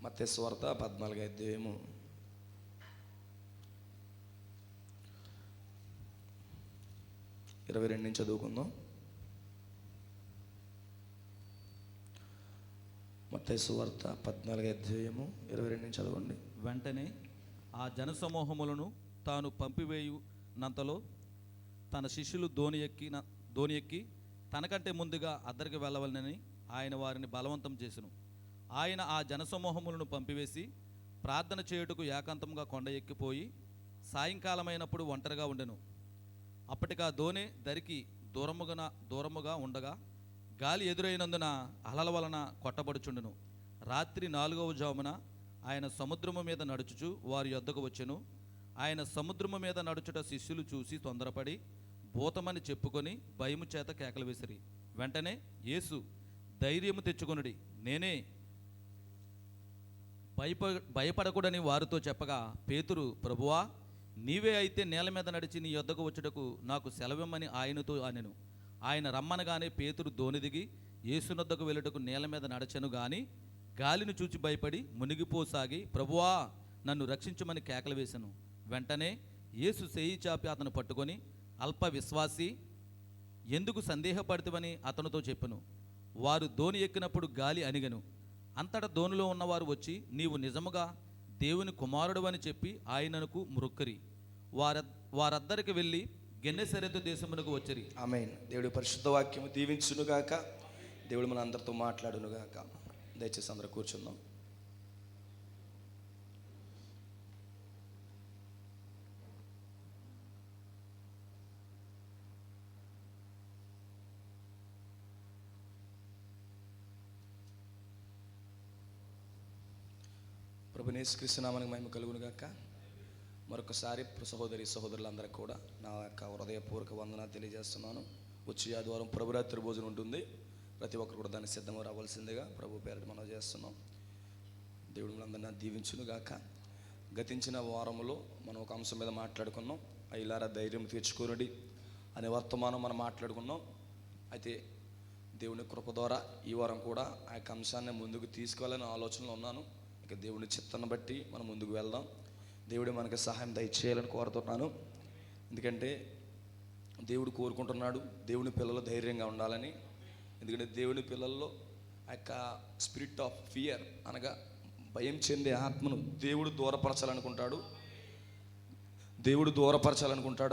మత్తయి సువార్త 14వ అధ్యాయము 22 నుంచి చదువుకుందాం. మత్తయి సువార్త 14వ అధ్యాయము 22 నుంచి చదవండి. వెంటనే ఆ జనసమూహములను తాను పంపివేయునంతలో తన శిష్యులు దోణి ఎక్కి తనకంటే ముందుగా అద్దరికి వెళ్ళవలనని ఆయన వారిని బలవంతం చేసెను. ఆయన ఆ జనసమూహములను పంపివేసి ప్రార్థన చేయుటకు ఏకాంతంగా కొండ ఎక్కిపోయి సాయంకాలమైనప్పుడు ఒంటరిగా ఉండెను. అప్పటికా దోణి దరికి దూరముగా ఉండగా గాలి ఎదురైనందున అలల వలన కొట్టబడుచుండెను. రాత్రి 4వ జామున ఆయన సముద్రము మీద నడుచుచు వారి యొద్దకు వచ్చెను. ఆయన సముద్రము మీద నడుచుట శిష్యులు చూసి తొందరపడి భూతమని చెప్పుకొని భయము చేత కేకలు వేసిరి. వెంటనే యేసు, ధైర్యము తెచ్చుకొనుడి, నేనే, భయపడకూడని వారితో చెప్పగా, పేతురు, ప్రభువా, నీవే అయితే నేల మీద నడిచి నీ యొద్దకు వచ్చుటకు నాకు సెలవిమ్మని ఆయనతో అనెను. ఆయన రమ్మనగానే పేతురు దోణి దిగి యేసునొద్దకు వెళ్ళుటకు నేల మీద నడచెను. గాని గాలిని చూచి భయపడి మునిగిపోసాగి, ప్రభువా, నన్ను రక్షించమని కేకలు వేసెను. వెంటనే యేసు చేయి చాపి అతను పట్టుకొని, అల్ప విశ్వాసి, ఎందుకు సందేహపడితివని అతనితో చెప్పెను. వారు దోణి ఎక్కినప్పుడు గాలి అణిగెను. అంతటా దోణిలో ఉన్నవారు వచ్చి, నీవు నిజముగా దేవుని కుమారుడు అని చెప్పి ఆయనకు మ్రొక్కిరి. వారద్దరికి వెళ్ళి గెన్నెసరెతు దేశమునకు వచ్చిరి. ఆమేన్. దేవుడి పరిశుద్ధ వాక్యము దీవించునుగాక. దేవుడు మన అందరితో మాట్లాడునుగాక. దయచేసి అందరూ కూర్చుందాం. ప్రభువైన యేసుక్రీస్తు నామమునకు మహిమ కలుగునుగాక. మరొకసారి సహోదరి సహోదరులందరూ కూడా నా యొక్క హృదయపూర్వక వందనాలు తెలియజేస్తున్నాను. వచ్చే ఆదివారం ప్రభురాత్రి భోజనం ఉంటుంది. ప్రతి ఒక్కరు కూడా దాన్ని సిద్ధంగా రావాల్సిందిగా ప్రభు పేరిట మనం చేస్తున్నాం. దేవుడు మనందరినీ దీవించునుగాక. గతించిన వారంలో మనం ఒక అంశం మీద మాట్లాడుకున్నాం. ఇలారా ధైర్యం తెచ్చుకోనుడి అనే వర్తమానం మనం మాట్లాడుకున్నాం. అయితే దేవుని కృప ద్వారా ఈ వారం కూడా ఆ యొక్క అంశాన్ని ముందుకు తీసుకెళ్ళాలని ఆలోచనలో ఉన్నాను. ఇక దేవుని చిత్తాన్ని బట్టి మనం ముందుకు వెళ్దాం. దేవుడే మనకి సహాయం దయచేయాలని కోరుతున్నాను. ఎందుకంటే దేవుడు కోరుకుంటున్నాడు దేవుని పిల్లలు ధైర్యంగా ఉండాలని. ఎందుకంటే దేవుని పిల్లల్లో ఆ యొక్క స్పిరిట్ ఆఫ్ ఫియర్ అనగా భయం చెందే ఆత్మను దేవుడు దూరపరచాలనుకుంటాడు.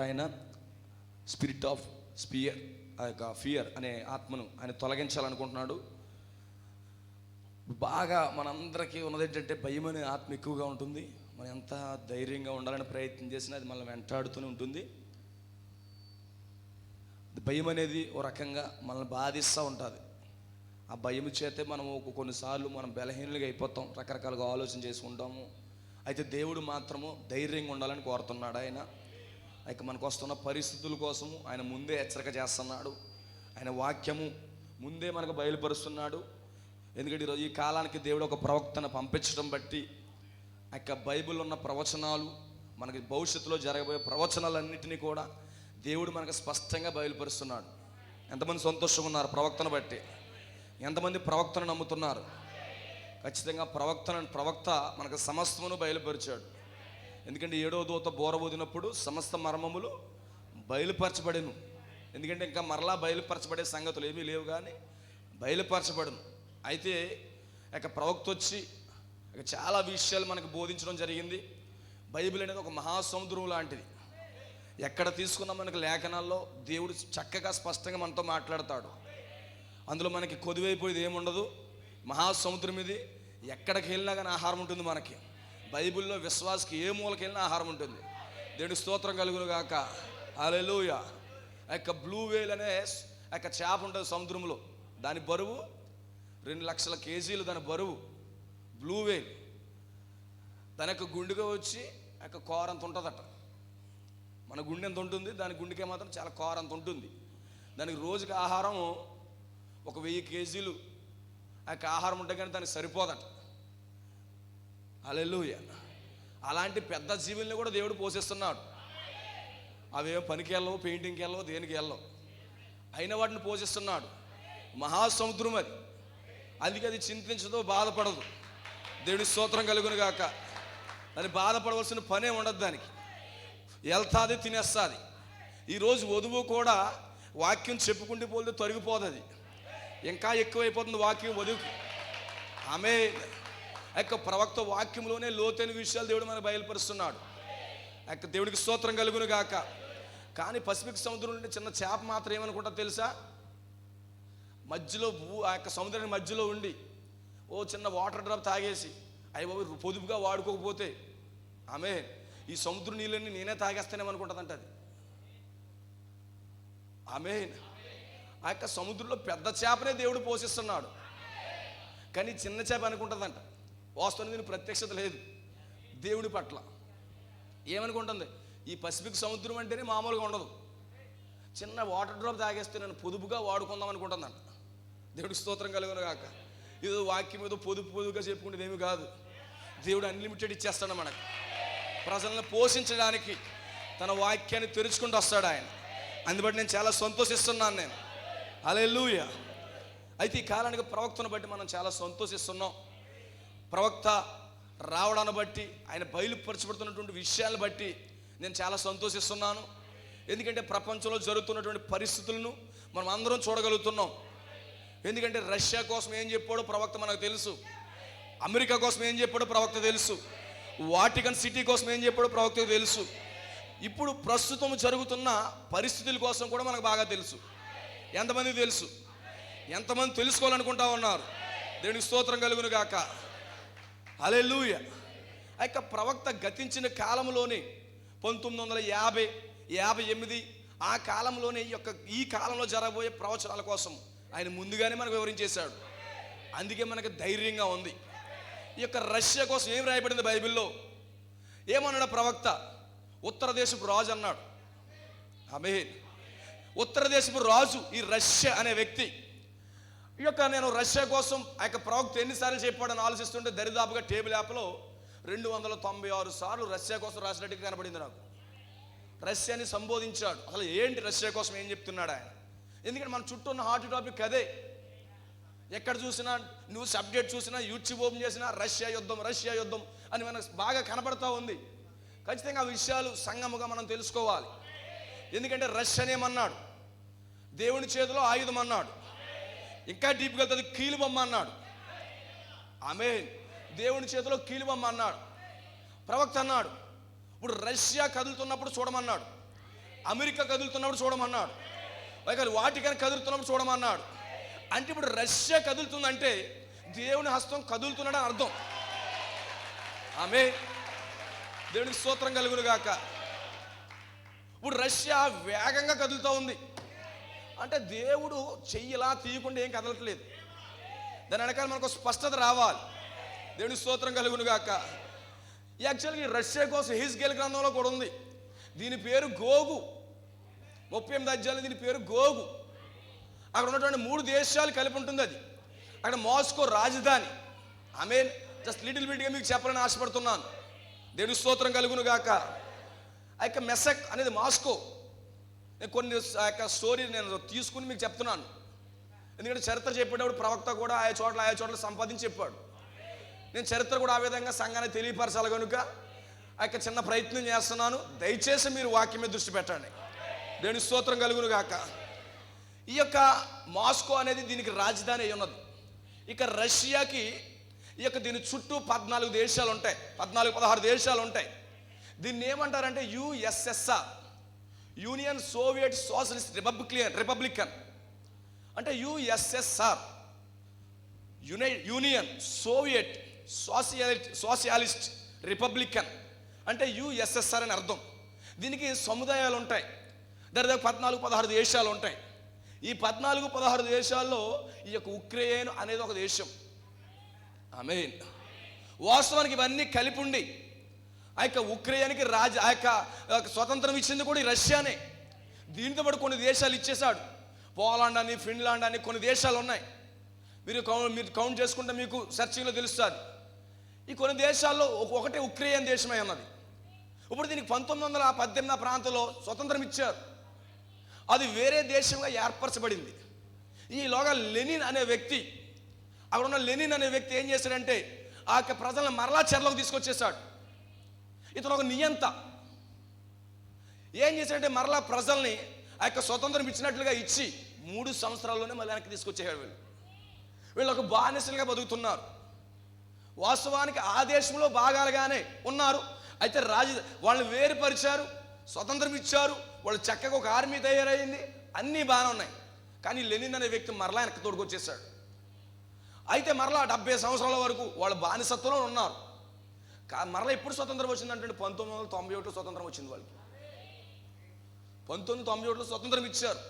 ఆయన స్పిరిట్ ఆఫ్ ఆ యొక్క ఫియర్ అనే ఆత్మను ఆయన తొలగించాలనుకుంటున్నాడు. బాగా మనందరికీ ఉన్నది ఏంటంటే భయం అనే ఆత్మ ఎక్కువగా ఉంటుంది. మనం ఎంత ధైర్యంగా ఉండాలని ప్రయత్నం చేసినా అది మనల్ని వెంటాడుతూనే ఉంటుంది. భయం అనేది ఓ రకంగా మనల్ని బాధిస్తూ ఉంటుంది. ఆ భయం చేతే మనము కొన్నిసార్లు మనం బలహీనులుగా అయిపోతాం, రకరకాలుగా ఆలోచన చేసుకుంటాము. అయితే దేవుడు మాత్రము ధైర్యంగా ఉండాలని కోరుతున్నాడు. ఆయన ఇక మనకు వస్తున్న పరిస్థితుల కోసము ఆయన ముందే హెచ్చరిక చేస్తున్నాడు. ఆయన వాక్యము ముందే మనకు బయలుపరుస్తున్నాడు. ఎందుకంటే ఈరోజు ఈ కాలానికి దేవుడు ఒక ప్రవక్తను పంపించడం బట్టి ఆ యొక్క బైబిల్ ఉన్న ప్రవచనాలు, మనకి భవిష్యత్తులో జరగబోయే ప్రవచనాలన్నింటినీ కూడా దేవుడు మనకు స్పష్టంగా బయలుపరుస్తున్నాడు. ఎంతమంది సంతోషంగా ఉన్నారు ప్రవక్తను బట్టి? ఎంతమంది ప్రవక్తను నమ్ముతున్నారు? ఖచ్చితంగా ప్రవక్త మనకు సమస్తమును బయలుపరిచాడు. ఎందుకంటే 7వ దూత బోర ఊదినప్పుడు సమస్త మర్మములు బయలుపరచబడెను. ఎందుకంటే ఇంకా మరలా బయలుపరచబడే సంగతులు ఏమీ లేవు, కానీ బయలుపరచబడును. అయితే ఇక ప్రవక్త వచ్చి ఇక చాలా విషయాలు మనకు బోధించడం జరిగింది. బైబిల్ అనేది ఒక మహాసముద్రం లాంటిది. ఎక్కడ తీసుకున్నా మనకు లేఖనాల్లో దేవుడు చక్కగా స్పష్టంగా మనతో మాట్లాడతాడు. అందులో మనకి కొదువైపోయేది ఏముండదు. మహాసముద్రం ఇది. ఎక్కడికి వెళ్ళినా కానీ ఆహారం ఉంటుంది మనకి. బైబిల్లో విశ్వాసకి ఏ మూలకి వెళ్ళినా ఆహారం ఉంటుంది. దేవుని స్తోత్రం కలుగును గాక. హల్లెలూయా. ఆ యొక్క బ్లూ వేల్ అనే ఆ యొక్క చేప ఉంటుంది సముద్రంలో. దాని బరువు 2 లక్షల కేజీలు. దాని బరువు బ్లూ వేల్. దాని యొక్క గుండెగా వచ్చి ఆ యొక్క కోరంత ఉంటుందట. మన గుండె ఎంత ఉంటుంది, దాని గుండెకే మాత్రం చాలా కోరంత ఉంటుంది. దానికి రోజుకి ఆహారం ఒక 1000 కేజీలు ఆ యొక్క ఆహారం ఉంటే కానీ దానికి సరిపోదట. హల్లెలూయా. అలాంటి పెద్ద జీవుల్ని కూడా దేవుడు పోషిస్తున్నాడు. అవేం పనికి వెళ్ళవు, పెయింటింగ్కి వెళ్ళవు, దేనికి వెళ్ళవు, అయిన వాటిని పోషిస్తున్నాడు. మహాసముద్రం అది. అందుకే అది చింతించదు, బాధపడదు. దేవుడి స్తోత్రం కలుగును గాక. అని బాధపడవలసిన పనే ఉండదు, దానికి వెళ్తాది, తినేస్తుంది. ఈరోజు వధువు కూడా వాక్యం చెప్పుకుంటూ పోతే తొలగిపోతుంది, ఇంకా ఎక్కువైపోతుంది వాక్యం వధువుకి. ఆమె యొక్క ప్రవక్త వాక్యంలోనే లోతైన విషయాలు దేవుడు మనకు బయలుపరుస్తున్నాడు. యొక్క దేవుడికి స్తోత్రం కలుగును గాక. కానీ పసిఫిక్ సముద్రం నుండి చిన్న చేప మాత్రం ఏమనుకుంటా తెలుసా, మధ్యలో ఆ యొక్క సముద్రానికి మధ్యలో ఉండి ఓ చిన్న వాటర్ డ్రాప్ తాగేసి అవి పొదుపుగా వాడుకోకపోతే ఆమె ఈ సముద్ర నీళ్ళని నేనే తాగేస్తానేమనుకుంటుందంట అది. ఆమె ఆ యొక్క సముద్రంలో పెద్ద చేపనే దేవుడు పోషిస్తున్నాడు, కానీ చిన్న చేప అనుకుంటుందంట. వాస్తవానికి దీని ప్రత్యక్షత లేదు దేవుడి పట్ల. ఏమనుకుంటుంది, ఈ పసిఫిక్ సముద్రం అంటేనే మామూలుగా ఉండదు, చిన్న వాటర్ డ్రాప్ తాగేస్తే నేను పొదుపుగా వాడుకుందాం అనుకుంటుందంట. దేవుడికి స్తోత్రం కలుగును గాక. ఏదో వాక్యం ఏదో పొదుపుగా చెప్పుకుంటేది ఏమి కాదు. దేవుడు అన్లిమిటెడ్ ఇచ్చేస్తాడు మనకు. ప్రజలను పోషించడానికి తన వాక్యాన్ని తెరుచుకుంటూ వస్తాడు ఆయన. అందుబట్టి నేను చాలా సంతోషిస్తున్నాను నేను. హల్లెలూయా. అయితే ఈ కాలానికి ప్రవక్తను బట్టి మనం చాలా సంతోషిస్తున్నాం. ప్రవక్త రావడాన్ని బట్టి, ఆయన బయలుపరచబడుతున్నటువంటి విషయాలను బట్టి నేను చాలా సంతోషిస్తున్నాను. ఎందుకంటే ప్రపంచంలో జరుగుతున్నటువంటి పరిస్థితులను మనం అందరం చూడగలుగుతున్నాం. ఎందుకంటే రష్యా కోసం ఏం చెప్పాడో ప్రవక్త మనకు తెలుసు, అమెరికా కోసం ఏం చెప్పాడో ప్రవక్త తెలుసు, వాటికన్ సిటీ కోసం ఏం చెప్పాడో ప్రవక్తకు తెలుసు. ఇప్పుడు ప్రస్తుతం జరుగుతున్న పరిస్థితుల కోసం కూడా మనకు బాగా తెలుసు. ఎంతమంది తెలుసు? ఎంతమంది తెలుసుకోవాలనుకుంటా ఉన్నారు? దేవునికి స్తోత్రం కలుగును గాక. హల్లెలూయా. ఆ యొక్క ప్రవక్త గతించిన కాలంలోనే 1950, 58 ఆ కాలంలోనే ఈ కాలంలో జరగబోయే ప్రవచనాల కోసం ఆయన ముందుగానే మనకు వివరించేశాడు. అందుకే మనకు ధైర్యంగా ఉంది. ఈ యొక్క రష్యా కోసం ఏం రాయబడింది బైబిల్లో? ఏమన్నాడు ప్రవక్త? ఉత్తర దేశపు రాజు అన్నాడు. ఆమేన్. ఉత్తర దేశపు రాజు ఈ రష్యా అనే వ్యక్తి. ఈ యొక్క నేను రష్యా కోసం ఆ యొక్క ప్రవక్త ఎన్నిసార్లు చెప్పాడని ఆలోచిస్తుంటే దరిదాపుగా టేబుల్ యాప్లో 296 సార్లు రష్యా కోసం రాసినట్టుగా కనబడింది నాకు. రష్యాని సంబోధించాడు. అసలు ఏంటి రష్యా కోసం ఏం చెప్తున్నాడు ఆయన? ఎందుకంటే మన చుట్టూ ఉన్న హాట్ టాపిక్ అదే. ఎక్కడ చూసినా నువ్వు సబ్జెక్ట్ చూసినా, యూట్యూబ్ ఓపెన్ చేసినా రష్యా యుద్ధం అని మనకు బాగా కనబడతా ఉంది. ఖచ్చితంగా ఆ విషయాలు సంగముగా మనం తెలుసుకోవాలి. ఎందుకంటే రష్యా ఏమన్నాడు? దేవుని చేతిలో ఆయుధం అన్నాడు. ఇంకా డీప్గా వెళ్తుంది, కీలుబొమ్మ అన్నాడు. ఆమేన్. దేవుని చేతిలో కీలుబొమ్మ అన్నాడు. ప్రవక్త అన్నాడు ఇప్పుడు రష్యా కదులుతున్నప్పుడు చూడమన్నాడు, అమెరికా కదులుతున్నప్పుడు చూడమన్నాడు, వాటికన్ కదులుతున్నప్పుడు చూడమన్నాడు. అంటే ఇప్పుడు రష్యా కదులుతుందంటే దేవుని హస్తం కదులుతున్నాడని అర్థం. ఆమేన్. దేవునికి స్తోత్రం కలుగును గాక. ఇప్పుడు రష్యా వేగంగా కదులుతూ ఉంది అంటే దేవుడు చెయ్యిలా తీయకుండా ఏం కదలట్లేదు. దాని వెనకాల మనకు స్పష్టత రావాలి. దేవుని స్తోత్రం కలుగును గాక. యాక్చువల్గా రష్యా కోసం హిజ్కేల్ గ్రంథంలో కూడా ఉంది. దీని పేరు గోగు. 38 అధ్యాయాలు దీని పేరు గోగు. అక్కడ ఉన్నటువంటి 3 దేశాలు కలిపి ఉంటుంది అది. అక్కడ మాస్కో రాజధాని. ఆమేన్. జస్ట్ లిటిల్ బిట్గా మీకు చెప్పాలని ఆశపడుతున్నాను. దేవుని స్తోత్రం కలుగును గాక. ఆ యొక్క మెసక్ అనేది మాస్కో. నేను కొన్ని ఆ యొక్క స్టోరీ నేను తీసుకుని మీకు చెప్తున్నాను. ఎందుకంటే చరిత్ర చెప్పేటప్పుడు ప్రవక్త కూడా ఆయా చోట్ల సంపాదించి చెప్పాడు. నేను చరిత్ర కూడా ఆ విధంగా సంఘాన్ని తెలియపరచాలి కనుక ఆ యొక్క చిన్న ప్రయత్నం చేస్తున్నాను. దయచేసి మీరు వాక్యం మీద దృష్టి పెట్టండి. దేవుని స్తోత్రం కలుగును గాక. ఈ యొక్క మాస్కో అనేది దీనికి రాజధాని అయి ఉన్నది. ఇక రష్యాకి ఈ యొక్క దీని చుట్టూ 14 దేశాలు ఉంటాయి, 16 దేశాలు ఉంటాయి. దీన్ని ఏమంటారంటే USSR, Union Soviet Socialist Republican. అంటే USSR Union Soviet Socialist Republican అంటే యుఎస్ఎస్ఆర్ అని అర్థం. దీనికి సముదాయాలు ఉంటాయి. దాదాపు 14-16 దేశాలు ఉంటాయి. ఈ 14-16 దేశాల్లో ఈ యొక్క ఉక్రెయిన్ అనేది ఒక దేశం. ఆమేన్. వాస్తవానికి ఇవన్నీ కలిపి ఉండి ఆ యొక్క ఉక్రెయిన్కి ఆ యొక్క స్వతంత్రం ఇచ్చింది కూడా ఈ రష్యానే. దీంతో పాటు కొన్ని దేశాలు ఇచ్చేశాడు. పోలాండ్ అని, ఫిన్లాండ్ అని కొన్ని దేశాలు ఉన్నాయి. మీరు కౌంట్ చేసుకుంటే మీకు సెర్చింగ్లో తెలుస్తుంది. ఈ కొన్ని దేశాల్లో ఒకటే ఉక్రెయిన్ దేశమై ఉన్నది. ఇప్పుడు దీనికి 1918 ప్రాంతంలో స్వతంత్రం ఇచ్చారు. అది వేరే దేశంగా ఏర్పరచబడింది. ఈలోగా లెనిన్ అనే వ్యక్తి, అక్కడ ఉన్న లెనిన్ అనే వ్యక్తి ఏం చేశాడంటే ఆ యొక్క ప్రజలను మరలా చెరలోకి తీసుకొచ్చేసాడు. ఇతను ఒక నియంత. ఏం చేశాడంటే మరలా ప్రజల్ని ఆ యొక్క స్వతంత్రం ఇచ్చినట్లుగా ఇచ్చి 3 సంవత్సరాల్లోనే మళ్ళీ వెనక్కి తీసుకొచ్చేవాడు. వీళ్ళు ఒక బానిసలుగా బతుకుతున్నారు. వాస్తవానికి ఆ దేశంలో భాగాలుగానే ఉన్నారు. అయితే వాళ్ళని వేరుపరిచారు, స్వతంత్రం ఇచ్చారు, వాళ్ళు చక్కగా ఒక ఆర్మీ తయారైంది, అన్నీ బాగానే ఉన్నాయి. కానీ లెనిన్ అనే వ్యక్తి మరలా వెనక్కి తోడుకొచ్చేసాడు. అయితే మరలా 70 సంవత్సరాల వరకు వాళ్ళు బానిసత్వంలో ఉన్నారు. మరలా ఎప్పుడు స్వతంత్రం వచ్చిందంటే 1991 స్వతంత్రం వచ్చింది వాళ్ళకి. 1991లో స్వతంత్రం ఇచ్చారు.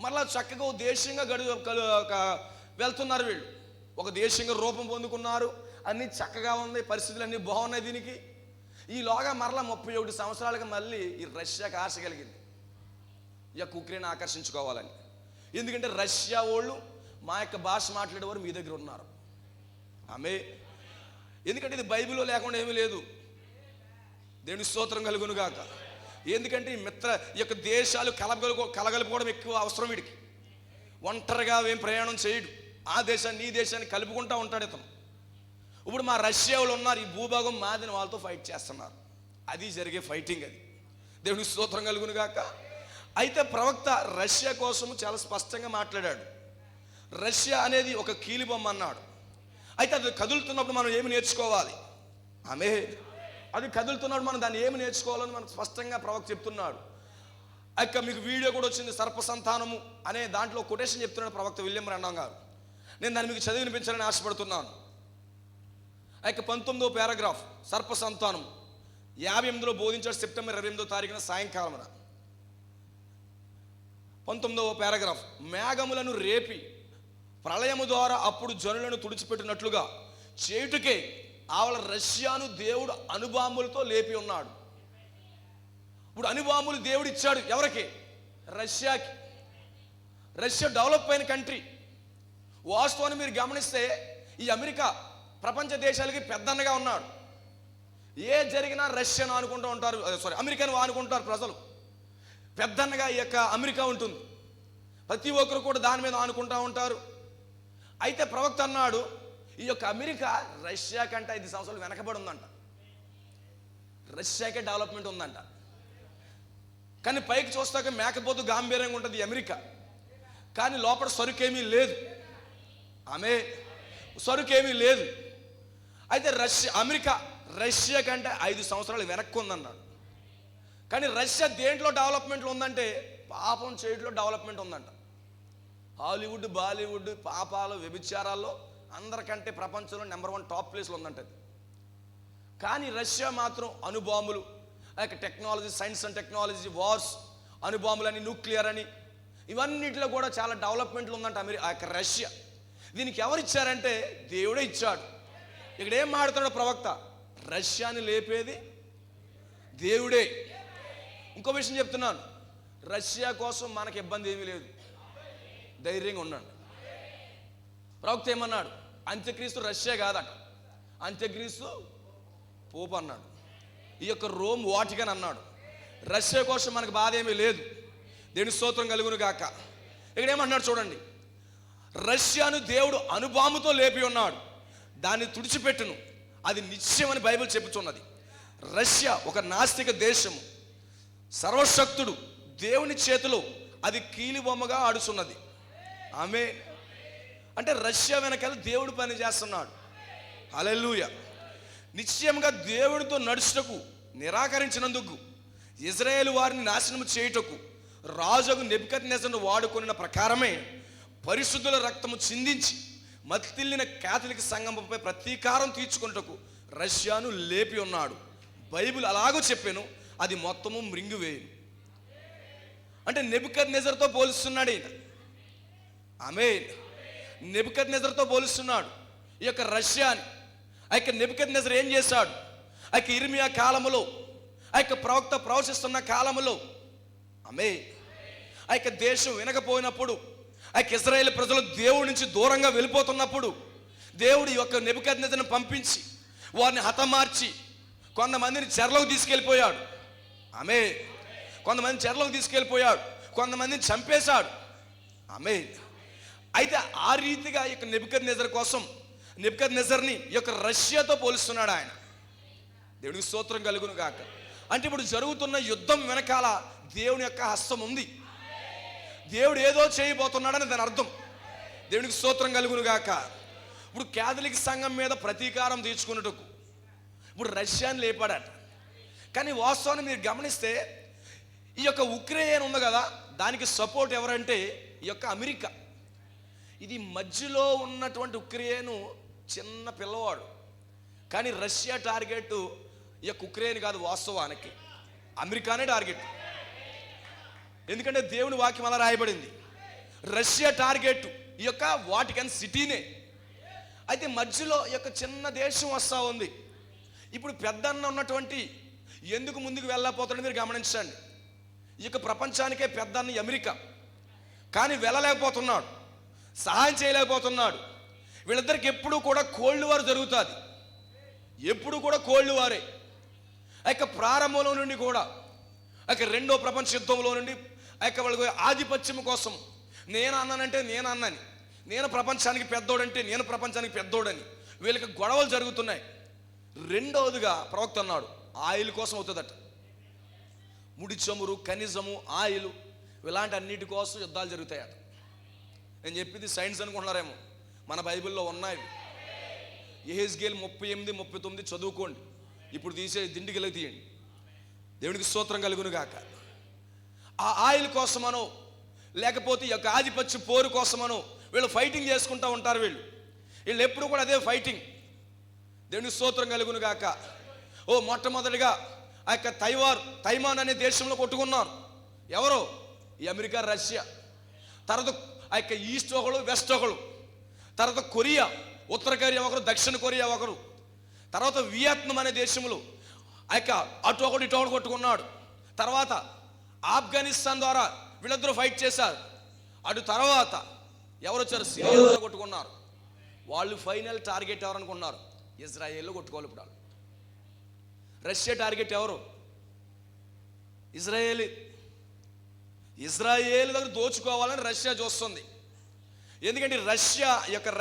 మరలా చక్కగా దేశంగా వెళ్తున్నారు వీళ్ళు. ఒక దేశంగా రూపం పొందుకున్నారు, అన్నీ చక్కగా ఉంది, పరిస్థితులు అన్నీ బాగున్నాయి. దీనికి ఈలోగా మరలా 31 సంవత్సరాలుగా మళ్ళీ ఈ రష్యాకి ఆశ కలిగింది, ఈ యొక్క ఉక్రెయిన్ ఆకర్షించుకోవాలని. ఎందుకంటే రష్యా వాళ్ళు మా యొక్క భాష మాట్లాడేవారు మీ దగ్గర ఉన్నారు. ఎందుకంటే ఇది బైబిల్లో లేకుండా ఏమీ లేదు. దేవుని స్తోత్రం కలుగును గాక. ఎందుకంటే ఈ యొక్క దేశాలు కలగలుపుకోవడం ఎక్కువ అవసరం. వీడికి ఒంటరిగా ఏం ప్రయాణం చేయడు. ఆ దేశాన్ని ఈ దేశాన్ని కలుపుకుంటూ ఉంటాడు ఇతను. ఇప్పుడు మా రష్యా వాళ్ళు ఉన్నారు, ఈ భూభాగం మాదిని వాళ్ళతో ఫైట్ చేస్తున్నారు. అది జరిగే ఫైటింగ్. అది దేవుని స్తోత్రం కలుగును గాక. అయితే ప్రవక్త రష్యా కోసం చాలా స్పష్టంగా మాట్లాడాడు. రష్యా అనేది ఒక కీలుబొమ్మ అన్నాడు. అయితే అది కదులుతున్నప్పుడు మనం ఏమి నేర్చుకోవాలి? అది కదులుతున్నప్పుడు మనం దాన్ని ఏమి నేర్చుకోవాలని మనకు స్పష్టంగా ప్రవక్త చెప్తున్నాడు. అక్క మీకు వీడియో కూడా వచ్చింది, సర్ప సంతానము అనే దాంట్లో కొటేషన్ చెప్తున్నాడు ప్రవక్త విలియం బ్రాంహం గారు. నేను దాన్ని మీకు చదివి వినిపించాలని ఆశపడుతున్నాను. ఆ యొక్క 19వ పారాగ్రాఫ్, సర్ప సంతానం 58లో బోధించాడు సెప్టెంబర్ 28వ తారీఖున సాయంకాలమున. 19వ పారాగ్రాఫ్, మేఘములను రేపి ప్రళయము ద్వారా అప్పుడు జనులను తుడిచిపెట్టినట్లుగా చేయుటకే ఆవల రష్యాను దేవుడు అణుబాంబులతో లేపి ఉన్నాడు. ఇప్పుడు అణుబాంబులు దేవుడు ఇచ్చాడు ఎవరికి? రష్యాకి. రష్యా డెవలప్ అయిన కంట్రీ. వాస్తవాన్ని మీరు గమనిస్తే ఈ అమెరికా ప్రపంచ దేశాలకి పెద్దన్నగా ఉన్నాడు. ఏ జరిగినా రష్యాను అనుకుంటూ ఉంటారు, అమెరికాను అనుకుంటారు ప్రజలు. పెద్దన్నగా ఈ యొక్క అమెరికా ఉంటుంది. ప్రతి ఒక్కరు కూడా దాని మీద అనుకుంటూ ఉంటారు. అయితే ప్రవక్త అన్నాడు, ఈ యొక్క అమెరికా రష్యా కంటే 5 సంవత్సరాలు వెనకబడి ఉందంట. రష్యాకే డెవలప్మెంట్ ఉందంట. కానీ పైకి చూస్తాక మేకపోతు గాంభీర్యంగా ఉంటుంది అమెరికా. కానీ లోపల సరుకేమీ లేదు. సరుకేమీ లేదు. అయితే అమెరికా రష్యా కంటే 5 సంవత్సరాలు వెనక్కి ఉందన్నాడు. కానీ రష్యా దేంట్లో డెవలప్మెంట్లో ఉందంటే పాపం చేయట్లో డెవలప్మెంట్ ఉందంట. హాలీవుడ్, బాలీవుడ్, పాపాలు, వ్యభిచారాల్లో అందరికంటే ప్రపంచంలో నెంబర్ 1 టాప్ ప్లేస్లో ఉందంట. కానీ రష్యా మాత్రం అణుబాంబులు, ఆ యొక్క technology, science and technology, wars, అణుబాంబులని, న్యూక్లియర్ అని, ఇవన్నిటిలో కూడా చాలా డెవలప్మెంట్లు ఉందంట ఆ యొక్క రష్యా. దీనికి ఎవరు ఇచ్చారంటే దేవుడే ఇచ్చాడు. ఇక్కడ ఏం మాట్లాడుతున్నాడు ప్రవక్త? రష్యాని లేపేది దేవుడే. ఇంకో విషయం చెప్తున్నాను, రష్యా కోసం మనకు ఇబ్బంది ఏమీ లేదు, ధైర్యంగా ఉండండి. ప్రవక్త ఏమన్నాడు? అంత్యక్రీస్తు రష్యా కాదట, అంత్యక్రీస్తు పోపు అన్నాడు. ఈ యొక్క రోమ్ వాటికన్ అన్నాడు. రష్యా కోసం మనకు బాధ ఏమీ లేదు. దేవుని స్తోత్రం కలుగును గాక. ఇక్కడ ఏమన్నాడు చూడండి, రష్యాను దేవుడు అణుబాంబుతో లేపి ఉన్నాడు, దాన్ని తుడిచిపెట్టును, అది నిశ్చయమని బైబిల్ చెబుతున్నది. రష్యా ఒక నాస్తిక దేశము, సర్వశక్తుడు దేవుని చేతిలో అది కీలుబొమ్మగా ఆడుచున్నది. అంటే రష్యా వెనకాల దేవుడు పని చేస్తున్నాడు. హల్లెలూయా. నిశ్చయంగా దేవుడితో నడుచుటకు నిరాకరించినందుకు ఇజ్రాయేలు వారిని నాశనం చేయుటకు రాజుకు నెబుకద్నెజరును వాడుకొనిన ప్రకారమే పరిశుద్ధుల రక్తము చిందించి మత్తిల్లిన కాథలిక్ సంఘంపై ప్రతీకారం తీర్చుకున్నటకు రష్యాను లేపి ఉన్నాడు. బైబిల్ అలాగూ చెప్పాను, అది మొత్తము మృంగివేయును. అంటే నెబుకద్నెజరుతో పోలుస్తున్నాడు ఈయన. నెబుకద్నెజరుతో పోలుస్తున్నాడు ఈ యొక్క రష్యాని. ఆ యొక్క నెబుకద్నెజరు ఏం చేశాడు? ఆ యొక్క ఇర్మియా కాలములో, ఆ యొక్క ప్రవక్త ప్రవచిస్తున్న కాలములో ఆ యొక్క దేశం వినకపోయినప్పుడు, ఆ యొక్క ఇశ్రాయేలు ప్రజలు దేవుడి నుంచి దూరంగా వెళ్ళిపోతున్నప్పుడు దేవుడు ఈ యొక్క నెబుకద్నెజరును పంపించి వారిని హతమార్చి కొంతమందిని చెరలోకి తీసుకెళ్ళిపోయాడు. కొంతమంది చెరలోకి తీసుకెళ్ళిపోయాడు, కొంతమందిని చంపేశాడు. అయితే ఆ రీతిగా ఈ యొక్క నెబుకద్నెజరు కోసం నెబుకద్నెజర్ని ఈ యొక్క రష్యాతో పోలుస్తున్నాడు ఆయన. దేవునికి స్తోత్రం కలుగును గాక. అంటే ఇప్పుడు జరుగుతున్న యుద్ధం వెనకాల దేవుని యొక్క హస్తం ఉంది. దేవుడు ఏదో చేయబోతున్నాడని దాని అర్థం. దేవునికి స్తోత్రం కలుగును గాక. ఇప్పుడు కేథలిక్ సంఘం మీద ప్రతీకారం తీర్చుకున్నట్టుకు ఇప్పుడు రష్యాని లేపాడట. కానీ వాస్తవాన్ని మీరు గమనిస్తే ఈ యొక్క ఉక్రెయిన్ ఉంది కదా, దానికి సపోర్ట్ ఎవరంటే ఈ యొక్క అమెరికా. ఇది మధ్యలో ఉన్నటువంటి ఉక్రెయిన్ చిన్న పిల్లవాడు, కానీ రష్యా టార్గెట్ ఈ యొక్క ఉక్రెయిన్ కాదు, వాస్తవానికి అమెరికానే టార్గెట్. ఎందుకంటే దేవుని వాక్యం అలా రాయబడింది, రష్యా టార్గెట్ ఈ యొక్క వాటికన్ సిటీనే. అయితే మధ్యలో ఈ యొక్క చిన్న దేశం వస్తూ ఉంది. ఇప్పుడు పెద్దన్న ఉన్నటువంటి ఎందుకు ముందుకు వెళ్ళకపోతాడో మీరు గమనించండి. ఈ యొక్క ప్రపంచానికే పెద్దన్న అమెరికా, కానీ వెళ్ళలేకపోతున్నాడు, సహాయం చేయలేకపోతున్నాడు. వీళ్ళిద్దరికి ఎప్పుడు కూడా కోల్డ్ వార్ జరుగుతుంది, ఎప్పుడు కూడా కోల్డ్ వారే. ఆ యొక్క ప్రారంభంలో నుండి కూడా ఆ యొక్క రెండో ప్రపంచ యుద్ధంలో నుండి ఆ యొక్క వాళ్ళకి ఆధిపత్యం కోసం నేను అన్నానంటే నేను అన్నని, నేను ప్రపంచానికి పెద్దోడంటే నేను ప్రపంచానికి పెద్దోడని వీళ్ళకి గొడవలు జరుగుతున్నాయి. రెండవదిగా ప్రవక్త అన్నాడు ఆయిల్ కోసం అవుతుందట. ముడి చమురు, ఖనిజము, ఆయిల్ ఇలాంటి అన్నిటి కోసం యుద్ధాలు జరుగుతాయట. నేను చెప్పింది సైన్స్ అనుకుంటున్నారేమో, మన బైబిల్లో ఉన్నాయి. యెహెజ్కేలు 38-39 చదువుకోండి. ఇప్పుడు తీసే దిండికి తీయండి. దేవునికి స్తోత్రం కలుగును గాక. ఆ ఆయిల్ కోసమనో లేకపోతే ఈ యొక్క ఆధిపత్య పోరు కోసమనో వీళ్ళు ఫైటింగ్ చేసుకుంటూ ఉంటారు. వీళ్ళు ఎప్పుడు కూడా అదే ఫైటింగ్. దేవునికి స్తోత్రం కలుగును గాక. మొట్టమొదటిగా ఆ యొక్క తైవాన్ అనే దేశంలో కొట్టుకున్నారు. ఎవరో ఈ అమెరికా, రష్యా. తర్వాత ఆ యొక్క ఈస్ట్ ఒకరు, వెస్ట్ ఒకరు. తర్వాత కొరియా, ఉత్తర కొరియా ఒకరు, దక్షిణ కొరియా ఒకరు. తర్వాత వియత్నాం అనే దేశంలో ఆ యొక్క అటు ఒకటి ఇటు ఒకటి కొట్టుకున్నాడు. తర్వాత ఆఫ్ఘనిస్తాన్ ద్వారా వీళ్ళిద్దరూ ఫైట్ చేశారు. అటు తర్వాత ఎవరు వచ్చారు, సిరియా కొట్టుకున్నారు. వాళ్ళు ఫైనల్ టార్గెట్ ఎవరు అనుకున్నారు, ఇజ్రాయేల్లో కొట్టుకోవాలి. ఇప్పుడు రష్యా టార్గెట్ ఎవరు, ఇజ్రాయేల్ దగ్గర దోచుకోవాలని రష్యా చూస్తుంది. ఎందుకంటే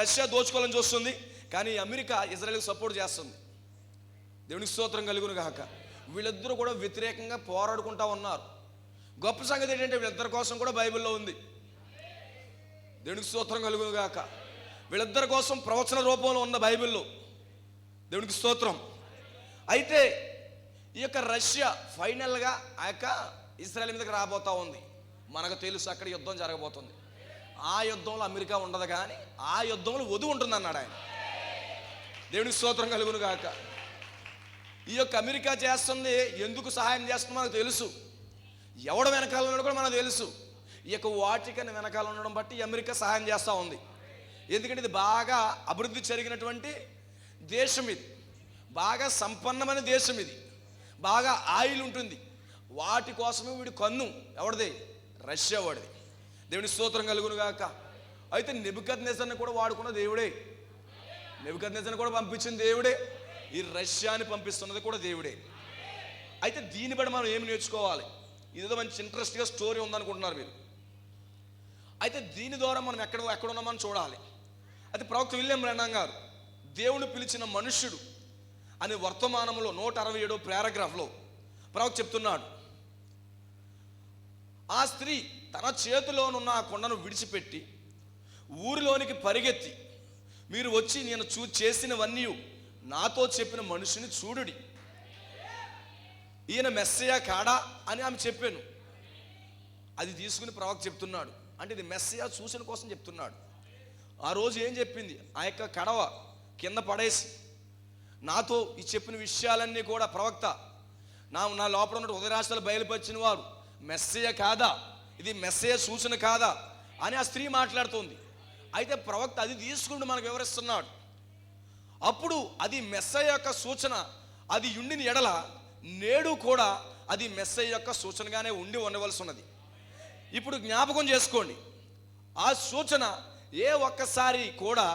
రష్యా దోచుకోవాలని చూస్తుంది, కానీ అమెరికా ఇజ్రాయేల్కి సపోర్ట్ చేస్తుంది. దేవునికి స్తోత్రం కలుగును గాక. వీళ్ళిద్దరూ కూడా వ్యతిరేకంగా పోరాడుకుంటా ఉన్నారు. గొప్ప సంగతి ఏంటంటే వీళ్ళిద్దరి కోసం కూడా బైబిల్లో ఉంది. దేవునికి స్తోత్రం కలుగును గాక. వీళ్ళిద్దరి కోసం ప్రవచన రూపంలో ఉన్న బైబిల్లో. దేవునికి స్తోత్రం. అయితే ఈ యొక్క రష్యా ఫైనల్గా ఆ యొక్క ఇజ్రాయెల్ మీదకి రాబోతా ఉంది. మనకు తెలుసు అక్కడ యుద్ధం జరగబోతుంది. ఆ యుద్ధంలో అమెరికా ఉండదు, కానీ ఆ యుద్ధంలో వధువు ఉంటుంది అన్నాడు ఆయన. దేవునికి స్తోత్రం కలుగును గాక. ఈ యొక్క అమెరికా చేస్తుంది, ఎందుకు సహాయం చేస్తుందో మనకు తెలుసు. ఎవడ వెనకాల ఉన్నాడో కూడా మనకు తెలుసు. ఈ యొక్క వాటికన్ వెనకాల ఉండడం బట్టి అమెరికా సహాయం చేస్తూ ఉంది. ఎందుకంటే ఇది బాగా అభివృద్ధి జరిగినటువంటి దేశం, ఇది బాగా సంపన్నమైన దేశం, ఇది బాగా ఆయిల్ ఉంటుంది. వాటి కోసమే వీడి కన్ను ఎవడిది, రష్యా వాడిది. దేవుని స్తోత్రం కలుగును గాక. అయితే నెబుకద్నెజర్ని కూడా వాడుకున్న దేవుడే, నెబుకద్నెజర్ని కూడా పంపించిన దేవుడే, ఈ రష్యాని పంపిస్తున్నది కూడా దేవుడే. అయితే దీన్ని బట్టి మనం ఏమి నేర్చుకోవాలి, ఇదేదో మంచి ఇంట్రెస్ట్గా స్టోరీ ఉందనుకుంటున్నారు మీరు. అయితే దీని ద్వారా మనం ఎక్కడున్నామని చూడాలి. అయితే ప్రవక్త విలియం బ్రాన్హాం గారు దేవుని పిలిచిన మనుష్యుడు అనే వర్తమానంలో 167వ పారాగ్రాఫ్లో ప్రవక్త చెప్తున్నాడు, ఆ స్త్రీ తన చేతిలోనున్న ఆ కొండను విడిచిపెట్టి ఊరిలోనికి పరిగెత్తి, మీరు వచ్చి నేను చేసినవన్నీ నాతో చెప్పిన మనుషుని చూడుడి, ఈయన మెస్సయా కాడా అని ఆమె చెప్పాను. అది తీసుకుని ప్రవక్త చెప్తున్నాడు, అంటే ఇది మెస్సయా సూచన కోసం చెప్తున్నాడు. ఆ రోజు ఏం చెప్పింది, ఆ యొక్క కడవ కింద పడేసి నాతో ఈ చెప్పిన విషయాలన్నీ కూడా ప్రవక్త నా లోపల ఉన్న ఉదయరాష్ట్రాలు బయలుపరిచిన వారు మెస్సయా కాదా, ఇది మెస్సయా సూచన కాదా అని ఆ స్త్రీ మాట్లాడుతోంది. అయితే ప్రవక్త అది తీసుకుంటూ మనకు వివరిస్తున్నాడు. అప్పుడు అది మెస్సయా యొక్క సూచన, అది ఉండిన ఎడల నేడు కూడా అది మెస్సయా యొక్క సూచనగానే ఉండవలసి ఉన్నది. ఇప్పుడు జ్ఞాపకం చేసుకోండి, ఆ సూచన ఏ ఒక్కసారి కూడా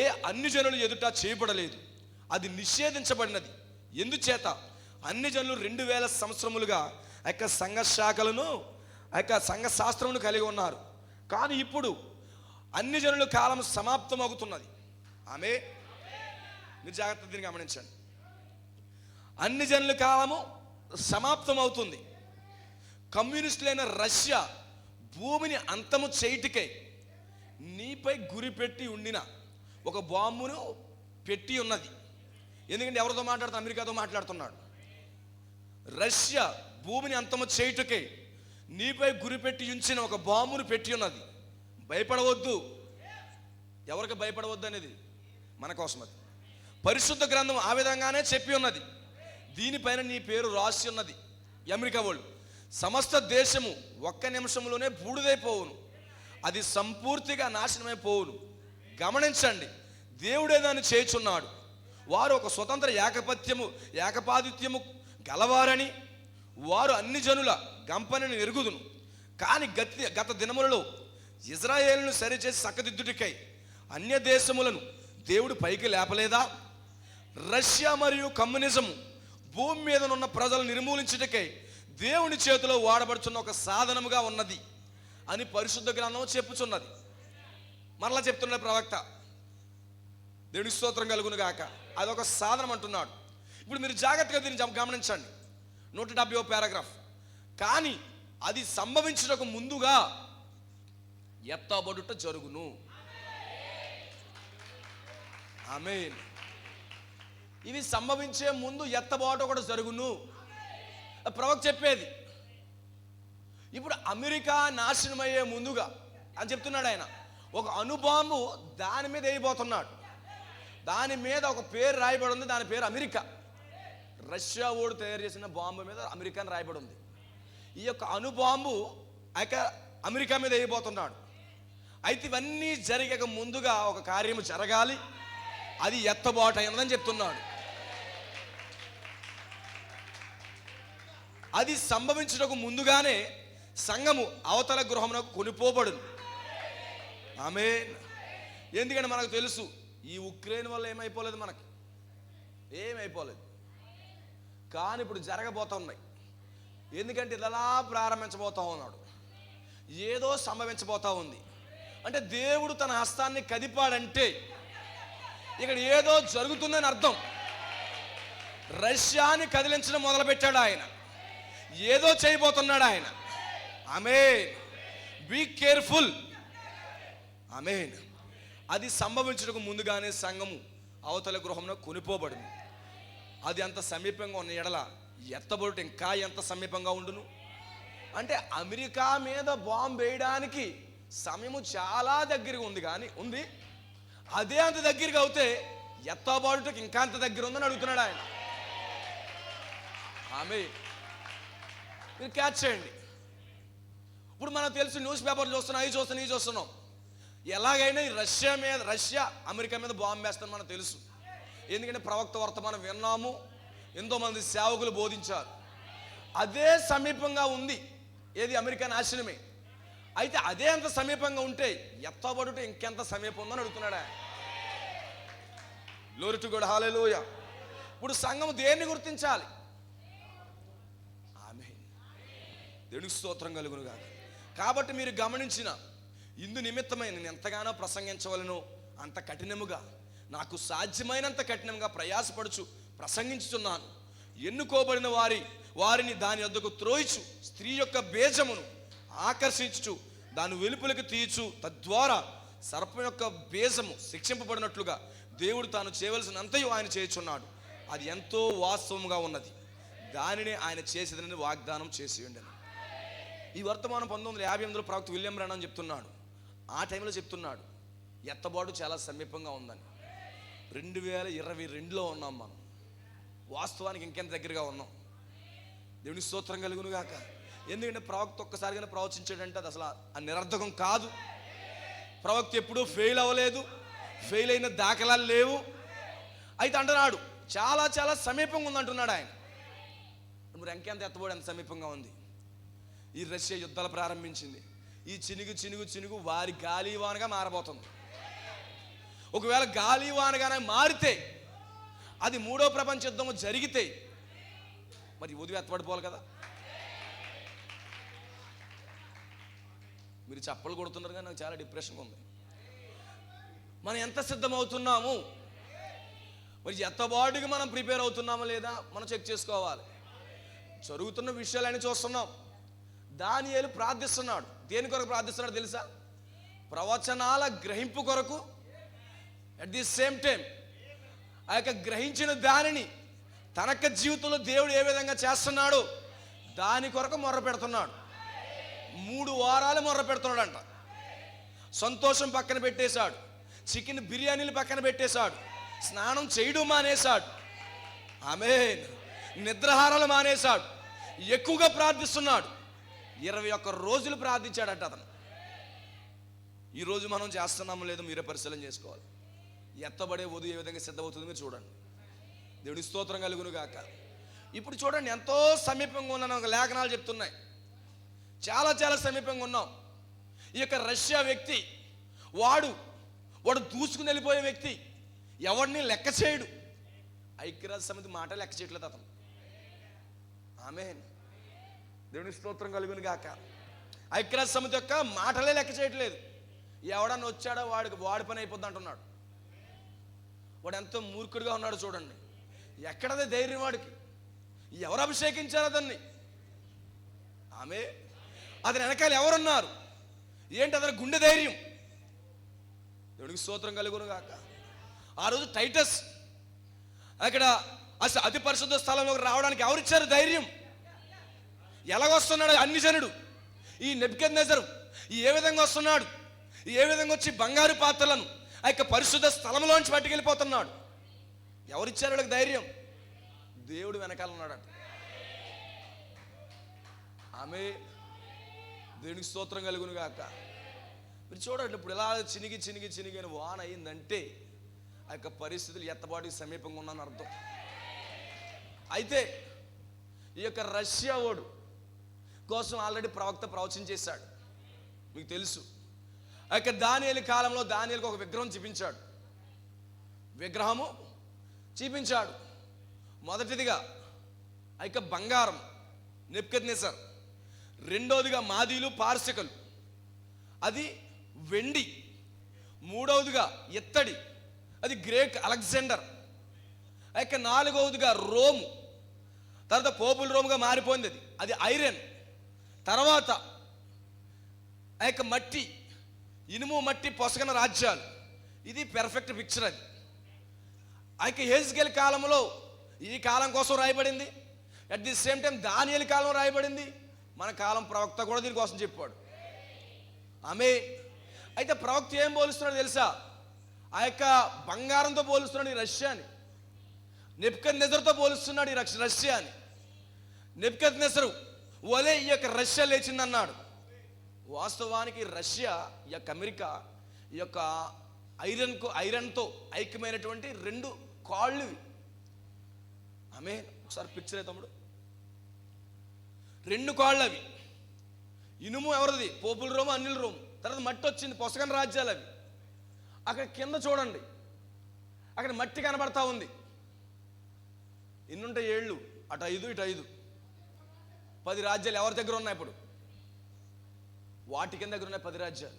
ఏ అన్ని జనులు ఎదుట చేయబడలేదు, అది నిషేధించబడినది. ఎందుచేత అన్ని జనులు 2000 సంవత్సరములుగా ఆ యొక్క సంఘ శాఖలను ఆ యొక్క సంఘ శాస్త్రమును కలిగి ఉన్నారు. కానీ ఇప్పుడు అన్ని జనుల కాలం సమాప్తం అవుతున్నది. ఆమె మీరు జాగ్రత్త దీన్ని గమనించండి. అన్ని జనుల కాలము సమాప్తం అవుతుంది. కమ్యూనిస్టులైన రష్యా భూమిని అంతము చేయుటకై నీపై గురి పెట్టి ఉండిన ఒక బాంబును పెట్టి ఉన్నది. ఎందుకంటే ఎవరితో మాట్లాడుతూ? అమెరికాతో మాట్లాడుతున్నాడు. రష్యా భూమిని అంతము చేయుటకై నీపై గురిపెట్టి ఉంచిన ఒక బాంబును పెట్టి ఉన్నది. భయపడవద్దు. ఎవరికి భయపడవద్దు అనేది మన కోసం. అది పరిశుద్ధ గ్రంథం ఆ విధంగానే చెప్పి ఉన్నది. దీనిపైన నీ పేరు రాసి ఉన్నది. అమెరికా వాళ్ళు సమస్త దేశము ఒక్క నిమిషంలోనే బూడిదైపోవును, అది సంపూర్తిగా నాశనమైపోవును. గమనించండి, దేవుడే దాన్ని చేయుచున్నాడు. వారు ఒక స్వతంత్ర ఏకపాదిత్యము గలవారని వారు అన్ని జనుల గంపనని ఎరుగుదును. కానీ గత దినములలో ఇజ్రాయేలును సరిచేసి చక్కదిద్దుటికై అన్య దేశములను దేవుడు పైకి లేపలేదా? రష్యా మరియు కమ్యూనిజము భూమి మీద ఉన్న ప్రజలను నిర్మూలించుటకై దేవుని చేతిలో వాడబడుచున్న ఒక సాధనముగా ఉన్నది అని పరిశుద్ధ గ్రంథం చెప్పుచున్నది. మరలా చెప్తున్న ప్రవక్త, దేవునికి స్తోత్రం కలుగును గాక, అదొక సాధనం అంటున్నాడు. ఇప్పుడు మీరు జాగ్రత్తగా దీన్ని గమనించండి. 170వ పారాగ్రాఫ్. కానీ అది సంభవించుటకు ముందుగా ఎత్తబడుట జరుగును. ఆమేన్. ఇవి సంభవించే ముందు ఎత్తబాటు కూడా జరుగును ప్రవక్త చెప్పేది. ఇప్పుడు అమెరికా నాశనమయ్యే ముందుగా అని చెప్తున్నాడు ఆయన. ఒక అణుబాంబు దాని మీద వేయబోతున్నాడు. దాని మీద ఒక పేరు రాయబడి ఉంది. దాని పేరు అమెరికా. రష్యా ఓడు తయారు చేసిన బాంబు మీద అమెరికా అని రాయబడి ఉంది. ఈ యొక్క అణుబాంబు అమెరికా మీద వేయబోతున్నాడు. అయితే ఇవన్నీ జరిగక ముందుగా ఒక కార్యము జరగాలి. అది ఎత్తబాటు అయినదని చెప్తున్నాడు. అది సంభవించుటకు ముందుగానే సంఘము అవతల గృహమునకు కొనిపోబడును. ఆమేన్. ఎందుకంటే మనకు తెలుసు ఈ ఉక్రెయిన్ వల్ల ఏమైపోలేదు, మనకి ఏమైపోలేదు. కానీ ఇప్పుడు జరగబోతున్నాయి. ఎందుకంటే ఇలా ప్రారంభించబోతా ఉన్నాడు, ఏదో సంభవించబోతా ఉంది. అంటే దేవుడు తన హస్తాన్ని కదిపాడంటే ఇక్కడ ఏదో జరుగుతుందని అర్థం. రష్యాని కదిలించడం మొదలుపెట్టాడు ఆయన. ఏదో చేయబోతున్నాడు ఆయన. ఆమేన్. Be careful. ఆమేన్. అది సంభవించడానికి ముందుగానే సంఘము అవతల గృహంలో కొనిపోబడింది. అది అంత సమీపంగా ఉన్న ఎడల ఎత్తబడుట ఇంకా ఎంత సమీపంగా ఉండును. అంటే అమెరికా మీద బాంబు వేయడానికి సమయము చాలా దగ్గరగా ఉంది. కానీ ఉంది, అదే అంత దగ్గరగా అవుతే ఎత్తబడుటకి ఇంకా అంత దగ్గర ఉందని అడుగుతున్నాడు ఆయన. ఆమేన్. మీరు క్యాచ్ చేయండి. ఇప్పుడు మనకు తెలుసు, న్యూస్ పేపర్లు చూస్తున్నాం. ఎలాగైనా ఈ రష్యా అమెరికా మీద బాంబు వేస్తాను మనకు తెలుసు. ఎందుకంటే ప్రవక్త వర్తమానం విన్నాము, ఎంతోమంది సేవకులు బోధించారు. అదే సమీపంగా ఉంది. ఏది? అమెరికా నాశనమే. అయితే అదే అంత సమీపంగా ఉంటే ఎత్తబడుట ఇంకెంత సమీపం ఉందని అడుగుతున్నాడు ఆయన. Glory to God. హల్లెలూయా. ఇప్పుడు సంఘం దేన్ని గుర్తించాలి? ఆమేన్. దేవునికి స్తోత్రం కలుగును గాక. కాబట్టి మీరు గమనించిన ఇందు నిమిత్తమై నేను ఎంతగానో ప్రసంగించవలను అంత కఠినముగా, నాకు సాధ్యమైనంత కఠినంగా ప్రయాసపడుచు ప్రసంగించుచున్నాను. ఎన్నుకోబడిన వారిని దాని వద్దకు త్రోయిచు, స్త్రీ యొక్క బీజమును ఆకర్షించుచు దాని వెలుపులకు తీయచు, తద్వారా సర్పం యొక్క బీజము శిక్షింపబడినట్లుగా దేవుడు తాను చేయవలసినంతయు ఆయన చేయుచున్నాడు. అది ఎంతో వాస్తవముగా ఉన్నది. దానిని ఆయన చేసేదని వాగ్దానం చేసి ఉండను. ఈ వర్తమానం 1958లో ప్రవక్త విలియం బ్రానమ్ చెప్తున్నాడు. ఆ టైంలో చెప్తున్నాడు ఎత్తబాటు చాలా సమీపంగా ఉందని. 2022లో ఉన్నాం మనం. వాస్తవానికి ఇంకెంత దగ్గరగా ఉన్నాం. దేవుని స్తోత్రం కలుగును గాక. ఎందుకంటే ప్రవక్త ఒక్కసారిగానే ప్రవచించాడంటే అది అసలు నిరర్థకం కాదు. ప్రవక్త ఎప్పుడూ ఫెయిల్ అవ్వలేదు, ఫెయిల్ అయిన దాఖలాలు లేవు. అయితే అంటున్నాడు చాలా చాలా సమీపంగా ఉంది అంటున్నాడు ఆయన. మరి ఇంకెంత ఎత్తబడి ఎంత సమీపంగా ఉంది. ఈ రష్యా యుద్ధాలు ప్రారంభించింది. ఈ చినుగు వారి గాలివానగా మారబోతుంది. ఒకవేళ గాలివానగానే మారితే, అది 3వ ప్రపంచ యుద్ధము జరిగితే మరి ఉదయం ఎత్తబడిపోవాలి కదా. మీరు చప్పలు కొడుతున్నారు కానీ నాకు చాలా డిప్రెషన్గా ఉంది. మనం ఎంత సిద్ధమవుతున్నాము? మరి ఎత్తబాటుగా మనం ప్రిపేర్ అవుతున్నామా లేదా మనం చెక్ చేసుకోవాలి. జరుగుతున్న విషయాలని చూస్తున్నాం. దానియేలు ప్రార్థిస్తున్నాడు. దేని కొరకు ప్రార్థిస్తున్నాడు తెలుసా? ప్రవచనాల గ్రహింపు కొరకు. అట్ ది సేమ్ టైం ఆ యొక్క గ్రహించిన దానిని తన యొక్క జీవితంలో దేవుడు ఏ విధంగా చేస్తున్నాడో దాని కొరకు మొర్ర పెడుతున్నాడు. 3 వారాలు మొర్ర పెడుతున్నాడంట. సంతోషం పక్కన పెట్టేశాడు, చికెన్ బిర్యానీలు పక్కన పెట్టేశాడు, స్నానం చేయడం మానేశాడు, ఆమేన్, నిద్రాహారాలు మానేశాడు, ఎక్కువగా ప్రార్థిస్తున్నాడు. 21 రోజులు ప్రార్థించాడట అతను. ఈరోజు మనం చేస్తున్నామో లేదో మీరే పరిశీలన చేసుకోవాలి. ఎత్తబడే వధువు ఏ విధంగా సిద్ధమవుతుందో మీరు చూడండి. దేవుని స్తోత్రం కలుగును గాక. ఇప్పుడు చూడండి, ఎంతో సమీపంగా ఉన్న లేఖనాలు చెప్తున్నాయి. చాలా చాలా సమీపంగా ఉన్నాం. ఈ యొక్క రష్యా వ్యక్తి వాడు దూసుకుని వెళ్ళిపోయే వ్యక్తి, ఎవరిని లెక్క చేయడు. ఐక్యరాజ్య సమితి మాట లెక్క చేయట్లేదు అతను. ఆమేన్, దేవుని స్తోత్రం కలుగును గాక. ఐక్యరాజ్య సమితి యొక్క మాటలే లెక్క చేయట్లేదు. ఎవడన్నా వచ్చాడో వాడి పని అయిపోద్ది అంటున్నాడు. వాడు ఎంతో మూర్ఖుడిగా ఉన్నాడు చూడండి. ఎక్కడదే ధైర్యం వాడికి? ఎవరు అభిషేకించారు అతన్ని? ఆమె అతని వెనకాల ఎవరున్నారు? ఏంటి అతని గుండె ధైర్యం? దేవుడికి స్తోత్రం కలుగును గాక. ఆ రోజు టైటస్ అక్కడ అసలు అతి పరిశుద్ధ స్థలంలోకి రావడానికి ఎవరిచ్చారు ధైర్యం? ఎలాగొస్తున్నాడు అన్ని జనుడు? ఈ నెబుకద్నెజరు ఏ విధంగా వస్తున్నాడు? ఏ విధంగా వచ్చి బంగారు పాత్రలను ఆ యొక్క పరిశుద్ధ స్థలంలోంచి పట్టుకెళ్ళిపోతున్నాడు? ఎవరిచ్చారు వాళ్ళకి ధైర్యం? దేవుడు వెనకాల ఉన్నాడట. ఆమె దేవునికి స్తోత్రం కలుగును గాక. మీరు చూడండి, ఇప్పుడు ఎలా చినిగి చినిగి చినిగి అని వాన అయిందంటే ఆ యొక్క పరిస్థితులు ఎత్తబాటుకి సమీపంగా ఉన్నాను అర్థం. అయితే ఈ యొక్క రష్యా ఓడు కోసం ఆల్రెడీ ప్రవక్త ప్రవచన చేశాడు, మీకు తెలుసు. ఆ యొక్క దానియేలు కాలంలో దానియేలుకు ఒక విగ్రహం చూపించాడు. విగ్రహము చూపించాడు. మొదటిదిగా ఆ యొక్క బంగారం నెబుకద్నెజర్, రెండవదిగా మాదీలు పార్శికలు, అది వెండి, మూడవదిగా ఇత్తడి, అది గ్రేక్ అలెగ్జాండర్, ఆ యొక్క నాలుగవదిగా రోము, తర్వాత పోపుల రోముగా మారిపోయింది అది ఐరన్, తర్వాత ఆ యొక్క మట్టి, ఇనుము మట్టి పొసగన రాజ్యాలు, ఇది పెర్ఫెక్ట్ పిక్చర్. అది ఆ యొక్క హెజ్కేల్ కాలంలో ఈ కాలం కోసం రాయబడింది. అట్ ది సేమ్ టైం దానియేలు కాలం రాయబడింది. మన కాలం ప్రవక్త కూడా దీనికోసం చెప్పాడు. ఆమె అయితే ప్రవక్త ఏం పోలుస్తున్నాడు తెలుసా? ఆ యొక్క బంగారంతో పోలుస్తున్నాడు ఈ రష్యాని, నెబుకద్నెజరుతో పోలుస్తున్నాడు ఈ రష్యాని. నెబుకద్నెజరు వలే ఈ యొక్క రష్యా లేచిందన్నాడు. వాస్తవానికి రష్యా, ఈ యొక్క అమెరికా, ఈ యొక్క ఐరన్తో ఐక్యమైనటువంటి 2 కాళ్ళు. ఆమె ఒకసారి పిక్చర్ అయితే తమ్ముడు, 2 కాళ్ళు అవి. ఇనుము ఎవరిది? పోపుల రోము, అనిల్ రోము. తర్వాత మట్టి వచ్చింది, పొసగన రాజ్యాలు అవి. అక్కడ కింద చూడండి, అక్కడ మట్టి కనబడతా ఉంది. ఎన్నుంటాయి ఏళ్ళు? అటు 5 ఇటు 5, 10 రాజ్యాలు ఎవరి దగ్గర ఉన్నాయి? ఇప్పుడు వాటికన్ దగ్గర ఉన్నాయి 10 రాజ్యాలు.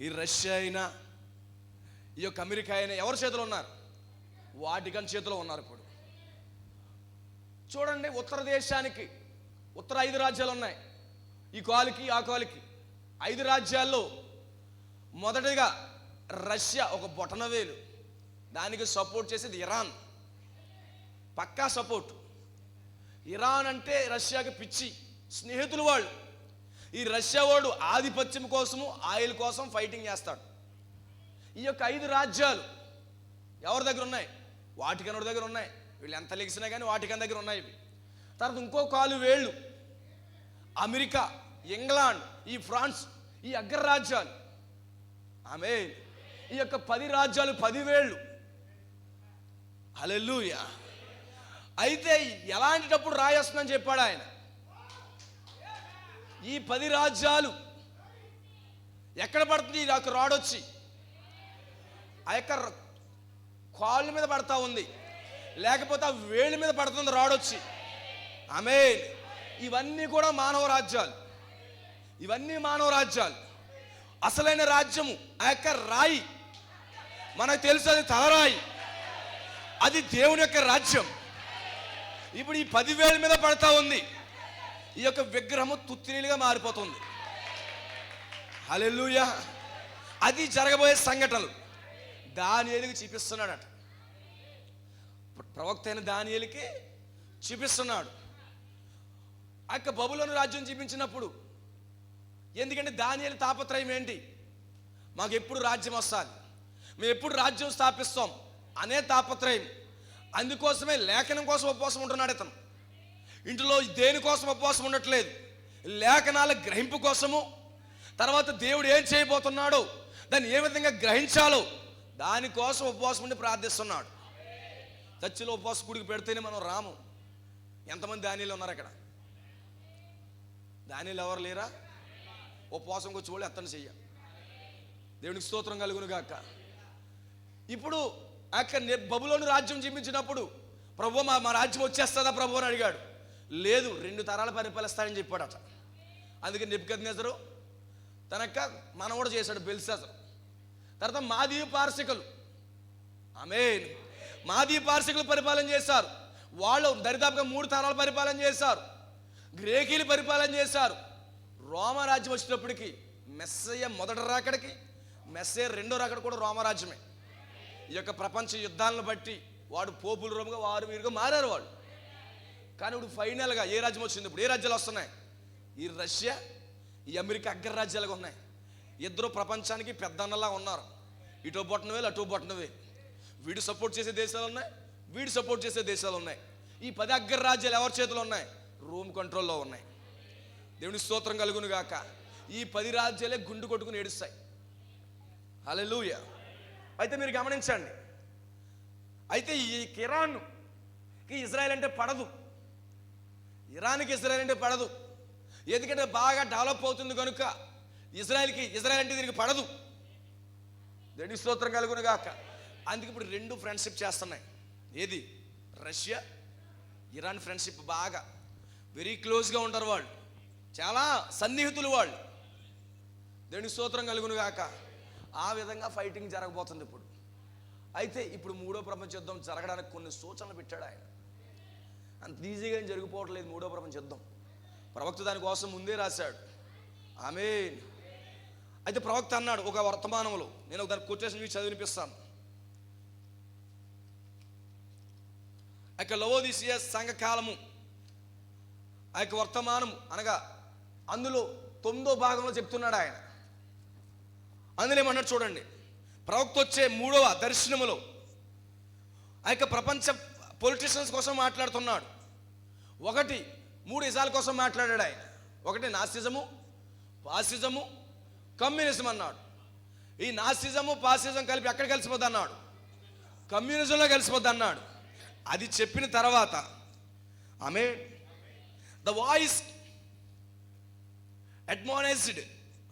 ఈ రష్యా అయినా ఈ యొక్క అమెరికా అయినా ఎవరి చేతిలో ఉన్నారు? వాటికన్ చేతిలో ఉన్నారు. ఇప్పుడు చూడండి, ఉత్తర దేశానికి ఉత్తర 5 రాజ్యాలు ఉన్నాయి. ఈ కాలుకి ఆ కాలుకి 5 రాజ్యాల్లో మొదటిగా రష్యా ఒక బొటనవేలు, దానికి సపోర్ట్ చేసేది ఇరాన్, పక్కా సపోర్ట్. ఇరాన్ అంటే రష్యాకి పిచ్చి స్నేహితులు వాళ్ళు. ఈ రష్యా వాడు ఆధిపత్యం కోసము, ఆయిల్ కోసం ఫైటింగ్ చేస్తాడు. ఈ యొక్క 5 రాజ్యాలు ఎవరి దగ్గర ఉన్నాయి? వాటికన్ దగ్గర ఉన్నాయి. వీళ్ళు ఎంత లెగిసినా కానీ వాటికన్ దగ్గర ఉన్నాయి ఇవి. తర్వాత ఇంకో కాలు వేళ్ళు అమెరికా, ఇంగ్లాండ్, ఈ ఫ్రాన్స్, ఈ అగ్రరాజ్యాలు. ఆమె ఈ యొక్క 10 రాజ్యాలు 10 వేళ్ళు. హల్లెలూయా. అయితే ఎలాంటిటప్పుడు రాయేస్తుందని చెప్పాడు ఆయన. ఈ 10 రాజ్యాలు ఎక్కడ పడుతుంది? ఈ యొక్క రాడ్ వచ్చి ఆ యొక్క కాళ్ళ మీద పడతా ఉంది, లేకపోతే ఆ వేళ్ళ మీద పడుతుంది రాడ్ వచ్చి. ఆమేన్. ఇవన్నీ కూడా మానవ రాజ్యాలు, ఇవన్నీ మానవ రాజ్యాలు. అసలైన రాజ్యము ఆ యొక్క రాయి, మనకు తెలుసు, అది తలరాయి. అది దేవుని యొక్క రాజ్యం. ఇప్పుడు ఈ 10,000 మీద పడతా ఉంది. ఈ యొక్క విగ్రహము తుత్తినీలుగా మారిపోతుంది. హల్లెలూయా. అది జరగబోయే సంఘటనలు దానియేలుకి చూపిస్తున్నాడట. ప్రవక్త అయిన దానియేలుకి చూపిస్తున్నాడు. ఆ యొక్క బబులోను రాజ్యం చూపించినప్పుడు, ఎందుకంటే దానియేలు తాపత్రయం ఏంటి? మాకు ఎప్పుడు రాజ్యం వస్తుంది, మేము ఎప్పుడు రాజ్యం స్థాపిస్తాం అనే తాపత్రయం. అందుకోసమే లేఖనం కోసం ఉపవాసం ఉంటున్నాడు ఇతను. ఇంట్లో దేనికోసం ఉపవాసం ఉండట్లేదు, లేఖనాల గ్రహింపు కోసము, తర్వాత దేవుడు ఏం చేయబోతున్నాడో దాన్ని ఏ విధంగా గ్రహించాలో దానికోసం ఉపవాసం ఉండి ప్రార్థిస్తున్నాడు. చర్చిలో ఉపవాస గుడికి పెడితేనే మనం రాము. ఎంతమంది దానిలో ఉన్నారు అక్కడ? దానిలో ఎవరు లేరా? ఉపవాసం వచ్చి వాళ్ళు ఎత్తని చెయ్య. దేవునికి స్తోత్రం కలుగును గాక. ఇప్పుడు అక్కడ బబులోను రాజ్యం జీవించినప్పుడు, ప్రభు మా రాజ్యం వచ్చేస్తుందా ప్రభు అని అడిగాడు. లేదు, 2 తరాలు పరిపాలిస్తాడని చెప్పాడట. అందుకే నెబుకద్నెజరు తనక్క మనవడు చేశాడు బెల్షాజరు. తర్వాత మాదీ పారసికులు, ఆమేన్, మాదీ పారసికులు పరిపాలన చేశారు. వాళ్ళు దరిదాపుగా 3 తరాలు పరిపాలన చేశారు. గ్రేకీలు పరిపాలన చేశారు. రోమరాజ్యం వచ్చినప్పటికీ మెస్సయ్య మొదటి రాకడికి, మెస్సయ్య రెండో రాకడ కూడా రోమరాజ్యమే. ఈ యొక్క ప్రపంచ యుద్ధాలను బట్టి వాడు పోపుల రోముగా వారు వీరుగా మారారు వాళ్ళు. కానీ ఇప్పుడు ఫైనల్గా ఏ రాజ్యం వచ్చింది? ఇప్పుడు ఏ రాజ్యాలు వస్తున్నాయి? ఈ రష్యా, ఈ అమెరికా అగ్రరాజ్యాలుగా ఉన్నాయి. ఇద్దరు ప్రపంచానికి పెద్దన్నలా ఉన్నారు. ఇటో బొట్టనవే అటో బొట్టనవే. వీడు సపోర్ట్ చేసే దేశాలు ఉన్నాయి, వీడు సపోర్ట్ చేసే దేశాలు ఉన్నాయి. ఈ 10 అగ్రరాజ్యాలు ఎవరి చేతిలో ఉన్నాయి? రోమ్ కంట్రోల్లో ఉన్నాయి. దేవుని స్తోత్రం కలుగును గాక. ఈ 10 రాజ్యాలే గుండు కొట్టుకుని ఏడుస్తాయి. హల్లెలూయా. అయితే మీరు గమనించండి, అయితే ఈ ఇరాన్కి ఇజ్రాయెల్ అంటే పడదు. ఇరాన్కి ఇజ్రాయెల్ అంటే పడదు. ఎందుకంటే బాగా డెవలప్ అవుతుంది కనుక ఇజ్రాయెల్ అంటే దీనికి పడదు. దేవుని స్తోత్రం కలుగును గాక. అందుకే ఇప్పుడు 2 ఫ్రెండ్షిప్ చేస్తున్నాయి. ఏది? Russia, Iran friendship. బాగా వెరీ క్లోజ్గా ఉంటారు వాళ్ళు, చాలా సన్నిహితులు వాళ్ళు. దేవుని స్తోత్రం కలుగును గాక. ఆ విధంగా ఫైటింగ్ జరగబోతుంది ఇప్పుడు. అయితే ఇప్పుడు 3వ ప్రపంచ యుద్ధం జరగడానికి కొన్ని సూచనలు పెట్టాడు ఆయన. అంత ఈజీగా ఏం జరిగిపోవట్లేదు 3వ ప్రపంచ యుద్ధం. ప్రవక్త దానికోసం ముందే రాశాడు. ఆమేన్. అయితే ప్రవక్త అన్నాడు ఒక వర్తమానంలో, నేను దాని కొటేషన్ చూసి చదివినిపిస్తాను. ఆ యొక్క లవోదిసియా సంఘకాలము, ఆ యొక్క వర్తమానము అనగా అందులో 9వ భాగంలో చెప్తున్నాడు ఆయన. అందులో ఏమన్నాడు చూడండి. ప్రవక్త వచ్చే 3వ దర్శనములో ఆ యొక్క ప్రపంచ పొలిటీషియన్స్ కోసం మాట్లాడుతున్నాడు. 3 ఇజాల కోసం మాట్లాడాడు ఆయన. 1 నాసిజము, ఫాసిజము, కమ్యూనిజం అన్నాడు. ఈ నాసిజము ఫాసిజం కలిపి ఎక్కడ కలిసిపోద్ది అన్నాడు? కమ్యూనిజంలో కలిసిపోద్ది అన్నాడు. అది చెప్పిన తర్వాత ఆమె ద వాయిస్ అడ్మానైజ్డ్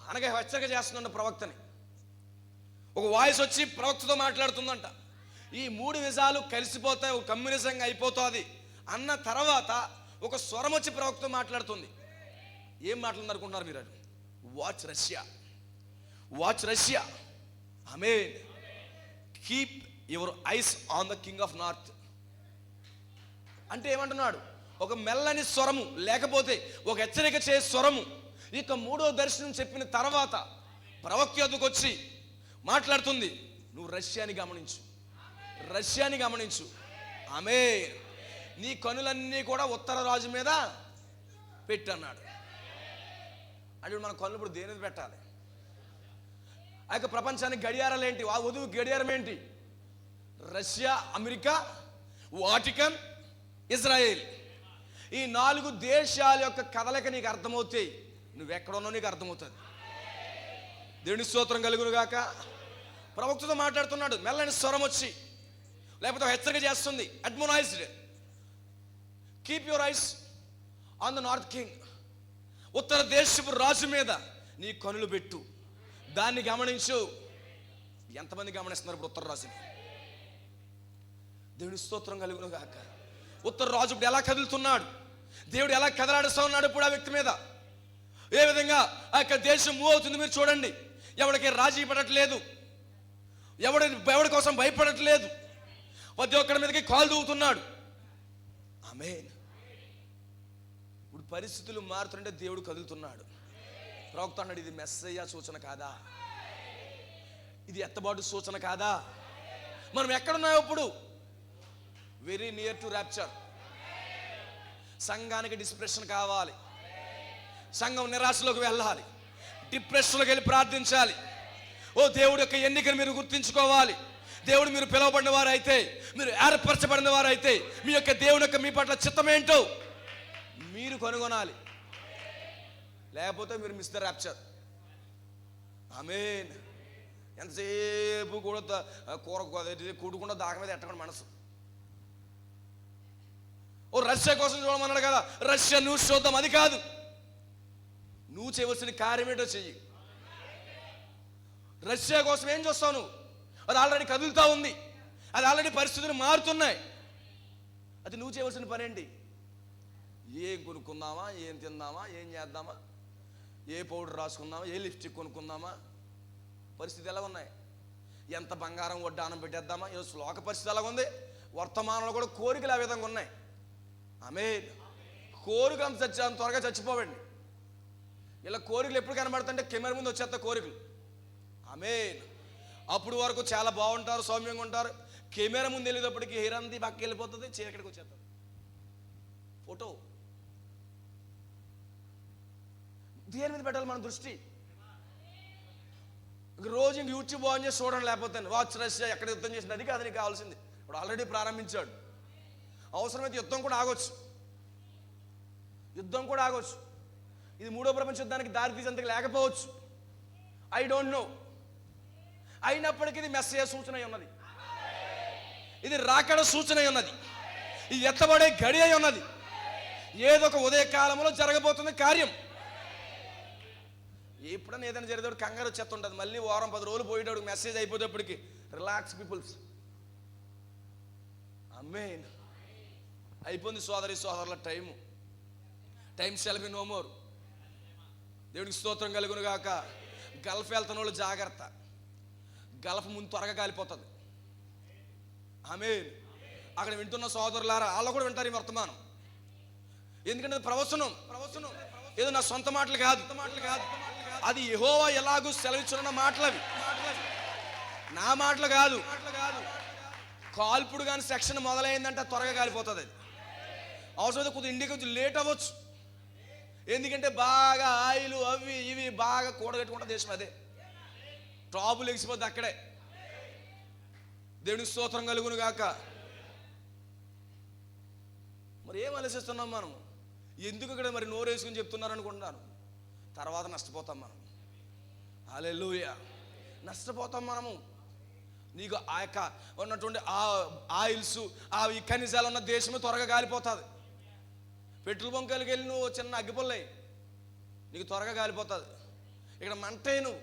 అనగా హెచ్చరిక చేస్తున్న ప్రవక్తని. ఒక వాయిస్ వచ్చి ప్రవక్తతో మాట్లాడుతుందంట. ఈ 3 విజాలు కలిసిపోతాయి, ఒక కమ్యూనిజంగా అయిపోతుంది అన్న తర్వాత ఒక స్వరం వచ్చి ప్రవక్తతో మాట్లాడుతుంది. ఏం మాట్లాడుతున్నారు అనుకుంటున్నారు మీరు? Watch Russia, watch Russia. Amen. Keep your eyes on the king of north. అంటే ఏమంటున్నాడు? ఒక మెల్లని స్వరము, లేకపోతే ఒక హెచ్చరిక చేసే స్వరము. ఇక 3వ దర్శనం చెప్పిన తర్వాత ప్రవక్త యొద్దకు వచ్చి మాట్లాడుతుంది. నువ్వు రష్యాని గమనించు, రష్యాని గమనించు. ఆమేన్. నీ కనులన్నీ కూడా ఉత్తర రాజు మీద పెట్టన్నాడు. అంటే మన కళ్ళు ఇప్పుడు దేని మీద పెట్టాలి? ఆ యొక్క ప్రపంచానికి గడియారాలు ఏంటి? ఆ వధువు గడియారం ఏంటి? Russia, America, Vatican, Israel. ఈ 4 దేశాల యొక్క కదలిక నీకు అర్థమవుతాయి. నువ్వెక్కడున్నావు నీకు అర్థమవుతుంది. దేవుని స్తోత్రం కలుగును గాక. ప్రవక్తతో మాట్లాడుతున్నాడు. మెల్లని స్వరం వచ్చి, లేకపోతే హెచ్చరిక చేస్తుంది. Admonished. Keep your eyes on the north king. ఉత్తర దేశపు రాజు మీద నీ కనులు పెట్టు, దాన్ని గమనించు. ఎంతమంది గమనిస్తున్నారు ఇప్పుడు ఉత్తర రాజుని? దేవుని స్తోత్రం కలుగును గాక. ఉత్తర రాజు ఇప్పుడు ఎలా కదులుతున్నాడు, దేవుడు ఎలా కదలాడుస్తూ ఉన్నాడు ఇప్పుడు ఆ వ్యక్తి మీద. ఏ విధంగా ఆ యొక్క దేశం మూవ్ అవుతుంది మీరు చూడండి. ఎవరికి రాజీ పడట్లేదు, ఎవడి కోసం భయపడట్లేదు. ప్రతి ఒక్కడి మీదకి కాలు దూవుతున్నాడు. ఆమేన్. ఇప్పుడు పరిస్థితులు మారుతుంటే దేవుడు కదులుతున్నాడు. ప్రవక్త అన్నాడు, ఇది మెస్సయ్య సూచన కాదా, ఇది ఎత్తబాటు సూచన కాదా? మనం ఎక్కడున్నాం ఇప్పుడు? Very near to rapture. సంఘానికి డిస్ప్రెషన్ కావాలి, సంఘం నిరాశలోకి వెళ్ళాలి, డిప్రెషన్లోకి వెళ్ళి ప్రార్థించాలి. ఓ దేవుడి యొక్క ఎన్నికను మీరు గుర్తించుకోవాలి. దేవుడు మీరు పిలువబడిన వారు అయితే, మీరు ఏర్పరచబడిన వారు అయితే, మీ యొక్క దేవుని యొక్క మీ పట్ల చిత్తం ఏంటో మీరు కనుగొనాలి. లేకపోతే మీరు మిస్ ద ర్యాప్చర్. ఆమేన్. ఎంతసేపు కూడా కూడకుండా దాక మీద ఎట్టకుండా మనసు. ఓ రష్యా కోసం చూడమన్నాడు కదా, రష్యా న్యూస్ చూద్దాం, అది కాదు. నువ్వు చేయవలసిన కార్యం ఏంటో చెయ్యి. రష్యా కోసం ఏం చూస్తావు నువ్వు? అది ఆల్రెడీ కదులుతూ ఉంది, అది ఆల్రెడీ పరిస్థితులు మారుతున్నాయి. అది నువ్వు చేయవలసిన పని ఏంటి? ఏం కొనుక్కుందామా, ఏం తిందామా, ఏం చేద్దామా, ఏ పౌడర్ రాసుకుందామా, ఏ లిప్స్టిక్ కొనుక్కుందామా, పరిస్థితి ఎలా ఉన్నాయి? ఎంత బంగారం వడ్డానం పెట్టేద్దామా? ఈరోజు శ్లోక పరిస్థితి ఎలా ఉంది? వర్తమానంలో కూడా కోరికలు ఆ విధంగా ఉన్నాయి. ఆమేన్. కోరికలు అంత త్వరగా చచ్చిపోవండి. ఇలా కోరికలు ఎప్పుడు కనబడుతుంటే కెమెరా ముందు వచ్చేస్తా కోరికలు. ఆమేన్. అప్పుడు వరకు చాలా బాగుంటారు, సౌమ్యంగా ఉంటారు. కెమెరా ముందు వెళ్ళేటప్పటికి హీరంది పక్కకి వెళ్ళిపోతుంది, చీకటికి వచ్చేస్తారు. ఫోటో దేని మీద పెట్టాలి మన దృష్టి? రోజు ఇంక యూట్యూబ్ ఆన్ చేసి చూడండి, లేకపోతే వాచ్ రష్యా ఎక్కడ యుద్ధం చేసింది, అది కాదు నీకు కావాల్సింది. ఇప్పుడు ఆల్రెడీ ప్రారంభించాడు. అవసరమైతే యుద్ధం కూడా ఆగొచ్చు, యుద్ధం కూడా ఆగొచ్చు. ఇది 3వ ప్రపంచ యుద్ధానికి దారి తీసేందుకు లేకపోవచ్చు, ఐ డోంట్ నో. అయినప్పటికీ ఇది మెస్సయ్య సూచన అయి ఉన్నది, ఇది రాకడ సూచన అయి ఉన్నది, ఇది ఎత్తబడే గడి అయి ఉన్నది. ఏదో ఒక ఉదయకాలంలో జరగబోతున్న కార్యం. ఎప్పుడన్నా ఏదైనా జరిగేటప్పుడు కంగారు వచ్చేస్తుంటుంది. మళ్ళీ వారం 10 రోజులు పోయేటప్పుడు మెసేజ్ అయిపోయేటప్పటికి రిలాక్స్ పీపుల్స్. ఆమేన్. అయిపోయింది సోదరి సోదరుల time. Time shall be no more. దేవుడికి స్తోత్రం కలుగును గాక. గల్ఫ్ వెళ్తున్న వాళ్ళు జాగ్రత్త, గల్ఫ్ ముందు త్వరగా కాలిపోతుంది. ఆమేన్. అక్కడ వింటున్న సోదరులారా, వాళ్ళు కూడా వింటారు ఈ వర్తమానం. ఎందుకంటే ప్రవచనం ఏదో నా సొంత మాటలు కాదు, అది యెహోవా ఎలాగూ సెలవిచ్చున్న మాటలు. అవి నా మాటలు కాదు. కాల్పుడు కానీ సెక్షన్ మొదలైందంటే త్వరగా కాలిపోతుంది. అది అవసరమైతే కొద్దిగా ఇండియా కొంచెం లేట్ అవ్వచ్చు, ఎందుకంటే బాగా ఆయిల్ అవి ఇవి బాగా కూడగట్టుకుంటే దేశం అదే ట్రాబుల్ ఎగిసిపోద్ది అక్కడే. దేవునికి స్తోత్రం కలుగును గాక. మరి ఏం ఆలోచిస్తున్నాం మనం? ఎందుకు ఇక్కడ మరి నోరు వేసుకుని చెప్తున్నారు అనుకుంటున్నాను. తర్వాత నష్టపోతాం మనం. హల్లెలూయా. నష్టపోతాం మనము. నీకు ఆ యొక్క ఉన్నటువంటి ఆ ఆయిల్స్, ఆ ఈ ఖనిజాలు ఉన్న దేశమే త్వరగా కాలిపోతుంది. పెట్రోల్ బంకులకి వెళ్ళి నువ్వు చిన్న అగ్గిపుల్లయి, నీకు త్వరగా కాలిపోతుంది. ఇక్కడ మంటే నువ్వు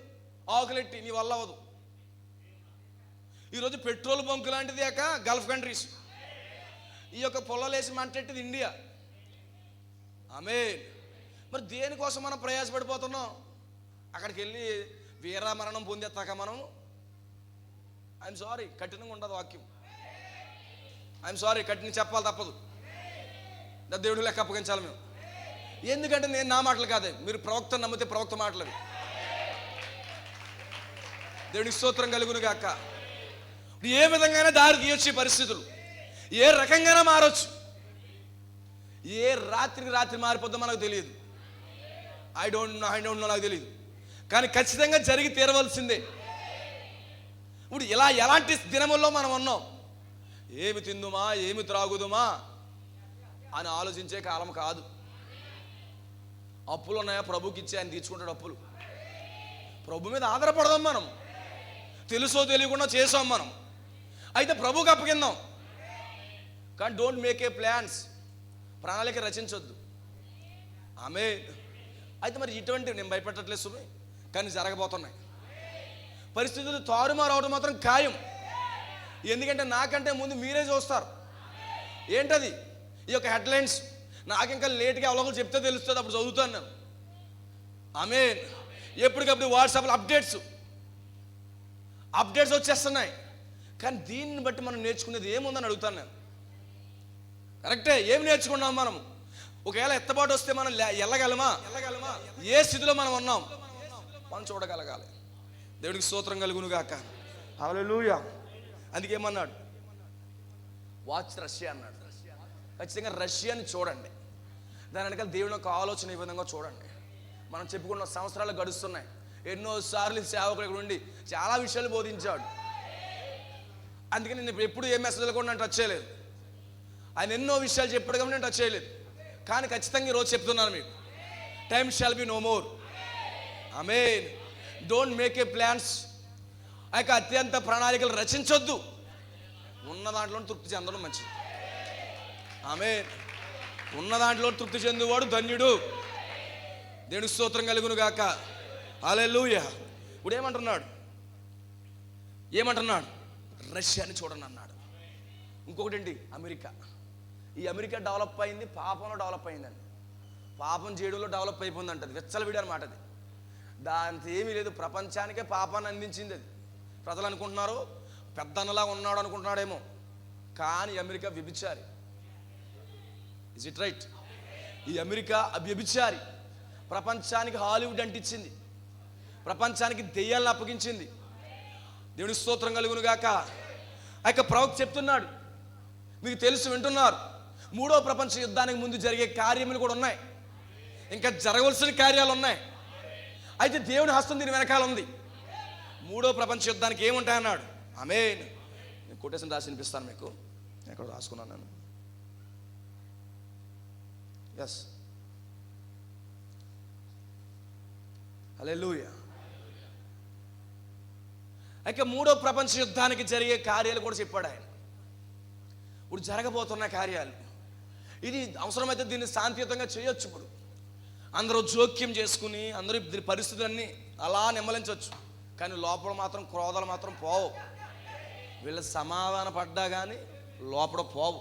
ఆకులెట్టి నీ వల్ల అవ్వదు. ఈరోజు పెట్రోల్ బంకు లాంటిది యొక్క గల్ఫ్ కంట్రీస్, ఈ యొక్క పొల్లలేసి మంటెట్టిది ఇండియా. ఆమేన్. మరి దేనికోసం మనం ప్రయాసపడిపోతున్నాం? అక్కడికి వెళ్ళి వీరమరణం పొందేస్తాక మనం ఐఎమ్ సారీ, కఠినంగా ఉండదు వాక్యం. ఐఎమ్ సారీ, కఠినంగా చెప్పాలి, తప్పదు. దేవుడు లెక్క అప్పగించాలి మేము. ఎందుకంటే నేను నా మాటలు కాదే, మీరు ప్రవక్తను నమ్మితే ప్రవక్త మాటలు అవి. దేవునికి స్తోత్రం కలుగును గాక. ఏ విధంగానే దారి తీయొచ్చు పరిస్థితులు, ఏ రకంగానే మారొచ్చు. ఏ రాత్రికి రాత్రి మారిపోద్దో మనకు తెలియదు. ఐ డోంట్ నో, నాకు తెలియదు. కానీ ఖచ్చితంగా జరిగి తీరవలసిందే. ఇప్పుడు ఇలా ఎలాంటి దినముల్లో మనం ఉన్నాం? ఏమి తిందుమా, ఏమి త్రాగుదుమా అని ఆలోచించే కాలం కాదు. అప్పులు ఉన్నాయా? ప్రభుకి ఇచ్చి ఆయన తీర్చుకుంటాడు అప్పులు. ప్రభు మీద ఆధారపడదాం మనం. తెలుసో తెలియకుండా చేసాం మనం, అయితే ప్రభుకి అప్పగిందాం. కానీ డోంట్ మేక్ ఏ ప్లాన్స్, ప్రణాళిక రచించొద్దు. ఆమేన్. అయితే మరి ఇటువంటి నేను భయపెట్టట్లేదు సుమి, కానీ జరగబోతున్నాయి. పరిస్థితులు తారుమారు అవడం మాత్రం ఖాయం. ఎందుకంటే నాకంటే ముందు మీరే చూస్తారు. ఏంటది? ఈ యొక్క హెడ్లైన్స్ నాకు ఇంకా లేట్గా అవలోకలు చెప్తే తెలుస్తుంది, అప్పుడు చదువుతాను నేను. ఆమేన్. ఎప్పటికప్పుడు వాట్సాప్లో అప్డేట్స్ వచ్చేస్తున్నాయి. కానీ దీన్ని బట్టి మనం నేర్చుకునేది ఏముందని అడుగుతాను నేను. కరెక్టే, ఏం నేర్చుకున్నాం మనం? ఒకవేళ ఎత్తబాటు వస్తే మనం వెళ్ళగలమా? ఏ స్థితిలో మనం ఉన్నాం మనం చూడగలగాలి. దేవుడికి స్తోత్రం కలుగును గాక. హల్లెలూయా. అందుకేమన్నాడు? వాచ్ రష్యా అన్నాడు. ఖచ్చితంగా రష్యాని చూడండి. దాని వెనకాల దేవుని యొక్క ఆలోచన ఈ విధంగా చూడండి. మనం చెప్పుకున్న సంవత్సరాలు గడుస్తున్నాయి. ఎన్నోసార్లు సేవకుడు ఇక్కడ ఉండి చాలా విషయాలు బోధించాడు. అందుకని నేను ఎప్పుడు ఏ మెసేజ్లు కూడా నేను టచ్ చేయలేదు. ఆయన ఎన్నో విషయాలు చెప్పాడు కాబట్టి నేను టచ్ చేయలేదు. కానీ ఖచ్చితంగా ఈరోజు చెప్తున్నాను మీకు, time shall be no more. ఆమేన్. Don't make a plans. ఆ యొక్క అత్యంత ప్రణాళికలు రచించొద్దు. ఉన్న దాంట్లో తృప్తి చెందడం మంచిది. ఆమేన్. ఉన్న దాంట్లో తృప్తి చెందువాడు ధన్యుడు. దేవునికి స్తోత్రం కలుగును గాక. హల్లెలూయా. ఇప్పుడు ఏమంటున్నాడు? రష్యాని చూడండి అన్నాడు. ఇంకొకటి ఏంటి? అమెరికా. ఈ అమెరికా డెవలప్ అయింది పాపంలో డెవలప్ అయిందండి. పాపం చేయడంలో డెవలప్ అయిపోయింది అంటది. విచ్చలవిడి అనమాట అది. దాంతో ఏమీ లేదు. ప్రపంచానికే పాపాన్ని అందించింది అది. ప్రజలు అనుకుంటున్నారు పెద్దన్నలా ఉన్నాడు అనుకుంటున్నాడేమో, కానీ అమెరికా వ్యభిచారి. Is it right? ఈ అమెరికా వ్యభిచారి. ప్రపంచానికి హాలీవుడ్ అంటించింది. ప్రపంచానికి దెయ్యాలను అప్పగించింది. దేవుని స్తోత్రం కలుగును గాక. ఆ యొక్క ప్రవక్త చెప్తున్నాడు, మీకు తెలుసు, వింటున్నారు, 3వ ప్రపంచ యుద్ధానికి ముందు జరిగే కార్యములు కూడా ఉన్నాయి. ఇంకా జరగవలసిన కార్యాలు ఉన్నాయి. అయితే దేవుని హస్తం దీని వెనకాల ఉంది. 3వ ప్రపంచ యుద్ధానికి ఏముంటాయన్నాడు? ఆమేన్. నేను కొటేషన్ రాసి వినిపిస్తాను మీకు. ఎక్కడ రాసుకున్నాను నేను. ఎస్. హల్లెలూయా. అయితే 3వ ప్రపంచ యుద్ధానికి జరిగే కార్యాలు కూడా చెప్పాడు ఆయన. ఇప్పుడు జరగబోతున్న కార్యాలు ఇది అవసరమైతే దీన్ని శాంతియుతంగా చేయొచ్చు. ఇప్పుడు అందరూ జోక్యం చేసుకుని అందరూ పరిస్థితులన్నీ అలా నెమ్మలించవచ్చు. కానీ లోపల మాత్రం క్రోధాలు మాత్రం పోవు. వీళ్ళు సమాధాన పడ్డా కానీ లోపల పోవు.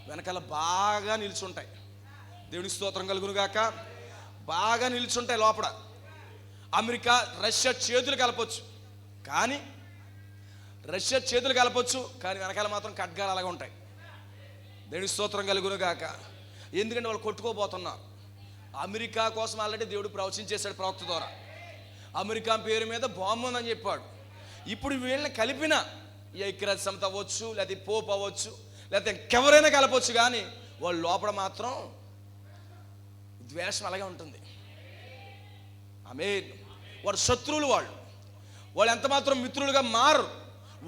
వెనకాల బాగా నిల్చుంటాయి. దేవునికి స్తోత్రం కలుగును గాక. బాగా నిల్చుంటాయి లోపల. అమెరికా రష్యా చేతులు కలపొచ్చు, కానీ వెనకాల మాత్రం ఖడ్గాలు అలాగే ఉంటాయి. దేవునికి స్తోత్రం కలుగును గాక. ఎందుకంటే వాళ్ళు కొట్టుకోబోతున్నారు. అమెరికా కోసం ఆల్రెడీ దేవుడు ప్రవచించేశాడు ప్రవక్త ద్వారా. అమెరికా పేరు మీద బాంబు ఉందని చెప్పాడు. ఇప్పుడు వీళ్ళని కలిపిన ఈ ఐక్యరాజ్య సమితి అవ్వచ్చు, లేకపోతే పోప్ అవ్వచ్చు, లేకపోతే ఇంకెవరైనా కలపవచ్చు, కానీ వాళ్ళ లోపల మాత్రం ద్వేషం అలాగే ఉంటుంది. ఆమేన్. వాడు శత్రువులు. వాళ్ళు ఎంత మాత్రం మిత్రులుగా మారు.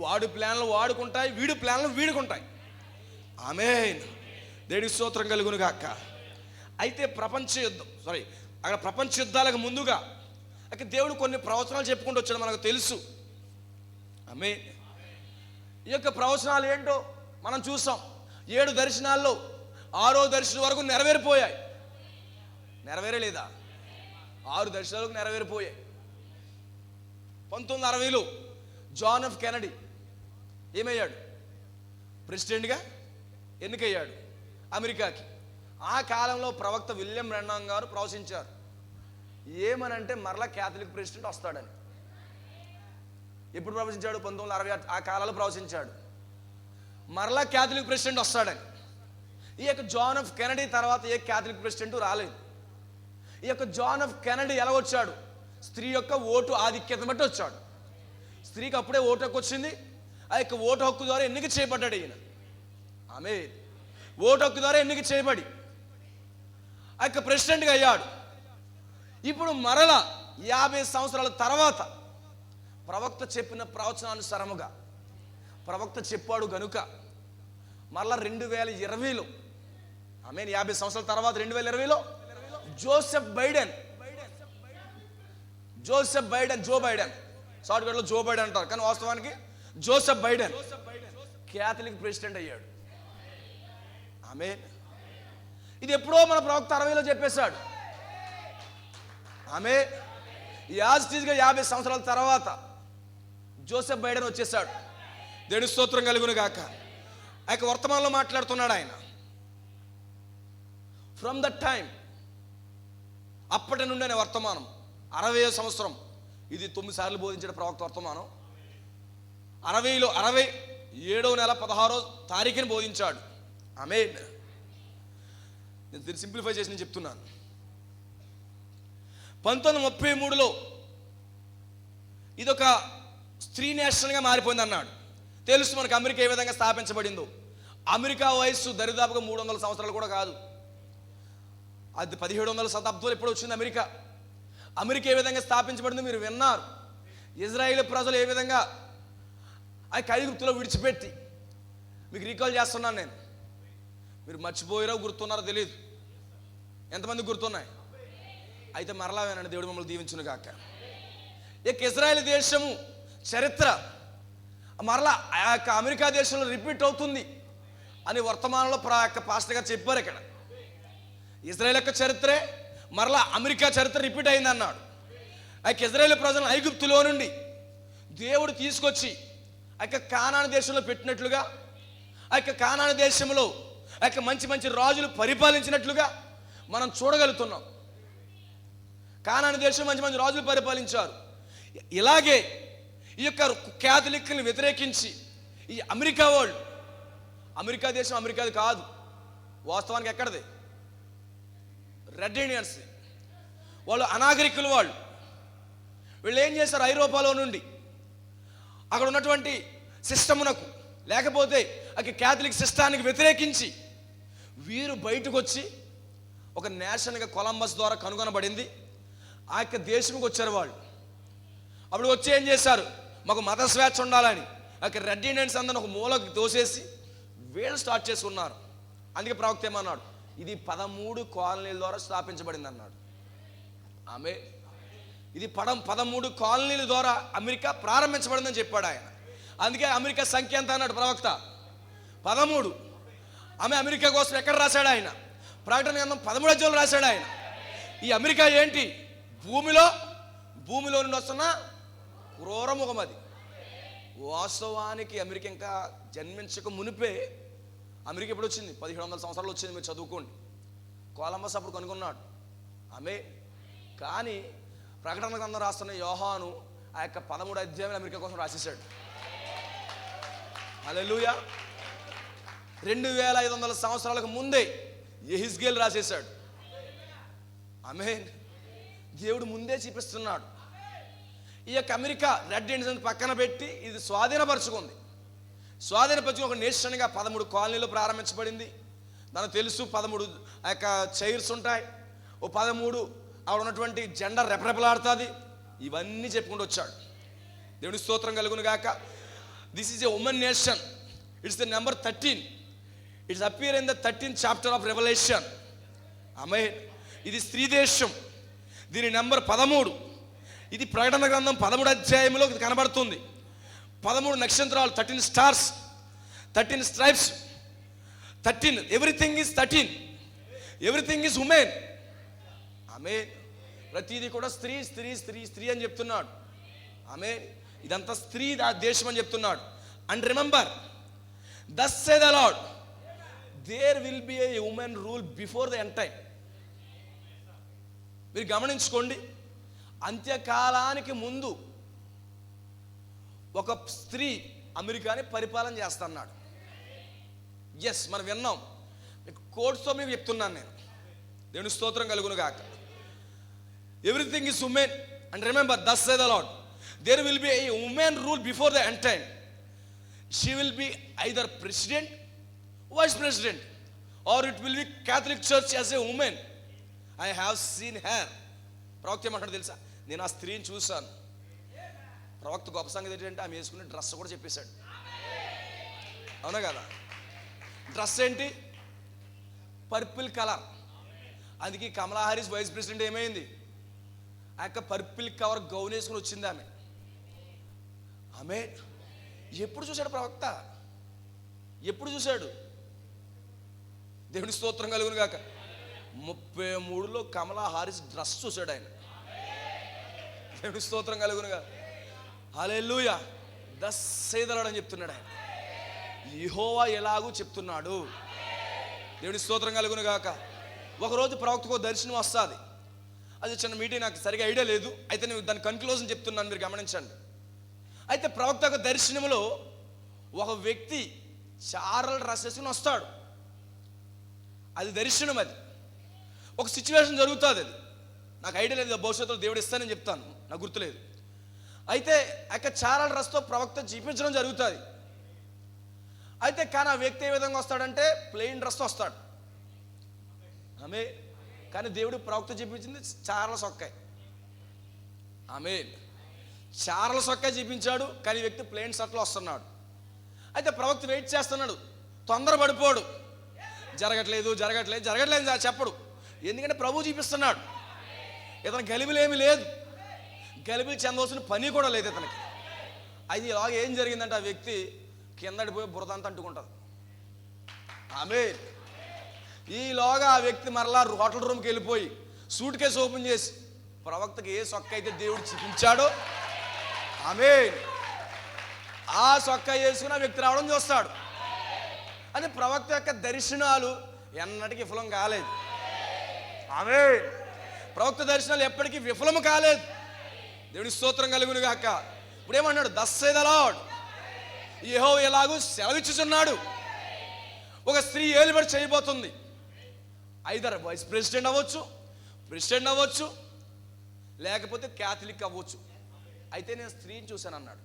వాడు ప్లాన్లు వాడుకుంటాయి, వీడు ప్లాన్లు వీడుకుంటాయి. ఆమేన్. దేవునికి స్తోత్రం కలుగును గాక. అయితే అక్కడ ప్రపంచ యుద్ధాలకు ముందుగా అక్కడ దేవుడు కొన్ని ప్రవచనాలు చెప్పుకుంటూ వచ్చాడు, మనకు తెలుసు. ఆమేన్. ఈ యొక్క ప్రవచనాలు ఏంటో మనం చూసాం. 7 దర్శనాల్లో 6వ దర్శనం వరకు నెరవేరిపోయాయి. నెరవేరలేదా? 6 దర్శనాలకు నెరవేరిపోయాయి. 1960లో జాన్ ఎఫ్ కెనడీ ఏమయ్యాడు? ప్రెసిడెంట్గా ఎన్నికయ్యాడు అమెరికాకి. ఆ కాలంలో ప్రవక్త విలియం బ్రెన్నాం గారు ప్రవచించారు. ఏమనంటే మరలా క్యాథలిక్ ప్రెసిడెంట్ వస్తాడని. ఎప్పుడు ప్రవచించాడు? 1960 ఆ కాలంలో ప్రవచించాడు. మరలా క్యాథలిక్ ప్రెసిడెంట్ వస్తాడని. ఈ యొక్క జాన్ ఎఫ్ కెనడీ తర్వాత ఏ క్యాథలిక్ ప్రెసిడెంట్ రాలేదు. ఈ యొక్క జాన్ ఎఫ్ కెనడీ ఎలా వచ్చాడు? స్త్రీ యొక్క ఓటు ఆధిక్యతను బట్టి వచ్చాడు. స్త్రీకి అప్పుడే ఓటు హక్కు వచ్చింది. ఆ యొక్క ఓటు హక్కు ద్వారా ఎన్నిక చేయబడ్డాడు ఈయన. ఆమేన్. ఓటు హక్కు ద్వారా ఎన్నిక చేయబడి ఆ యొక్క ప్రెసిడెంట్గా అయ్యాడు. ఇప్పుడు మరలా 50 సంవత్సరాల తర్వాత ప్రవక్త చెప్పిన ప్రవచనానుసారముగా ప్రవక్త చెప్పాడు గనుక మరలా 2020లో, ఆమేన్, 50 సంవత్సరాల తర్వాత 2020లో జో బైడెన్ షార్ట్కట్లో జో బైడెన్ అంటారు, కానీ వాస్తవానికి జోసెఫ్ బైడెన్ క్యాథలిక్ ప్రెసిడెంట్ అయ్యాడు. ఆమేన్. ఇది ఎప్పుడో మన ప్రవక్త 60లో చెప్పేశాడు. ఆమేన్. యాజిటీజ్గా 50 సంవత్సరాల తర్వాత జోసెఫ్ బైడెన్ వచ్చేసాడు. దేవుని స్తోత్రం కలుగును గాక. ఆ యొక్క వర్తమానంలో మాట్లాడుతున్నాడు ఆయన. ఫ్రమ్ ద టైం, అప్పటి నుండి అనే వర్తమానం 60వ సంవత్సరం. ఇది 9 సార్లు బోధించిన ప్రవక్త వర్తమానం. 67వ నెల 16వ తారీఖుని బోధించాడు. ఆమేన్. నేను దీన్ని సింప్లిఫై చేసి నేను చెప్తున్నాను. 1933లో ఇదొక స్త్రీ నేషన్గా మారిపోయింది అన్నాడు. తెలుసు మనకు అమెరికా ఏ విధంగా స్థాపించబడిందో. అమెరికా వయస్సు దరిదాపుగా 300 సంవత్సరాలు కూడా కాదు. అది 1700వ శతాబ్దంలో ఎప్పుడు వచ్చింది అమెరికా. అమెరికా ఏ విధంగా స్థాపించబడిందో మీరు విన్నారు. ఇజ్రాయేల్ ప్రజలు ఏ విధంగా ఆ ఐగుప్తులో విడిచిపెట్టి, మీకు రీకాల్ చేస్తున్నాను నేను, మీరు మర్చిపోయారో గుర్తున్నారో తెలియదు. ఎంతమంది గుర్తున్నాయి? అయితే మరలా వినండి, దేవుడు మమ్మల్ని దీవించును గాక. ఇక ఇజ్రాయేల్ దేశము చరిత్ర మరలా ఆ యొక్క అమెరికా దేశంలో రిపీట్ అవుతుంది అని వర్తమానంలో పాస్టర్ గారు చెప్పారు. ఇక్కడ ఇజ్రాయేల్ యొక్క చరిత్రే మరలా అమెరికా చరిత్ర రిపీట్ అయింది అన్నాడు. ఆ యొక్క ఇజ్రాయేల్ ప్రజలను ఐగుప్తులో నుండి దేవుడు తీసుకొచ్చి ఆ యొక్క కానాను దేశంలో పెట్టినట్లుగా, ఆ యొక్క కానాను దేశంలో ఆ యొక్క మంచి మంచి రాజులు పరిపాలించినట్లుగా మనం చూడగలుగుతున్నాం. కానాను దేశం మంచి మంచి రాజులు పరిపాలించారు. ఇలాగే ఈ యొక్క క్యాథలిక్ని వ్యతిరేకించి ఈ అమెరికా వాళ్ళు, అమెరికా దేశం అమెరికాది కాదు, వాస్తవానికి ఎక్కడది? Red Indians. వాళ్ళు అనాగరికులు. వీళ్ళు ఏం చేశారు? ఐరోపాలో నుండి అక్కడ ఉన్నటువంటి సిస్టమునకు, లేకపోతే అక్కడ క్యాథలిక్ సిస్టానికి వ్యతిరేకించి వీరు బయటకు వచ్చి ఒక నేషన్గా కొలంబస్ ద్వారా కనుగొనబడింది. ఆ యొక్క దేశంకి వచ్చారు వాళ్ళు. అప్పుడు వచ్చి ఏం చేశారు? మాకు మత స్వేచ్ఛ ఉండాలని అక్కడ రెడ్ ఇండియన్స్ అందరిని ఒక మూలకు తోసేసి వీళ్ళు స్టార్ట్ చేసుకున్నారు. అందుకే ప్రవక్త ఏమన్నాడు? ఇది 13 కాలనీల ద్వారా స్థాపించబడింది అన్నాడు. ఆమె ఇది 13 కాలనీల ద్వారా అమెరికా ప్రారంభించబడిందని చెప్పాడు ఆయన. అందుకే అమెరికా సంఖ్య ఎంత అన్నాడు ప్రవక్త? 13. ఆమె అమెరికా కోసం ఎక్కడ రాశాడు ఆయన? ప్రకటన గ్రంథం 13వ అధ్యాయంలో రాశాడు ఆయన. ఈ అమెరికా ఏంటి? భూమిలో నుండి వస్తున్న క్రూరముఖం. అది వాస్తవానికి అమెరికా ఇంకా జన్మించక మునిపే అమెరికా ఎప్పుడు వచ్చింది? 1700 సంవత్సరాలు వచ్చింది. మీరు చదువుకోండి. కొలంబస్ అప్పుడు కనుగొన్నాడు. ఆమె కానీ ప్రకటన గ్రంథం రాస్తున్న యోహాను ఆ యొక్క 13వ అధ్యాయం అమెరికా కోసం రాసేసాడు. హల్లెలూయా. 2500 సంవత్సరాలకు ముందే యెహెజ్కేలు రాసేశాడు. ఆమేన్. దేవుడు ముందే చూపిస్తున్నాడు. ఈ యొక్క అమెరికా రెడ్ ఇండియన్స్ పక్కన పెట్టి ఇది స్వాధీనపరుచుకుంది. స్వాధీనపరుచుకుని ఒక నేషన్గా 13 కాలనీలు ప్రారంభించబడింది. దానికి తెలుసు 13 ఆ యొక్క చైర్స్ ఉంటాయి. ఓ 13 అక్కడ ఉన్నటువంటి జెండా రెపరెపలాడుతుంది. ఇవన్నీ చెప్పుకుంటూ వచ్చాడు. దేవుని స్తోత్రం కలుగును గాక. This is a women nation. It's the number 13. It's appear in the 13th chapter of revolution. Amen. ఇది స్త్రీ దేశం. దీని నెంబర్ 13. ఇది ప్రకటన గ్రంథం 13వ అధ్యాయంలో కనబడుతుంది. 13 నక్షత్రాలు, 13 stars, 13 stripes, 13. Everything is 13. Everything is women. Amen. ప్రతిదీ కూడా స్త్రీ స్త్రీ స్త్రీ స్త్రీ అని చెప్తున్నాడు. ఆమేన్. ఇదంతా స్త్రీ దేశం అని చెప్తున్నాడు. And remember, thus say the Lord, there will be a woman rule before the end time. మీరు గమనించుకోండి, అంత్యకాలానికి ముందు ఒక స్త్రీ అమెరికాని పరిపాలన చేస్తున్నాడు. ఎస్, మనం విన్నాం. మీకు కోడ్స్తో మీకు చెప్తున్నాను నేను. దేవుని స్తోత్రం కలుగును గాక. Everything is women. And remember, thus say the Lord, there will be a woman rule before the end time. She will be either president, vice president, or it will be Catholic Church as a woman. I have seen her. ప్రవక్త ఏమంటాడు తెలుసా? నేను ఆ స్త్రీని చూశాను. ప్రవక్త గొప్ప సంగతి ఏంటంటే ఆమె వేసుకునే డ్రెస్ కూడా చెప్పేశాడు. అవునా కదా? డ్రెస్ ఏంటి? Purple colour. అందుకే కమలా హారిస్ వైస్ ప్రెసిడెంట్ ఏమైంది? ఆ యొక్క పర్పుల్ కవర్ గౌన్ వేసుకుని వచ్చింది ఆమె. ఆమె ఎప్పుడు చూశాడు ప్రవక్త? ఎప్పుడు చూశాడు? దేవుని స్తోత్రం కలుగును గాక. 33లో కమలా హారిస్ డ్రెస్ చూశాడు ఆయన. దేవుని స్తోత్రం కలుగును గాక. హల్లెలూయా. thus say the Lord అని చెప్తున్నాడు ఆయన. యెహోవా ఎలాగూ చెప్తున్నాడు. దేవుని స్తోత్రం కలుగును గాక. ఒకరోజు ప్రవక్తకు దర్శనం వస్తుంది. అది చిన్న మీటింగ్, నాకు సరిగా ఐడియా లేదు. అయితే నేను దాని కన్క్లూజన్ చెప్తున్నాను, మీరు గమనించండి. అయితే ప్రవక్త యొక్క దర్శనంలో ఒక వ్యక్తి చారల డ్రెస్ వేసుకుని వస్తాడు. అది దర్శనం. అది ఒక సిచ్యువేషన్ జరుగుతుంది. అది నాకు ఐడియా లేదు, భవిష్యత్తులో దేవుడు ఇస్తానని చెప్తాను, నాకు గుర్తులేదు. అయితే ఆ యొక్క చారల డ్రెస్తో ప్రవక్త చూపించడం జరుగుతుంది. అయితే కానీ ఆ వ్యక్తి ఏ విధంగా వస్తాడంటే ప్లెయిన్ డ్రెస్తో వస్తాడు. ఆమె కానీ దేవుడు ప్రవక్త చూపించింది చారల సొక్కాయి. ఆమె చారల సొక్కాయి చూపించాడు, కానీ ఈ వ్యక్తి ప్లెయిన్ షర్ట్లో వస్తున్నాడు. అయితే ప్రవక్త వెయిట్ చేస్తున్నాడు, తొందరపడిపోడు. జరగట్లేదు జరగట్లేదు జరగట్లేదు చెప్పడు, ఎందుకంటే ప్రభు చూపిస్తున్నాడు. ఇతను గలిబిలేమీ లేదు, గలిబిలి చెందవలసిన పని కూడా లేదు ఇతనికి. అది ఇలాగ ఏం జరిగిందంటే ఆ వ్యక్తి కిందడిపోయి బురదంతా అంటుకుంటుంది. ఆమె ఈలోగా ఆ వ్యక్తి మరలా హోటల్ రూమ్కి వెళ్ళిపోయి సూట్ కేసు ఓపెన్ చేసి ప్రవక్తకి ఏ సొక్క అయితే దేవుడు చూపించాడో ఆమె ఆ సొక్క వేసుకుని ఆ వ్యక్తి రావడం చూస్తాడు. అది ప్రవక్త యొక్క దర్శనాలు ఎన్నటికీ విఫలం కాలేదు. ఆమె ప్రవక్త దర్శనాలు ఎప్పటికీ విఫలం కాలేదు. దేవుని స్తోత్రం కలుగును గాక. ఇప్పుడు ఏమన్నాడు? దస్ సే ద లార్డ్, యెహోవా ఎలాగూ సెలవిచ్చుచున్నాడు. ఒక స్త్రీ ఏలుబడి చేయబోతుంది. ఐదర్ వైస్ ప్రెసిడెంట్ అవ్వచ్చు, ప్రెసిడెంట్ అవ్వచ్చు, లేకపోతే క్యాథలిక్ అవ్వచ్చు. అయితే నేను స్త్రీని చూశాను అన్నాడు.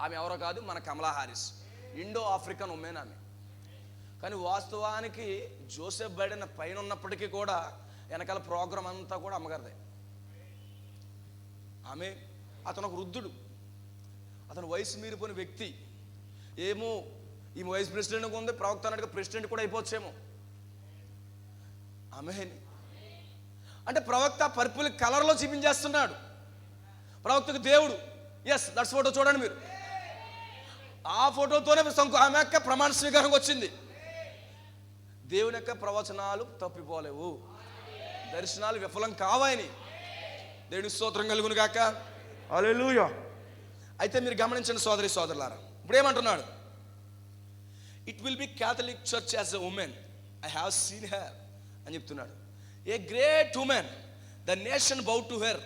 ఆమె ఎవరో కాదు, మన కమలా హారిస్, ఇండో ఆఫ్రికన్ ఉమెన్ ఆమె. కానీ వాస్తవానికి జోసెఫ్ బైడెన్ పైన ఉన్నప్పటికీ కూడా వెనకాల ప్రోగ్రాం అంతా కూడా అమ్మగారిదే. ఆమె అతను ఒక వృద్ధుడు, అతను వయసు మీరిపోయిన వ్యక్తి. ఏమో ఈమె వైస్ ప్రెసిడెంట్గా ఉంది, ప్రవక్త అన్నట్టుగా ప్రెసిడెంట్ కూడా అయిపోవచ్చేమో. ఆమె అంటే ప్రవక్త పర్పుల్ కలర్లో చూపించేస్తున్నాడు. ప్రవక్తకు దేవుడు ఎస్ దట్స్ ఫోటో చూడండి మీరు. ఆ ఫోటోతోనే ఆమె యొక్క ప్రమాణ స్వీకారం వచ్చింది. దేవుని యొక్క ప్రవచనాలు తప్పిపోలేవు, దర్శనాలు విఫలం కావాలని దేవుని స్తోత్రం కలుగును గాక. హల్లెలూయా. అయితే మీరు గమనించండి సోదరి సోదరులారా, ఇప్పుడు ఏమంటున్నాడు? It will be Catholic church as a woman, I have seen her అని చెప్తున్నాడు. A great woman, the nation bow to her.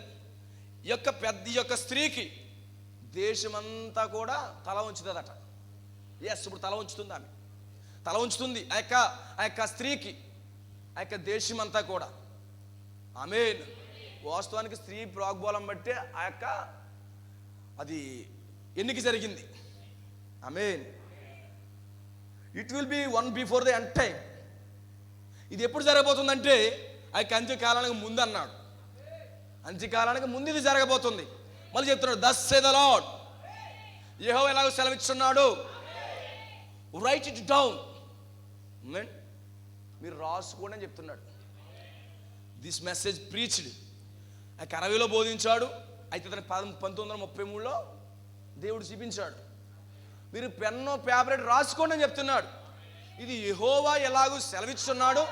ఈ యొక్క స్త్రీకి దేశమంతా కూడా తల ఉంచుతుందట. ఎస్, ఇప్పుడు తల ఉంచుతుంది, ఆమె తల ఉంచుతుంది. ఆ యొక్క స్త్రీకి ఆ యొక్క దేశమంతా కూడా. ఆమేన్. వాస్తవానికి స్త్రీ ప్రోగ్బోలం బట్టే ఆ యొక్క అది ఎన్నిక జరిగింది. Amen. It will be one before the end time. ఇది ఎప్పుడు జరగబోతుందంటే ఆ యొక్క అంత్యకాలానికి ముందు అన్నాడు. అంత్యకాలానికి ముందు ఇది జరగబోతుంది. మళ్ళీ చెప్తున్నాడు, దస్ సే ద లార్డ్, యెహోవా ఎలాగో సెలవిస్తున్నాడు. Right it down. మీరు రాసుకోండి అని చెప్తున్నాడు. This message preached. ఆ కరవిలో బోధించాడు. అయితే తన 1933లో దేవుడు చూపించాడు. మీరు పెన్నో పేపర్ రాసుకోండి అని చెప్తున్నాడు. ఇది యెహోవా ఎలాగూ సెలవిస్తున్నాడు.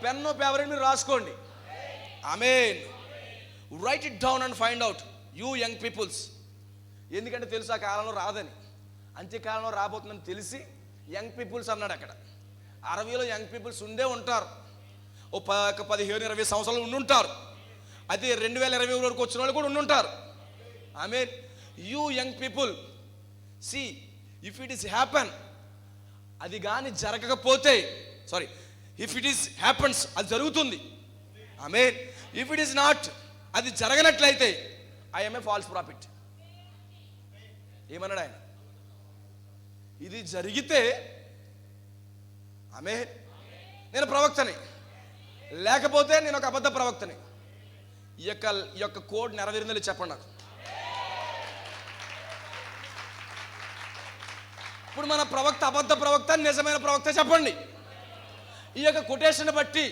పెన్నో పేపర్ మీరు రాసుకోండి. Amen. Write it down and find out you young peoples. ఎందుకంటే తెలుసు ఆ కాలంలో రాదని, అంత్యకాలంలో రాబోతుందని తెలిసి యంగ్ పీపుల్స్ అన్నాడు. అక్కడ అరవీలో యంగ్ పీపుల్స్ ఉండే ఉంటారు. ఓ 15-20 సంవత్సరాలు ఉండుంటారు. అయితే 2020 వరకు వచ్చిన వాళ్ళు కూడా ఉండుంటారు. Amen. You young people see if it is happen, అది కానీ జరగకపోతే, sorry, if it is happens, అది జరుగుతుంది. Amen. If it is not, అది జరగనట్లయితే I am a false prophet. ఏమన్నాడు ఆయన? ఇది జరిగితే ఆమేన్ నేను ప్రవక్తని, లేకపోతే నేను ఒక అబద్ధ ప్రవక్తని. ఈ యొక్క కోడ్ నెరవేరిందని చెప్పండి నాకు. ఇప్పుడు మన ప్రవక్త అబద్ధ ప్రవక్త, నిజమైన ప్రవక్త చెప్పండి. ఈ యొక్క కొటేషన్ బట్టి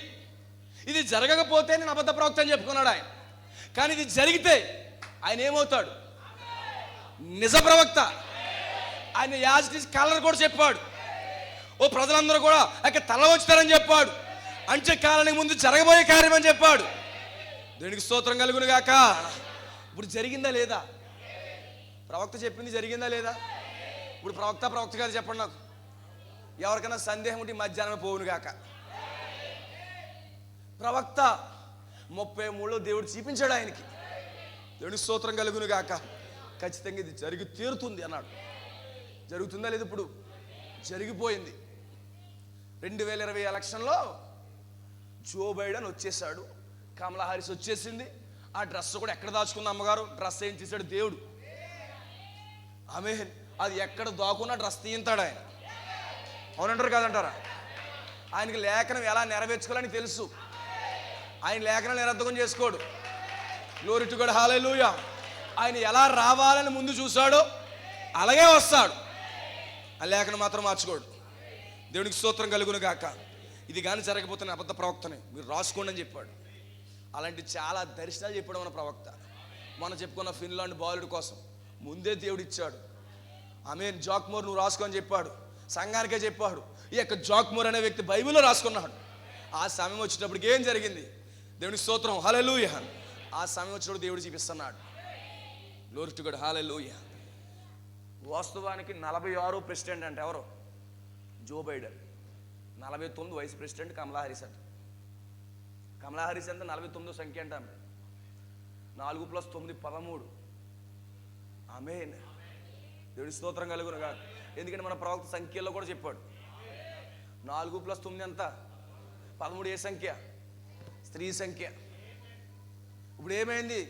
ఇది జరగకపోతే నేను అబద్ధ ప్రవక్త అని చెప్పుకున్నాడు ఆయన. కానీ ఇది జరిగితే ఆయన ఏమవుతాడు? నిజ ప్రవక్త. ఆయన యాజిటీస్ కలర్ కూడా చెప్పాడు. ఓ ప్రజలందరూ కూడా అక్కడ తల వచ్చుతారని చెప్పాడు. అంత్యకాలానికి ముందు జరగబోయే కార్యం అని చెప్పాడు. దేవునికి స్తోత్రం కలుగును గాక. ఇప్పుడు జరిగిందా లేదా? ప్రవక్త చెప్పింది జరిగిందా లేదా? ఇప్పుడు ప్రవక్త గారు చెప్పండి నాకు. ఎవరికైనా సందేహం ఉంటే మధ్యాహ్నం పోవును గాక. ప్రవక్త 33లో దేవుడు చూపించాడు ఆయనకి. దేవునికి స్తోత్రం కలుగును గాక. ఖచ్చితంగా ఇది జరిగి తీరుతుంది అన్నాడు. జరుగుతుందా లేదు? ఇప్పుడు జరిగిపోయింది. 2020 ఎలక్షన్లో జో బైడెన్ వచ్చేసాడు, కమలా హారిస్ వచ్చేసింది. ఆ డ్రెస్ కూడా ఎక్కడ దాచుకుంది అమ్మగారు? డ్రెస్ ఏం చేశాడు దేవుడు. ఆమె అది ఎక్కడ దాకున్నా డ్రెస్ తీయింతాడు ఆయన. అవునంటారు కాదంటారా? ఆయనకి లేఖనం ఎలా నెరవేర్చుకోవాలని తెలుసు. ఆయన లేఖనం నిరర్ధకం చేసుకోడు. గ్లోరీ టు గాడ్, హల్లెలూయా. ఆయన ఎలా రావాలని ముందు చూశాడో అలాగే వస్తాడు. ఆ లేఖనం మాత్రం మార్చుకోడు. దేవునికి స్తోత్రం కలుగును గాక. ఇది కానీ జరగకపోతే నేను అబద్ధ ప్రవక్తని, మీరు రాసుకోండి అని చెప్పాడు. అలాంటి చాలా దర్శనాలు చెప్పాడు మన ప్రవక్త. మనం చెప్పుకున్న ఫిన్లాండ్ బాలుడి కోసం ముందే దేవుడు ఇచ్చాడు. ఆమెన్. జాక్మోర్ నువ్వు రాసుకోని చెప్పాడు, సంఘానికే చెప్పాడు. ఈ యొక్క జాక్మోర్ అనే వ్యక్తి బైబిల్లో రాసుకున్నాడు. ఆ సమయం వచ్చేటప్పటికి ఏం జరిగింది? దేవునికి స్తోత్రం, హల్లెలూయా. ఆ సమయం వచ్చినప్పుడు దేవుడు చూపిస్తున్నాడు. గ్లోరీ టు గాడ్, హల్లెలూయా. వాస్తవానికి 46 ప్రెసిడెంట్ అంటే ఎవరు? Joe Biden. 49 vice president Kamala Harris అంట. కమలా హారిస్ అంటే 49 సంఖ్య అంట. 4 + 9 13. ఆమేన్. దేవుడి స్తోత్రం కలుగును గాక. ఎందుకంటే మన ప్రవక్త సంఖ్యలో కూడా చెప్పాడు. 4 + 9 ఎంత? 13. ఏ సంఖ్య? స్త్రీ సంఖ్య. ఇప్పుడు ఏమైంది?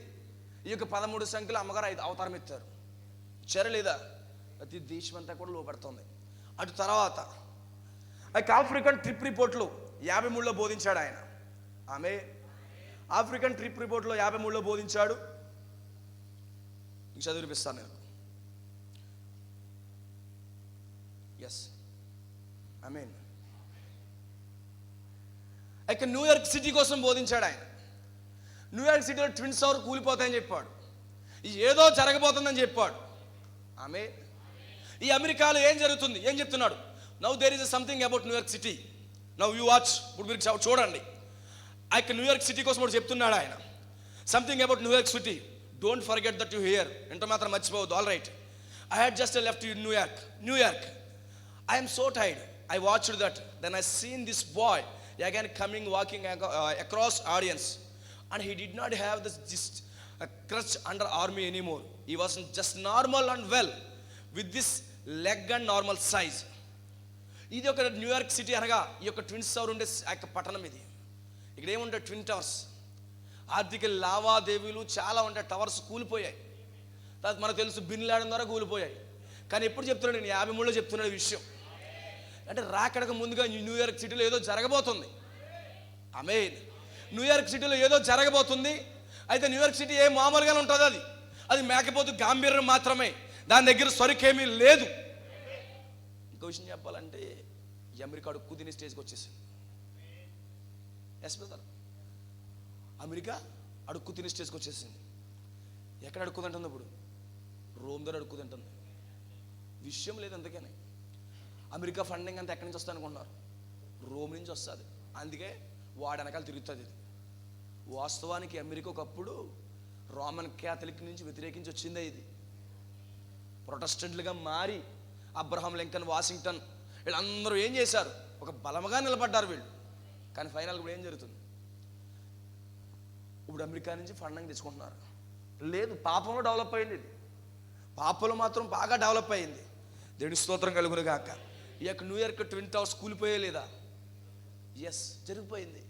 ఈ యొక్క 13 సంఖ్యలో అమ్మగారు 5 అవతారం ఎత్తారు. ఇచ్చారా లేదా? ప్రతి దేశం అంతా కూడా లోపడుతుంది. అటు తర్వాత ఆఫ్రికన్ ట్రిప్ రిపోర్ట్లో 53లో బోధించాడు ఆయన. ఆమె ఆఫ్రికన్ ట్రిప్ రిపోర్ట్లో 53లో బోధించాడు. ఇంక చదివిపిస్తాను నేను. ఎస్, ఆమేన్. ఇక న్యూయార్క్ సిటీ కోసం బోధించాడు ఆయన. న్యూయార్క్ సిటీలో ట్విన్స్ టవర్ కూలిపోతాయని చెప్పాడు. ఏదో జరగబోతుందని చెప్పాడు. ఆమె ఈ అమెరికాలో ఏం జరుగుతుంది? ఏం చెప్తున్నాడు? Now there is something about New York city. Now you watch. ఇప్పుడు మీరు చూడండి. ఆ యొక్క న్యూయార్క్ సిటీ కోసం కూడా చెప్తున్నాడు ఆయన. Something about New York city. Don't forget that you here. ఎంతో మాత్రం మర్చిపోవద్దు. All right. I had just left New York. I am so tired. I watched that. Then I seen this boy again coming, walking across audience, and he did not have this crutch under army anymore. He wasn't just normal and well with this leg and normal size. ఇది ఒక New York city అనగా ఈ యొక్క twins tower ఉండే యొక్క పట్టణం ఇది. ఇక్కడ ఏముంటాయి? Twin towers. ఆర్థిక లావాదేవీలు చాలా ఉంటాయి. టవర్స్ కూలిపోయాయి. తర్వాత మనకు తెలుసు బిన్ లాడెన్ ద్వారా కూలిపోయాయి. కానీ ఎప్పుడు చెప్తున్నాడు? నేను 53లో చెప్తున్నాడు విషయం. అంటే రాకడక ముందుగా న్యూయార్క్ సిటీలో ఏదో జరగబోతుంది. ఆమేన్. న్యూయార్క్ సిటీలో ఏదో జరగబోతుంది. అయితే న్యూయార్క్ సిటీ ఏ మామూలుగానే ఉంటుంది. అది మేకపోతు గాంభీర్యం మాత్రమే. దాని దగ్గర సరుకేమీ లేదు. ఇంకో విషయం చెప్పాలంటే అమెరికా అడుక్కు తినే స్టేజ్కి వచ్చేసింది. ఎస్ బ్రదర్, అమెరికా అడుక్కు తినే స్టేజ్కి వచ్చేసింది. ఎక్కడ అడుక్కుంటుంది? ఇప్పుడు రోమ్ దగ్గర అడుక్కుంటుంది. విషయం లేదు. అందుకని అమెరికా ఫండింగ్ అంతా ఎక్కడి నుంచి వస్తుంది అనుకుంటున్నారు? రోమ్ నుంచి వస్తుంది. అందుకే వాడు వెనకాల తిరుగుతుంది ఇది. వాస్తవానికి అమెరికా ఒకప్పుడు రోమన్ క్యాథలిక్ నుంచి వ్యతిరేకించి వచ్చిందే. ఇది ప్రొటెస్టెంట్లుగా మారి అబ్రహాం లింకన్, వాషింగ్టన్ వీళ్ళందరూ ఏం చేశారు? ఒక బలముగా నిలబడ్డారు వీళ్ళు. కానీ ఫైనల్ ఇప్పుడు ఏం జరుగుతుంది? ఇప్పుడు అమెరికా నుంచి ఫండింగ్ తెచ్చుకుంటున్నారు. లేదు, పాపంలో డెవలప్ అయింది. ఇది పాపంలో మాత్రం బాగా డెవలప్ అయింది. దేవుని స్తోత్రం కలుగును గాక. ఈ యొక్క న్యూయార్క్ ట్విన్ టవర్స్ కూలిపోయే లేదా? ఎస్, జరిగిపోయింది.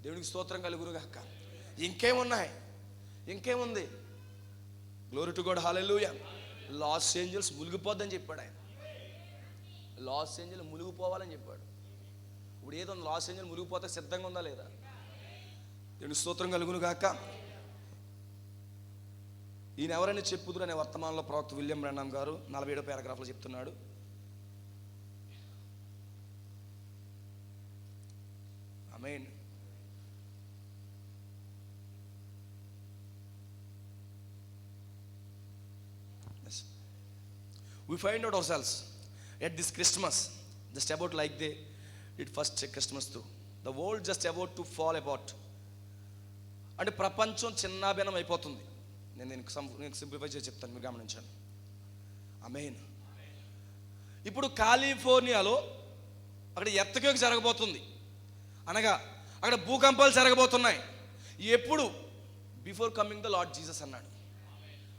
దేవునికి స్తోత్రం కలుగును గాక. ఇంకేమున్నాయి? ఇంకేముంది? Glory to God, hallelujah. Los Angeles మునిగిపోద్దని చెప్పాడు ఆయన. లాస్ ఏంజల్ మునిగిపోవాలని చెప్పాడు. ఇప్పుడు ఏదో లాస్ ఏంజల్ మునిగిపోతే సిద్ధంగా ఉందా లేదా? దేవునికి స్తోత్రం కలుగును గాక. ఈయన ఎవరైనా చెప్పుదురు అనే వర్తమానంలో ప్రవక్త విలియం బ్రాన్హామ్ గారు 47వ పారాగ్రాఫ్లో చెప్తున్నాడు. ఆమేన్. We find out ourselves at this Christmas just about like they did first Christmas too. The world just about to fall apart. అంటే ప్రపంచం చిన్నాభిన్నం అయిపోతుంది. నేను సింప్లిఫై చేసి చెప్తాను, మీరు గమనించండి. ఆమేన్. ఇప్పుడు కాలిఫోర్నియాలో అక్కడ ఎర్త్క్వేక్ జరగబోతుంది. అనగా అక్కడ భూకంపాలు జరగబోతున్నాయి. ఎప్పుడు? Before coming the lord Jesus అన్నాడు.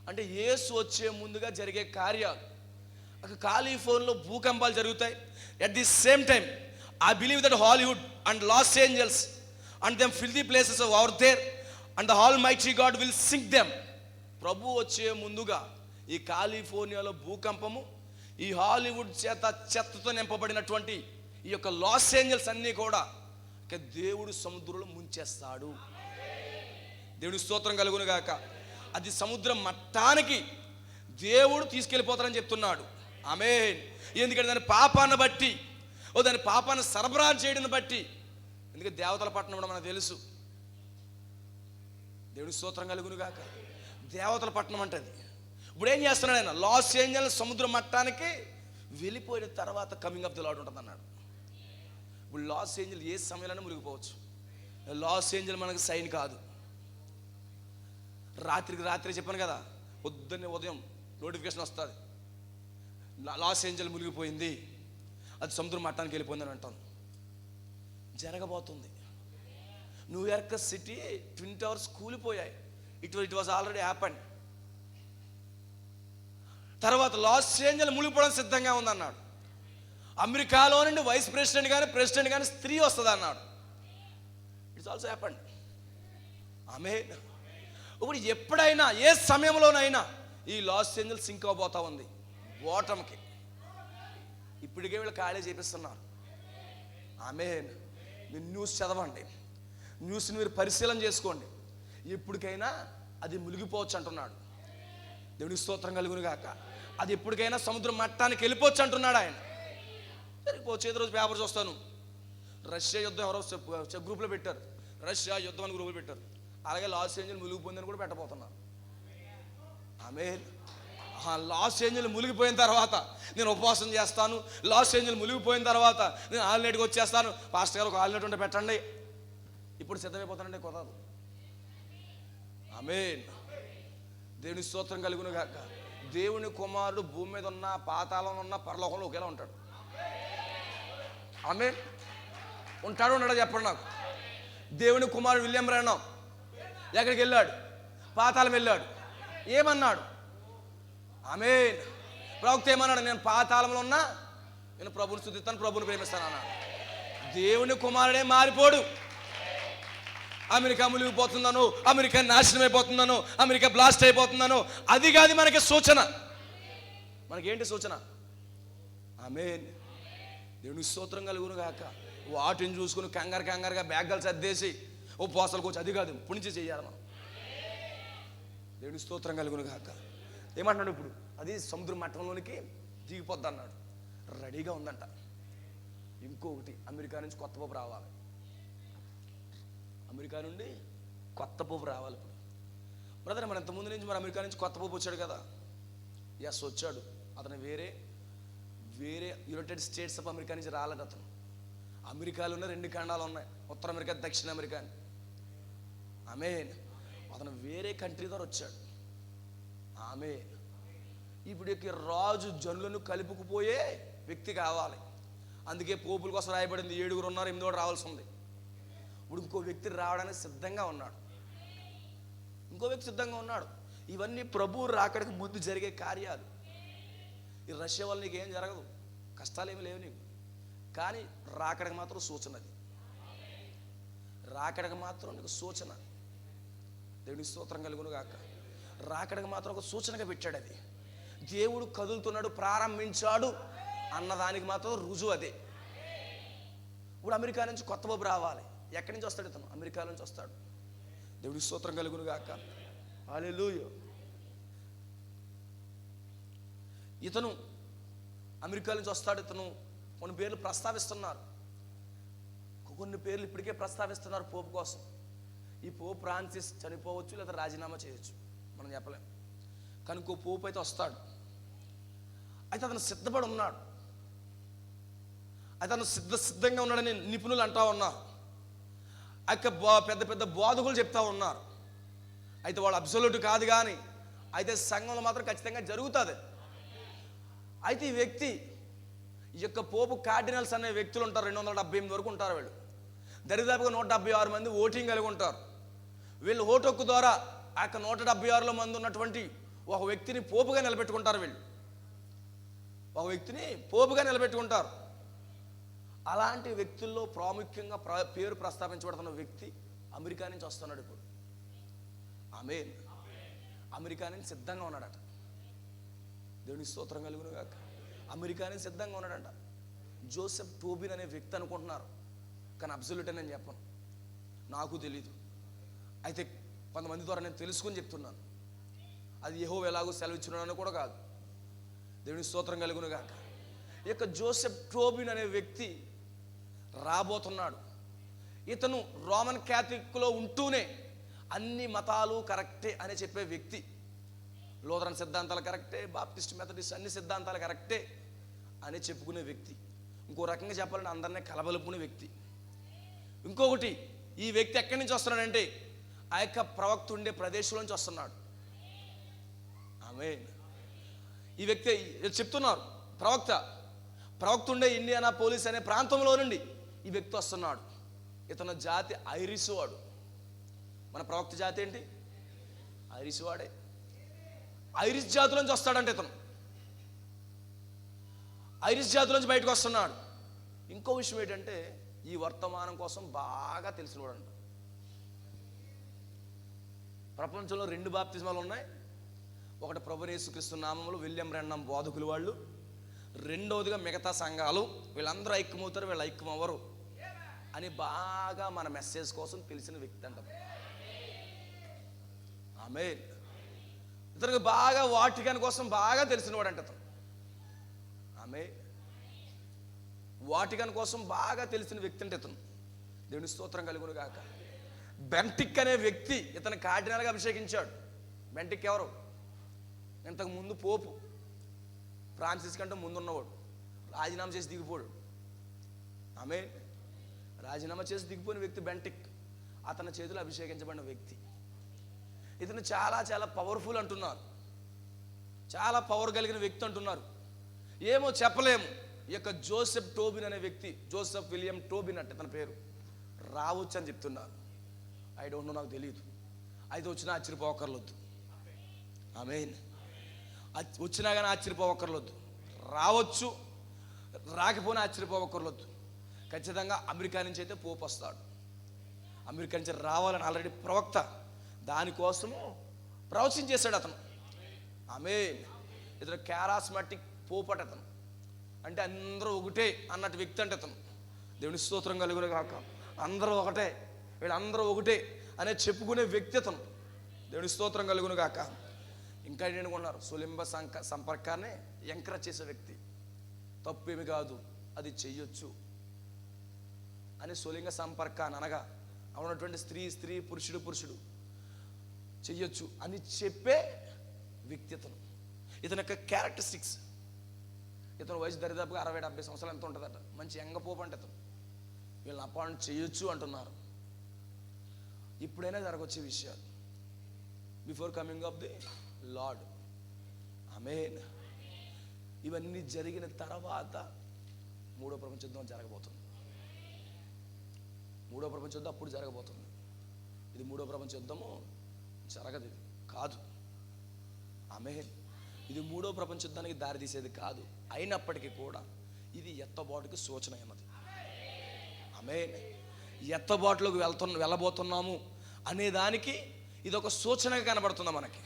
అంటే యేసు వచ్చే ముందుగా జరిగే కార్యాలు. అక్కడ కాలిఫోర్నియాలో భూకంపాలు జరుగుతాయి. At the same time I believe that Hollywood and Los Angeles and them filthy places over there and the almighty God will sink them. ప్రభు వచ్చే ముందుగా ఈ కాలిఫోర్నియాలో భూకంపము, ఈ హాలీవుడ్ చేత చెత్తతో నింపబడినటువంటి ఈ యొక్క లాస్ ఏంజల్స్ అన్నీ కూడా దేవుడు సముద్రంలో ముంచేస్తాడు. దేవుడి స్తోత్రం కలుగును గాక. అది సముద్రం మట్టానికి దేవుడు తీసుకెళ్ళిపోతారని చెప్తున్నాడు. ఆమేన్. ఎందుకంటే దాని పాపాన్ని బట్టి, దాని పాపాన్ని సరఫరా చేయడాన్ని బట్టి, ఎందుకంటే దేవతల పట్టణం కూడా మనకు తెలుసు. దేవుడి స్తోత్రం కలుగును గాక. దేవతల పట్టణం అంటది. ఇప్పుడు ఏం చేస్తున్నాడు ఆయన? లాస్ ఏంజల్స్ సముద్ర మట్టానికి వెళ్ళిపోయిన తర్వాత కమింగ్ ఆఫ్ ది లార్డ్ ఉంటుంది అన్నాడు. ఇప్పుడు లాస్ ఏంజల్ ఏ సమయంలోనే మునిగిపోవచ్చు. లాస్ ఏంజల్ మనకు సైన్ కాదు. రాత్రి చెప్పాను కదా, పొద్దున్నే ఉదయం నోటిఫికేషన్ వస్తుంది, లాస్ ఏంజల్ మునిగిపోయింది, అది సముద్రం మట్టానికి వెళ్ళిపోయిందని అంటాను. జరగబోతుంది. న్యూయార్క్ సిటీ ట్విన్ టవర్స్ కూలిపోయాయి. It was already happened. తర్వాత లాస్ ఏంజల్ మునిగిపోవడం సిద్ధంగా ఉందన్నాడు. అమెరికాలో నుండి వైస్ ప్రెసిడెంట్ కానీ ప్రెసిడెంట్ కానీ స్త్రీ వస్తుంది అన్నాడు. It's also happened. ఆమేన్. ఇప్పుడు ఎప్పుడైనా ఏ సమయంలోనైనా ఈ లాస్ ఏంజల్స్ సింక్ అవబోతా ఉంది ఓటమికి. ఇప్పటికే వీళ్ళు ఖాళీ చేపిస్తున్నారు. ఆమేన్. మీరు న్యూస్ చదవండి, న్యూస్ని మీరు పరిశీలన చేసుకోండి. ఎప్పటికైనా అది మునిగిపోవచ్చు అంటున్నాడు. దేవునికి స్తోత్రం కలుగును గాక. అది ఎప్పటికైనా సముద్రం మట్టానికి వెళ్ళిపోవచ్చు అంటున్నాడు ఆయన. సరిపోవచ్చు. ఏదో రోజు పేపర్ చూస్తాను, రష్యా యుద్ధం ఎవరో గ్రూప్లో పెట్టారు, రష్యా యుద్ధం అని గ్రూపులో పెట్టారు. అలాగే లాస్ ఏంజల్ మునిగిపోయిందని కూడా పెట్టబోతున్నారు. ఆమేన్. లాస్ ఏంజల్ మునిగిపోయిన తర్వాత నేను ఉపవాసం చేస్తాను, లాస్ ఏంజల్ మునిగిపోయిన తర్వాత నేను ఆల్నెట్కి వచ్చేస్తాను, పాస్టర్ గారు ఒక ఆల్నెట్ ఉంటే పెట్టండి, ఇప్పుడు సిద్ధమైపోతానండి, కుదరదు. ఆమేన్. దేవుని స్తోత్రం కలుగును గాక. దేవుని కుమారుడు భూమి మీద ఉన్న, పాతాళంలో ఉన్న, పరలోకంలో ఒకేలా ఉంటాడు. ఆమేన్. ఉంటాడు ఉన్నాడా చెప్పండి నాకు. దేవుని కుమారుడు విలియం బ్రానమ్ ఎక్కడికి వెళ్ళాడు? పాతాళం వెళ్ళాడు. ఏమన్నాడు? ఆమేన్. ప్రవక్త ఏమన్నాడు? నేను పాతాళంలో ఉన్నా, నేను ప్రభుని స్తుతిస్తాను, ప్రభుని ప్రేమిస్తాను అన్నాడు. దేవుని కుమారుడే మారిపోడు. అమెరికా మునిగిపోతున్నాను, అమెరికా నాశనం అయిపోతున్నాను, అమెరికా బ్లాస్ట్ అయిపోతున్నాను, అది కాదు మనకి సూచన. మనకేంటి సూచన? ఆమేన్. దేవుని స్తోత్రం కలుగును గాక. వాటిని చూసుకుని కంగారుగా బ్యాగ్లు సర్దేసి ఉపవాసాలు కూర్చొని, అది కాదు, పుణ్యం చేయాలి మనం. దేవుని స్తోత్రం కలుగును గాక. ఏమంటున్నాడు ఇప్పుడు? అది సముద్ర మట్టంలోనికి దిగిపోద్ది అన్నాడు. రెడీగా ఉందంట. ఇంకొకటి, అమెరికా నుంచి కొత్త పోపు రావాలి. అమెరికా నుండి కొత్త పోపు రావాలి. ఇప్పుడు బ్రదర్, మన ఇంతకుముందు నుంచి మరి అమెరికా నుంచి కొత్త పోపు వచ్చాడు కదా. ఎస్ వచ్చాడు. అతను వేరే యునైటెడ్ స్టేట్స్ ఆఫ్ అమెరికా నుంచి రాలేదు. అతను అమెరికాలోనే 2 ఖండాలు ఉన్నాయి, ఉత్తర అమెరికా, దక్షిణ అమెరికా అని. ఆమేన్. అతను వేరే కంట్రీ ద్వారా వచ్చాడు. ఆమేన్. ఇప్పుడు రాజు జనులను కలుపుకుపోయే వ్యక్తి కావాలి. అందుకే పోపుల కోసం రాయబడింది. 7 ఉన్నారు, 8 రావాల్సి ఉంది. ఇప్పుడు ఇంకో వ్యక్తి రావడానికి సిద్ధంగా ఉన్నాడు. ఇవన్నీ ప్రభు రాకడికి ముందు జరిగే కార్యాలు. ఈ రష్యా వల్ల నీకు ఏం జరగదు, కష్టాలు ఏమి లేవు నీకు, కానీ రాకడికి మాత్రం సూచన. అది రాకడికి మాత్రం నీకు సూచన. దేవుని స్తోత్రం కలుగును గాక. రాకడికి మాత్రం ఒక సూచనగా పెట్టాడు. అది దేవుడు కదులుతున్నాడు, ప్రారంభించాడు అన్నదానికి మాత్రం రుజువు అదే. ఇప్పుడు అమెరికా నుంచి కొత్త బాబు రావాలి. ఎక్కడి నుంచి వస్తాడు? ఇతను అమెరికా నుంచి వస్తాడు. దేవుని స్తోత్రం కలుగును గాక. హల్లెలూయా. ఇతను అమెరికా నుంచి వస్తాడు. ఇతను కొన్ని పేర్లు ప్రస్తావిస్తున్నారు, కొన్ని పేర్లు ఇప్పటికే ప్రస్తావిస్తున్నారు పోపు కోసం. ఈ పోపు ఫ్రాన్సిస్ చనిపోవచ్చు, లేదా రాజీనామా చేయొచ్చు, మనం చెప్పలేం. కానీ ఇంకో పోపు అయితే వస్తాడు. అయితే అతను సిద్ధపడి ఉన్నాడు. అయితే అతను సిద్ధంగా ఉన్నాడని నిపుణులు అంటా ఉన్నారు. పెద్ద పెద్ద బోధకులు చెప్తా ఉన్నారు. అయితే వాళ్ళు అబ్సల్యూట్ కాదు, కానీ అయితే సంఘంలో మాత్రం ఖచ్చితంగా జరుగుతుంది. అయితే ఈ వ్యక్తి, ఈ యొక్క పోపు కార్డినల్స్ అనే వ్యక్తులు ఉంటారు, 278 వరకు ఉంటారు. వీళ్ళు దరిదాపుగా 176 మంది ఓటింగ్ కలిగి ఉంటారు. వీళ్ళు ఓటు హక్కు ద్వారా ఆ యొక్క 176 మంది ఉన్నటువంటి ఒక వ్యక్తిని పోపుగా నిలబెట్టుకుంటారు వీళ్ళు, ఒక వ్యక్తిని పోపుగా నిలబెట్టుకుంటారు. అలాంటి వ్యక్తుల్లో ప్రాముఖ్యంగా పేరు ప్రస్తావించబడుతున్న వ్యక్తి అమెరికా నుంచి వస్తున్నాడు. ఇప్పుడు ఆమేన్. అమెరికా నుంచి సిద్ధంగా ఉన్నాడట. దేవుని స్తోత్రం కలుగును గాక. అమెరికా నుంచి సిద్ధంగా ఉన్నాడంట. జోసెఫ్ టోబిన్ అనే వ్యక్తి అనుకుంటున్నారు, కానీ అబ్సల్యూట్ అని నేను చెప్పను, నాకు తెలీదు. అయితే కొంతమంది ద్వారా నేను తెలుసుకొని చెప్తున్నాను. అది యెహోవా ఎలాగో సెలవిచ్చున్నాను కూడా కాదు. దేవుని స్తోత్రం కలుగును గాక. ఈ యొక్క జోసెఫ్ టోబిన్ అనే వ్యక్తి రాబోతున్నాడు. ఇతను రోమన్ క్యాథలిక్లో ఉంటూనే అన్ని మతాలు కరెక్టే అని చెప్పే వ్యక్తి. లూథరన్ సిద్ధాంతాలు కరెక్టే, బాప్టిస్ట్, మెథడిస్ట్ అన్ని సిద్ధాంతాలు కరెక్టే అని చెప్పుకునే వ్యక్తి. ఇంకో రకంగా చెప్పాలంటే అందరినీ కలబలుపుకునే వ్యక్తి. ఇంకొకటి, ఈ వ్యక్తి ఎక్కడి నుంచి వస్తున్నాడంటే ఆ యొక్క ప్రవక్త ఉండే ప్రదేశం నుంచి వస్తున్నాడు. ఆమేన్. ఈ వ్యక్తి చెప్తున్నారు, ప్రవక్త ఉండే ఇండియానా పోలీస్ అనే ప్రాంతంలో నుండి ఈ వ్యక్తి వస్తున్నాడు. ఇతను జాతి ఐరిష్ వాడు. మన ప్రవక్త జాతి ఏంటి? ఐరిష్ వాడే. ఐరిష్ జాతిలోంచి వస్తాడంటే ఇతను ఐరిష్ జాతిలోంచి బయటకు వస్తున్నాడు. ఇంకో విషయం ఏంటంటే ఈ వర్తమానం కోసం బాగా తెలిసినవాడు. ప్రపంచంలో 2 బాప్తిస్మాలు ఉన్నాయి. ఒకటి ప్రభువైన యేసుక్రీస్తు నామములో విలియం బ్రాన్హామ్ బోధకులు వాళ్ళు, రెండవదిగా మిగతా సంఘాలు. వీళ్ళందరూ ఐక్యమవుతారు, వీళ్ళు ఐక్యం అవ్వరు అని బాగా మన మెసేజ్ కోసం తెలిసిన వ్యక్తి అంట. ఆమేన్. ఇతనికి బాగా వాటికన్ కోసం బాగా తెలిసినవాడు అంట ఇతను. ఆమేన్. వాటికన్ కోసం బాగా తెలిసిన వ్యక్తి అంటే ఇతను. దేవుని స్తోత్రం కలుగును గాక. బెంటిక్ అనే వ్యక్తి ఇతను కార్డినల్గా అభిషేకించాడు. బెంటిక్ ఎవరు? ఇంతకు ముందు పోపు, ఫ్రాన్సిస్ కంటే ముందున్నవాడు. రాజీనామా చేసి దిగిపోడు. ఆమేన్. రాజీనామా చేసి దిగిపోయిన వ్యక్తి బెంటిక్. అతని చేతులు అభిషేకించబడిన వ్యక్తి. ఇతను చాలా చాలా పవర్ఫుల్ అంటున్నారు, చాలా పవర్ కలిగిన వ్యక్తి అంటున్నారు. ఏమో చెప్పలేము. ఈ యొక్క జోసెఫ్ టోబిన్ అనే వ్యక్తి, జోసెఫ్ విలియం టోబిన్ అంటే తన పేరు, రావచ్చు అని చెప్తున్నారు. ఐ డోంట్ నో, నాకు తెలియదు. అయితే వచ్చినా ఆశ్చర్యపోకర్లొద్దు. ఆమేన్. వచ్చినా కానీ ఆశ్చర్యపోకర్లొద్దు. రావచ్చు, రాకపోయినా ఆశ్చర్యపోకర్లొద్దు. ఖచ్చితంగా అమెరికా నుంచి అయితే పోపు వస్తాడు. అమెరికా నుంచి రావాలని ఆల్రెడీ ప్రవక్త దానికోసము ప్రవచించేశాడు అతను. ఆమేన్. ఇతను క్యారాస్మాటిక్ పోపు అట అతను. అంటే అందరూ ఒకటే అన్నట్టు వ్యక్తి అంటే అతను. దేవుని స్తోత్రం కలుగును గాక. అందరూ ఒకటే, వీళ్ళందరూ ఒకటే అనే చెప్పుకునే వ్యక్తి అతను. దేవుని స్తోత్రం కలుగును గాక. ఇంకా ఏంటనుకున్నారు? సులింబ సంపర్కాన్ని ఎంకరేజ్ చేసే వ్యక్తి. తప్పేమి కాదు, అది చెయ్యొచ్చు అని సులింగ సంపర్కాన్ని అనగా ఉన్నటువంటి స్త్రీ పురుషుడు చెయ్యొచ్చు అని చెప్పే వ్యక్తి ఇతను. ఇతని యొక్క క్యారెక్టరిస్టిక్స్, ఇతను వయసు దరిదాపుగా 60-70 సంవత్సరాలు ఎంత ఉంటుందట. మంచి యంగ పోపు అంటే ఇతను. వీళ్ళని అపాయింట్ చేయొచ్చు అంటున్నారు. ఇప్పుడైనా జరగొచ్చే విషయాలు, before coming of the Lord. Amen. ఇవన్నీ జరిగిన తర్వాత 3వ ప్రపంచ యుద్ధం జరగబోతుంది. 3వ ప్రపంచ యుద్ధం అప్పుడు జరగబోతుంది. ఇది 3వ ప్రపంచ యుద్ధము జరగదు, ఇది కాదు. ఆమేన్. ఇది 3వ ప్రపంచ యుద్ధానికి దారి తీసేది కాదు. అయినప్పటికీ కూడా ఇది ఎత్తబాటుకి సూచన అన్నది. ఆమేన్. ఎత్తబాటులోకి వెళ్ళబోతున్నాము అనే దానికి ఇది ఒక సూచనగా కనబడుతుంది మనకి.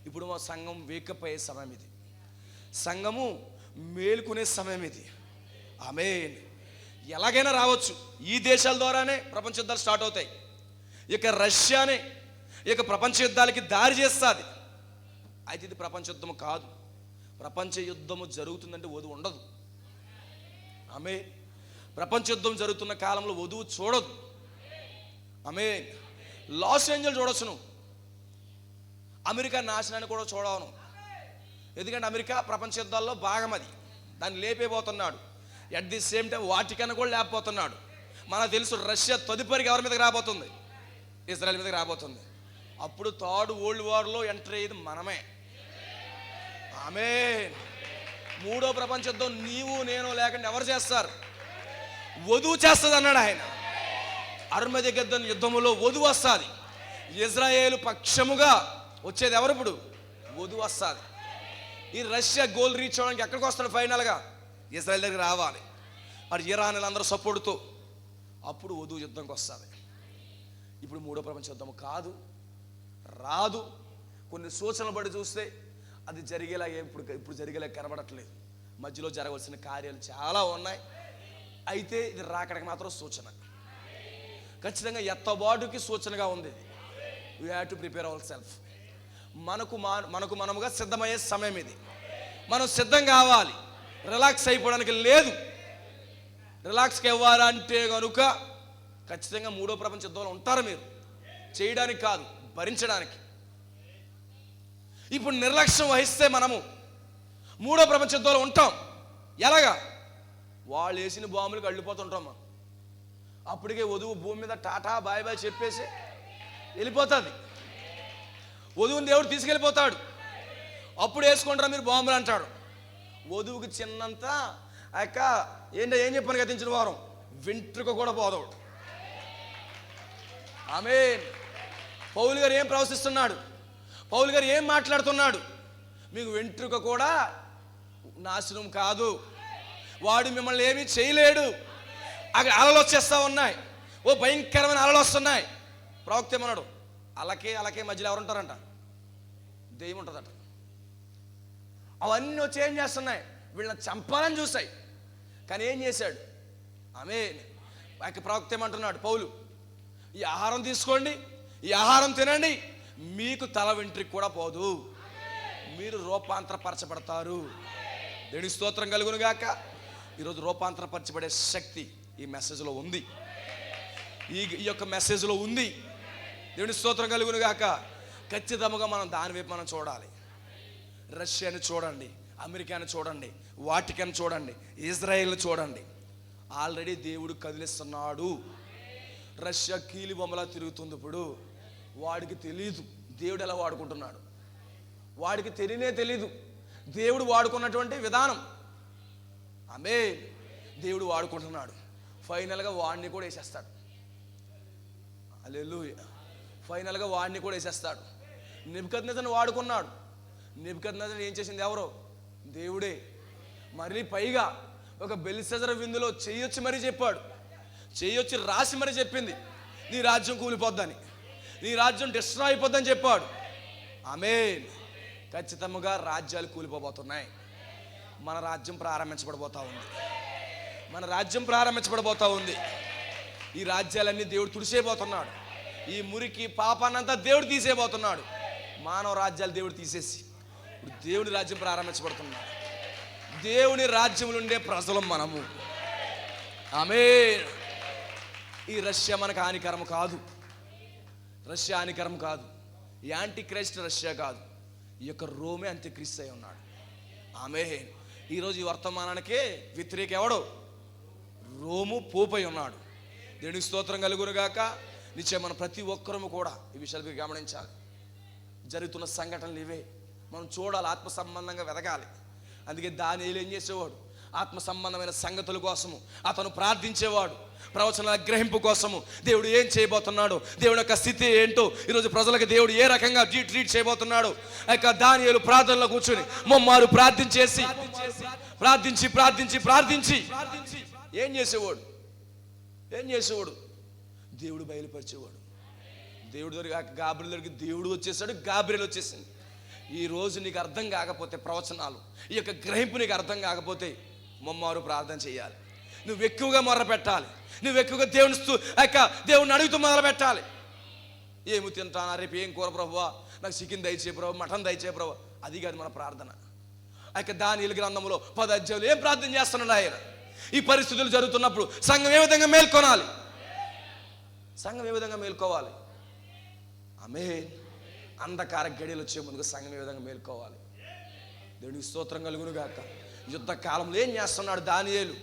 ఇప్పుడు మా సంఘం వేకపోయే సమయం ఇది, సంఘము మేలుకునే సమయం ఇది. ఆమేన్. ఎలాగైనా రావచ్చు. ఈ దేశాల ద్వారానే ప్రపంచ యుద్ధాలు స్టార్ట్ అవుతాయి. ఇక రష్యానే ఇక ప్రపంచ యుద్ధాలకి దారి చేస్తుంది. అయితే ఇది ప్రపంచ యుద్ధము కాదు. ప్రపంచ యుద్ధము జరుగుతుందంటే వధువు ఉండదు. ఆమేన్. ప్రపంచ యుద్ధం జరుగుతున్న కాలంలో వధువు చూడదు. ఆమేన్. లాస్ ఏంజల్స్ చూడొచ్చు నువ్వు, అమెరికా నాశనాన్ని కూడా చూడవను. ఎందుకంటే అమెరికా ప్రపంచ యుద్ధాల్లో భాగం, అది దాన్ని లేపేపోతున్నాడు. At the same time Vatican కూడా లేకపోతున్నాడు. మనకు తెలుసు రష్యా తదుపరికి ఎవరి మీదకి రాబోతుంది? ఇజ్రాయెల్ మీదకి రాబోతుంది. అప్పుడు థర్డ్ వరల్డ్ వార్లో ఎంటర్ అయ్యేది మనమే. ఆమేన్. 3వ ప్రపంచ యుద్ధం నీవు నేను లేకుండా ఎవరు చేస్తారు? వధువు చేస్తుంది అన్నాడు ఆయన. అర్మగెద్దోను యుద్ధములో వధువు వస్తుంది. ఇజ్రాయేలు పక్షముగా వచ్చేది ఎవరు? ఇప్పుడు వధువు వస్తుంది. ఈ రష్యా గోల్ రీచ్ అవ్వడానికి ఎక్కడికి వస్తాడు? ఫైనల్గా ఇజ్రాయెల్ దగ్గర రావాలి. మరి ఇరాన్ అందరూ సపోర్టుతో అప్పుడు వధువు యుద్ధంకి వస్తుంది. ఇప్పుడు మూడో ప్రపంచ యుద్ధం కాదు, రాదు. కొన్ని సూచనలు బట్టి చూస్తే అది జరిగేలా ఇప్పుడు జరిగేలా కనబడట్లేదు. మధ్యలో జరగవలసిన కార్యాలు చాలా ఉన్నాయి. అయితే ఇది రాకడానికి మాత్రం సూచన, ఖచ్చితంగా ఎత్తబాటుకి సూచనగా ఉంది. We have to prepare our self. మనకు మనముగా సిద్ధమయ్యే సమయం ఇది. మనం సిద్ధం కావాలి. రిలాక్స్ అయిపోవడానికి లేదు. రిలాక్స్కి ఇవ్వాలంటే కనుక ఖచ్చితంగా మూడో ప్రపంచ యుద్ధంలో ఉంటారు మీరు, చేయడానికి కాదు, భరించడానికి. ఇప్పుడు నిర్లక్ష్యం వహిస్తే మనము మూడో ప్రపంచ యుద్ధంలో ఉంటాం. ఎలాగా? వాళ్ళు వేసిన బాంబులకు అల్లిపోతుంటాం మనం. అప్పటికే వధువు భూమి మీద టాటా బాయ్ బాయ్ చెప్పేసి వెళ్ళిపోతుంది. వధువుని దేవుడు తీసుకెళ్ళిపోతాడు. అప్పుడు వేసుకుంటారా మీరు బాంబులు అంటాడు. వధువుకి చిన్నంత అక్క ఏం చెప్పాను గతించిన వారం, వెంట్రుక కూడా పోదాడు. ఆమేన్. పౌలు గారు ఏం ప్రవశిస్తున్నాడు? పౌలు గారు ఏం మాట్లాడుతున్నాడు? మీకు వెంట్రుక కూడా నాశనం కాదు, వాడు మిమ్మల్ని ఏమీ చేయలేడు. అక్కడ అలలు వచ్చేస్తూ ఉన్నాయి, ఓ భయంకరమైన అలలు వస్తున్నాయి. ప్రవక్త ఏమన్నాడు? అలకే మధ్యలో ఎవరుంటారంట? దెయ్యం ఉంటుందట. అవన్నీ వచ్చి ఏం చేస్తున్నాయి? వీళ్ళని చంపాలని చూసాయి. కానీ ఏం చేశాడు? ఆమేన్. ప్రవక్త ఏమంటున్నాడు? పౌలు, ఈ ఆహారం తీసుకోండి, ఈ ఆహారం తినండి, మీకు తల వెంట్రుక కూడా పోదు, మీరు రూపాంతరపరచబడతారు. దేవుని స్తోత్రం కలుగును గాక. ఈరోజు రూపాంతరపరచబడే శక్తి ఈ మెసేజ్లో ఉంది, ఈ యొక్క మెసేజ్లో ఉంది. దేవుని స్తోత్రం కలుగును గాక. ఖచ్చితంగా మనం దాని వైపు మనం చూడాలి. రష్యాని చూడండి, అమెరికాని చూడండి, వాటికన్ చూడండి, ఇజ్రాయెల్ని చూడండి. ఆల్రెడీ దేవుడు కదిలిస్తున్నాడు. రష్యా కీలి బొమ్మలా తిరుగుతుంది. ఇప్పుడు వాడికి తెలీదు దేవుడు ఎలా వాడుకుంటున్నాడు. వాడికి తెలీదు దేవుడు వాడుకున్నటువంటి విధానం. ఆమె దేవుడు వాడుకుంటున్నాడు. ఫైనల్గా వాడిని కూడా వేసేస్తాడు. హల్లెలూయా. ఫైనల్గా వాడిని కూడా వేసేస్తాడు. నెబుకద్నెజరుని వాడుకున్నాడు. నెబుకద్నెజరు ఏం చేసింది? ఎవరో? దేవుడే. మళ్ళీ పైగా ఒక బెల్షస్సరు విందులో చెయ్యొచ్చి మరీ చెప్పాడు, చెయ్యొచ్చి రాసి మరీ చెప్పింది, నీ రాజ్యం కూలిపోద్దని, నీ రాజ్యం డిస్ట్రాయ్ అయిపోద్దని చెప్పాడు. ఆమేన్. ఖచ్చితంగా రాజ్యాలు కూలిపోబోతున్నాయి. మన రాజ్యం ప్రారంభించబడబోతా ఉంది. మన రాజ్యం ప్రారంభించబడబోతా ఉంది. ఈ రాజ్యాలన్నీ దేవుడు తుడిసేయబోతున్నాడు. ఈ మురికి పాపాన్నంతా దేవుడు తీసేయబోతున్నాడు. మానవ రాజ్యాలు దేవుడు తీసేసి ఇప్పుడు దేవుని రాజ్యం ప్రారంభించబడుతున్నాడు. దేవుని రాజ్యంలో ఉండే ప్రజలు మనము. ఆమేన్. ఈ రష్యా మనకు హానికరం కాదు. రష్యా హానికరం కాదు. యాంటీ క్రైస్ట్ రష్యా కాదు. ఈ యొక్క రోమే అంత్యక్రీస్తు అయి ఉన్నాడు. ఆమేన్. ఈరోజు ఈ వర్తమానానికే వ్యతిరేక ఎవడు? రోము పోపై ఉన్నాడు. దేవునికి స్తోత్రం కలుగునుగాక. నిశ్చయం మన ప్రతి ఒక్కరము కూడా ఈ విషయాలు గమనించాలి. జరుగుతున్న సంఘటనలు ఇవే మనం చూడాలి, ఆత్మ సంబంధంగా వెదగాలి. అందుకే దానియేలు ఏం చేసేవాడు? ఆత్మ సంబంధమైన సంగతుల కోసము అతను ప్రార్థించేవాడు. ప్రవచనాల గ్రహింపు కోసము దేవుడు ఏం చేయబోతున్నాడు, దేవుని యొక్క స్థితి ఏంటో, ఈరోజు ప్రజలకు దేవుడు ఏ రకంగా ట్రీట్ చేయబోతున్నాడు. దానియేలు ప్రార్థనలో కూర్చొని మొమ్మారు ప్రార్థించేసి ప్రార్థించి ఏం చేసేవాడు? దేవుడు బయలుపరిచేవాడు. దేవుడు గాబ్రియెలు దగ్గరికి దేవుడు వచ్చేసాడు, గాబ్రియెలు వచ్చేసింది. ఈ రోజు నీకు అర్థం కాకపోతే ప్రవచనాలు, ఈ యొక్క గ్రహింపు నీకు అర్థం కాకపోతే మొమ్మారు ప్రార్థన చేయాలి. నువ్వు ఎక్కువగా మొర్ర పెట్టాలి. నువ్వు ఎక్కువగా దేవుడిని అడుగుతూ మొదలు పెట్టాలి. ఏమి తింటానా, రేపు ఏం కూర ప్రభువా, నాకు చికెన్ దయచే ప్రభు, మటన్ దయచే ప్రభు. అది కాదు మన ప్రార్థన. దానియేలు గ్రంథంలో 10 అధ్యాయాలు ఏం ప్రార్థన చేస్తున్నాడు ఆయన? ఈ పరిస్థితులు జరుగుతున్నప్పుడు సంఘం ఏ విధంగా మేల్కొనాలి? సంఘం ఏ విధంగా మేల్కోవాలి? ఆమేన్. అంధకార గడియలు వచ్చే ముందుగా సంఘం ఏ విధంగా మేల్కోవాలి? దేవునికి స్తోత్రం కలుగును గాక. యుద్ధ కాలంలో ఏం చేస్తున్నాడు దానియేలు?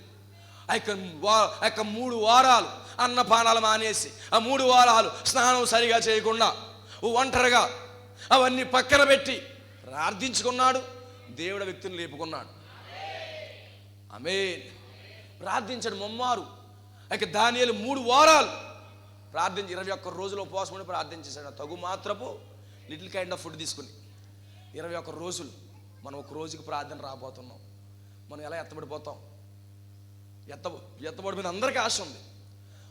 3 వారాలు అన్నపానాలు మానేసి, ఆ 3 వారాలు స్నానం సరిగా చేయకుండా ఒంటరిగా అవన్నీ పక్కన పెట్టి ప్రార్థించుకున్నాడు. దేవుడి వ్యక్తిని లేపుకున్నాడు. ఆమేన్. ప్రార్థించాడు మొమ్మారు. దానియేలు 3 వారాలు ప్రార్థించి 21 రోజులు ఉపవాసం ఉండి ప్రార్థించేశాడు. తగు మాత్రపు లిటిల్ కైండ్ ఆఫ్ ఫుడ్ తీసుకుని 21 రోజులు మనం ఒక రోజుకి ప్రార్థన రాబోతున్నాం. మనం ఎలా ఎత్తబడిపోతాం? ఎత్తబడిపోయిన అందరికీ ఆశ ఉంది,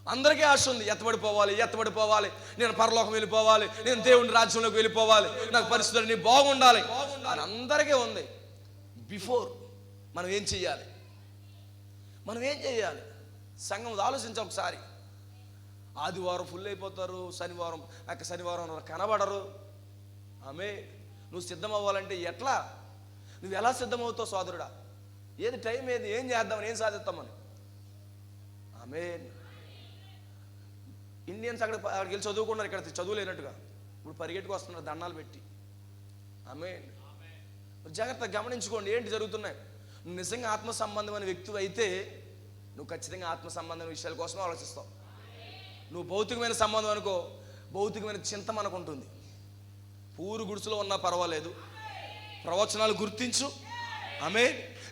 అందరికీ ఆశ ఉంది. ఎత్తబడిపోవాలి, నేను పరలోకం వెళ్ళిపోవాలి, నేను దేవుని రాజ్యంలోకి వెళ్ళిపోవాలి, నాకు పరిస్థితులు బాగుండాలి అని అందరికీ ఉంది. బిఫోర్ మనం ఏం చెయ్యాలి? సంఘం ఆలోచించాం ఒకసారి. ఆదివారం ఫుల్ అయిపోతారు, శనివారం కనబడరు. ఆమె నువ్వు సిద్ధం అవ్వాలంటే ఎట్లా? నువ్వు ఎలా సిద్ధమవుతావు సోదరుడా? ఏది టైం ఏది, ఏం చేద్దామని, ఏం సాధిస్తామని? ఆమె ఇండియన్స్ అక్కడికి వెళ్ళి చదువుకున్నారు, ఇక్కడ చదువులేనట్టుగా ఇప్పుడు పరిగెట్టుకు వస్తున్నారు దండాలు పెట్టి. ఆమె జాగ్రత్తగా గమనించుకోండి ఏంటి జరుగుతున్నాయి. నువ్వు నిజంగా ఆత్మ సంబంధమైన వ్యక్తి అయితే నువ్వు ఖచ్చితంగా ఆత్మ సంబంధమైన విషయాల కోసం ఆలోచిస్తావు. నువ్వు భౌతికమైన సంబంధం అనుకో, భౌతికమైన చింత మనకు ఉంటుంది. పూరు గుడిసెలో ఉన్నా పర్వాలేదు, ప్రవచనాలు గుర్తించు. ఆమె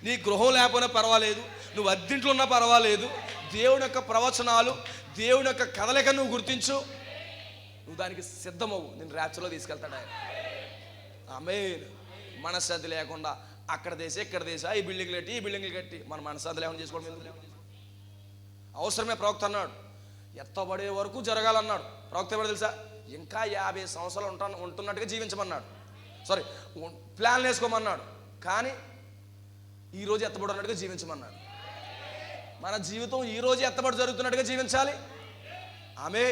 నీ గృహం లేకపోయినా పర్వాలేదు, నువ్వు అద్దెంట్లో ఉన్నా పర్వాలేదు, దేవుని యొక్క ప్రవచనాలు, దేవుని యొక్క కదలిక నువ్వు గుర్తించు. నువ్వు దానికి సిద్ధమవు, నేను ర్యాప్చర్లో తీసుకెళ్తాడు ఆయన. ఆమె మనశ్శాంతి లేకుండా అక్కడ దేశం ఇక్కడ దేశం, ఈ బిల్డింగ్లు కట్టి మన మనశ్శాంతి లేకుండా చేసుకోవడం ఎందుకు? అవసరమే. ప్రవక్త అన్నాడు ఎత్తబడే వరకు జరగాలన్నాడు. ప్రవక్త ఎవరు తెలుసా? ఇంకా 50 సంవత్సరాలు ఉంటున్నట్టుగా జీవించమన్నాడు. ప్లాన్ వేసుకోమన్నాడు. కానీ ఈరోజు ఎత్తబడినట్టుగా జీవించమన్నాడు. మన జీవితం ఈరోజు ఎత్తబడి జరుగుతున్నట్టుగా జీవించాలి. ఆమె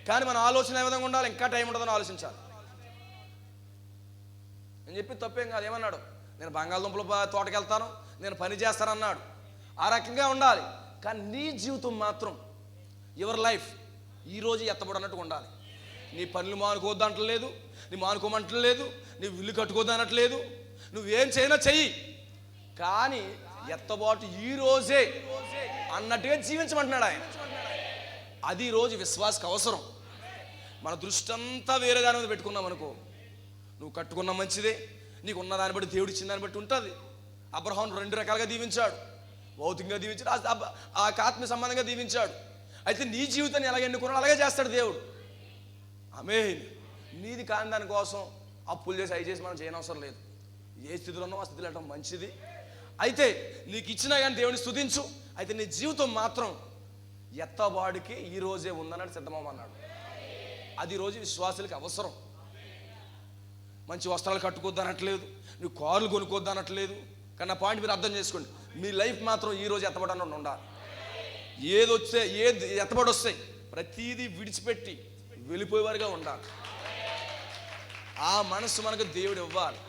కానీ మన ఆలోచన ఏ విధంగా ఉండాలి? ఇంకా టైం ఉంటుందని ఆలోచించాలి. నేను చెప్పి తప్పేం కాదు. ఏమన్నాడు? నేను బంగాళదుంపల తోటకి వెళ్తాను, నేను పని చేస్తానన్నాడు. ఆ రకంగా ఉండాలి. కానీ నీ జీవితం మాత్రం, యువర్ లైఫ్ ఈరోజు ఎత్తబడినట్టుగా ఉండాలి. నీ పనులు మానుకోవద్దు అంటలేదు, నీ మానుకోమంటలేదు, నీ ఇల్లు కట్టుకోవద్దు అనట్లేదు, నువ్వేం చేయనా చెయ్యి, కానీ ఎత్తబాటు ఈ రోజే అన్నట్టుగా జీవించమంటున్నాడు ఆయన. అది ఈరోజు విశ్వాసకు అవసరం. మన దృష్టి అంతా వేరే దాని మీద పెట్టుకున్నాం అనుకో, నువ్వు కట్టుకున్న మంచిదే, నీకు ఉన్న దాన్ని బట్టి దేవుడు ఇచ్చిన దాన్ని బట్టి ఉంటుంది. అబ్రహాం 2 రకాలుగా దీవించాడు. భౌతికంగా దీవించాడు, ఆ ఆత్మ సంబంధంగా దీవించాడు. అయితే నీ జీవితాన్ని ఎలాగ ఎన్నుకున్నాడు అలాగే చేస్తాడు దేవుడు. ఆమేన్. నీది కాని దానికోసం అప్పులు చేసి అవి చేసి మనం చేయనవసరం లేదు. ఏ స్థితిలో ఉన్నావు ఆ స్థితిలో వెళ్ళడం మంచిది. అయితే నీకు ఇచ్చినా కానీ దేవుని స్తుతించు. అయితే నీ జీవితం మాత్రం ఎత్తబాడికి ఈ రోజే ఉందన్నాడు, సిద్ధమన్నాడు. అది రోజు విశ్వాసులకి అవసరం. మంచి వస్త్రాలు కట్టుకోవద్దు అనట్లేదు, నువ్వు కార్లు కొనుక్కోవద్దు అనట్లేదు. కానీ నా పాయింట్ మీరు అర్థం చేసుకోండి. మీ లైఫ్ మాత్రం ఈ రోజు ఎత్తబడి ఉండాలి. ఏది ఎత్తబడి వస్తాయి ప్రతీదీ విడిచిపెట్టి వెళ్ళిపోయేవారుగా ఉండాలి. ఆ మనసు మనకు దేవుడు ఇవ్వాలి.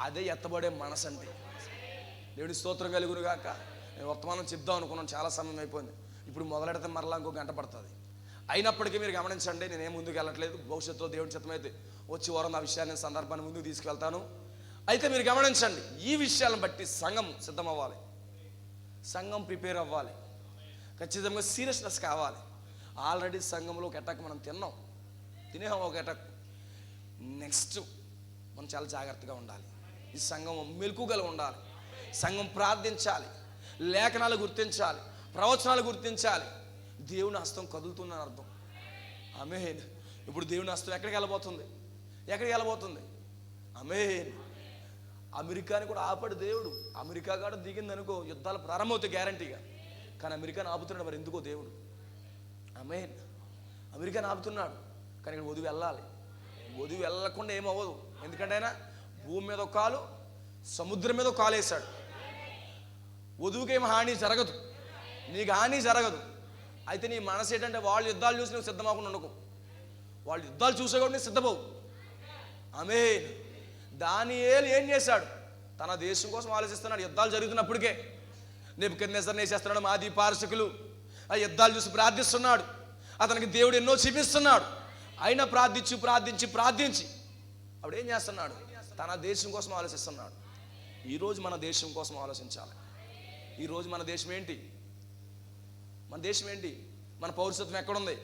అదే ఎత్తబడే మనసు అంటే. దేవుడి స్తోత్రం కలుగును గాక. నేను వర్తమానం చెప్దాం అనుకున్నాను, చాలా సమయం అయిపోయింది. ఇప్పుడు మొదలెడితే మరలా ఇంకో గంట పడుతుంది. అయినప్పటికీ మీరు గమనించండి, నేనేం ముందుకు వెళ్ళట్లేదు. భవిష్యత్తులో దేవుడి చిత్తమైతే వచ్చి వారం ఆ విషయాన్ని సందర్భాన్ని ముందుకు తీసుకెళ్తాను. అయితే మీరు గమనించండి, ఈ విషయాలను బట్టి సంఘం సిద్ధం అవ్వాలి, సంఘం ప్రిపేర్ అవ్వాలి, ఖచ్చితంగా సీరియస్నెస్ కావాలి. ఆల్రెడీ సంఘంలో ఒక అటాక్ మనం తినేహాం ఒక అటాక్. నెక్స్ట్ మనం చాలా జాగ్రత్తగా ఉండాలి. ఈ సంఘం మెలకువగా ఉండాలి. సంఘం ప్రార్థించాలి, లేఖనాలు గుర్తించాలి, ప్రవచనాలు గుర్తించాలి. దేవుని హస్తం కదులుతుందని అర్థం. ఆమేన్. ఇప్పుడు దేవుని హస్తం ఎక్కడికి వెళ్ళబోతుంది? ఆమేన్. అమెరికాని కూడా ఆపాడు దేవుడు. అమెరికా కూడా దిగింది అనుకో, యుద్ధాలు ప్రారంభమవుతాయి గ్యారంటీగా. కానీ అమెరికాని ఆపుతున్నాడు. మరి ఎందుకో దేవుడు? ఆమేన్. అమెరికాని ఆపుతున్నాడు, కానీ ఇక్కడ వధువు వెళ్ళాలి. వధువు వెళ్ళకుండా ఏమవ్వదు. ఎందుకంటే ఆయన భూమి మీద ఒక కాలు, సముద్రం మీద ఒక కాలు వేశాడు. వధువుకి ఏమి హాని జరగదు, నీకు హాని జరగదు. అయితే నీ మనసు ఏంటంటే వాళ్ళు యుద్ధాలు చూసి నువ్వు సిద్ధమవకుండా ఉండకు. వాళ్ళు యుద్ధాలు చూసే కూడా నేను సిద్ధమవు. ఆమేన్. దానియేలు ఏం చేశాడు? తన దేశం కోసం ఆలోచిస్తున్నాడు. యుద్ధాలు జరుగుతున్నప్పటికే నెబుకద్నెజర్ని వేసేస్తున్నాడు. మాది పారసికులు ఆ యుద్ధాలు చూసి ప్రార్థిస్తున్నాడు. అతనికి దేవుడు ఎన్నో చూపిస్తున్నాడు. అయినా ప్రార్థించి అప్పుడు ఏం చేస్తున్నాడు? తన దేశం కోసం ఆలోచిస్తున్నాడు. ఈరోజు మన దేశం కోసం ఆలోచించాలి. ఈరోజు మన దేశం ఏంటి? మన పౌరసత్వం ఎక్కడుంది?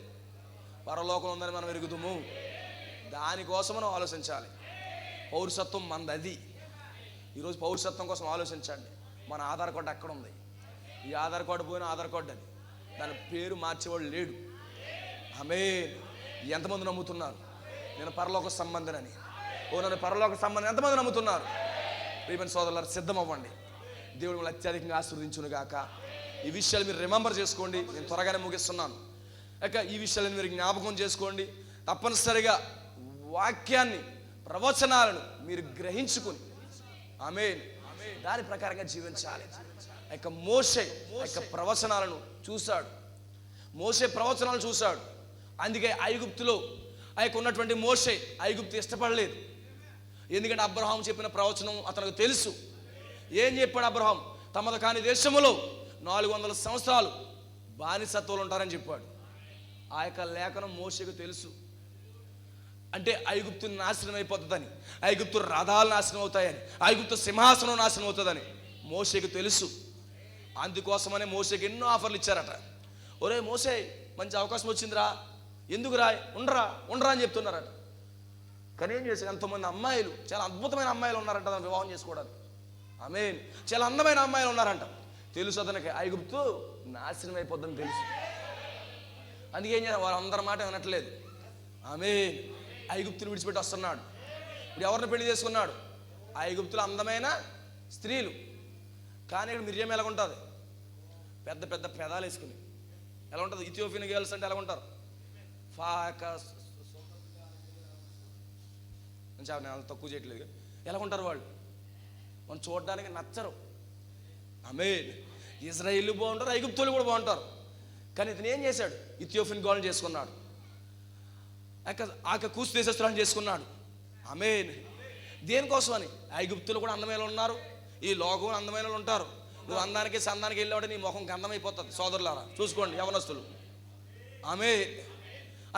పరలోకం ఉందని మనం ఎరుగుదుము. దానికోసం మనం ఆలోచించాలి. పౌరసత్వం మనది. అది ఈరోజు పౌరసత్వం కోసం ఆలోచించండి. మన ఆధార్ కార్డు ఎక్కడ ఉంది? ఈ ఆధార్ కార్డు పోయిన ఆధార్ కార్డు అది, దాని పేరు మార్చేవాడు లేడు. ఆమేన్. ఎంతమంది నమ్ముతున్నారు నేను పరలోక సంబంధనని? ఓ నన్ను పరలోక సంబంధం ఎంతమంది నమ్ముతున్నారు? ప్రియమైన సోదరులారా, సిద్ధం అవ్వండి. దేవుడు మిమ్మల్ని అత్యధికంగా ఆశీర్వదించును గాక. ఈ విషయాలు మీరు రిమెంబర్ చేసుకోండి. నేను త్వరగానే ముగిస్తున్నాను. ఇక ఈ విషయాలను మీరు జ్ఞాపకం చేసుకోండి. తప్పనిసరిగా వాక్యాన్ని, ప్రవచనాలను మీరు గ్రహించుకుని ఆమేన్ దాని ప్రకారంగా జీవించాలి. ఇక మోషే ప్రవచనాలను చూశాడు. మోషే ప్రవచనాలను చూశాడు. అందుకే ఐగుప్తులో ఉన్నటువంటి మోషే ఐగుప్తు ఇష్టపడలేదు. ఎందుకంటే అబ్రహాం చెప్పిన ప్రవచనం అతనికి తెలుసు. ఏం చెప్పాడు అబ్రహాం? తమది కాని దేశములో 400 సంవత్సరాలు బానిసత్వాలు ఉంటారని చెప్పాడు. ఆ యొక్క లేఖనం మోషేకు తెలుసు. అంటే ఐగుప్తు నాశనం అయిపోతుందని, ఐగుప్తు రథాలు నాశనం అవుతాయని, ఐగుప్తు సింహాసనం నాశనం అవుతుందని మోషేకు తెలుసు. అందుకోసమనే మోషేకి ఎన్నో ఆఫర్లు ఇచ్చారట. ఒరే మోషే, మంచి అవకాశం వచ్చిందిరా, ఎందుకురా, ఉండరా అని చెప్తున్నారట. కానీ ఏం చేశారు? ఎంతోమంది అమ్మాయిలు, చాలా అద్భుతమైన అమ్మాయిలు ఉన్నారంట తను వివాహం చేసుకోవడానికి. ఆమేన్. చాలా అందమైన అమ్మాయిలు ఉన్నారంట. తెలుసు అతనికి ఐగుప్తు నాశనం అయిపోద్దని తెలుసు. అందుకే ఏం చేయాలి? వాళ్ళందరి మాట వినట్లేదు. ఆమేన్. ఐగుప్తుని విడిచిపెట్టి వస్తున్నాడు. ఇప్పుడు ఎవరిని పెళ్లి చేసుకున్నాడు? ఐగుప్తులు అందమైన స్త్రీలు. కానీ ఇక్కడ మిర్యాం ఎలా ఉంటుంది? పెద్ద పెద్ద పెదాలు వేసుకుని ఎలా ఉంటుంది? ఇథియోపియన్ గర్ల్స్ అంటే ఎలా ఉంటారు? నేను తక్కువ చేయట్లేదు. ఎలా ఉంటారు వాళ్ళు? మనం చూడడానికి నచ్చరు. ఆమేన్. ఇజ్రాయిల్ బాగుంటారు, ఐగుప్తులు కూడా బాగుంటారు. కానీ ఇతను ఏం చేశాడు? ఇథియోపియన్ గర్ల్ని చేసుకున్నాడు. ఆక కూసు దేశస్తులను చేసుకున్నాడు. ఆమేన్. దేనికోసం అని? ఐగుప్తులు కూడా అందమైన ఉన్నారు, ఈ లోకం అందమైన ఉంటారు. నువ్వు అందానికి సందానికి వెళ్ళాడు నీ ముఖంకి అందమైపోతుంది. సోదరులారా చూసుకోండి, యవనస్తులు. ఆమేన్.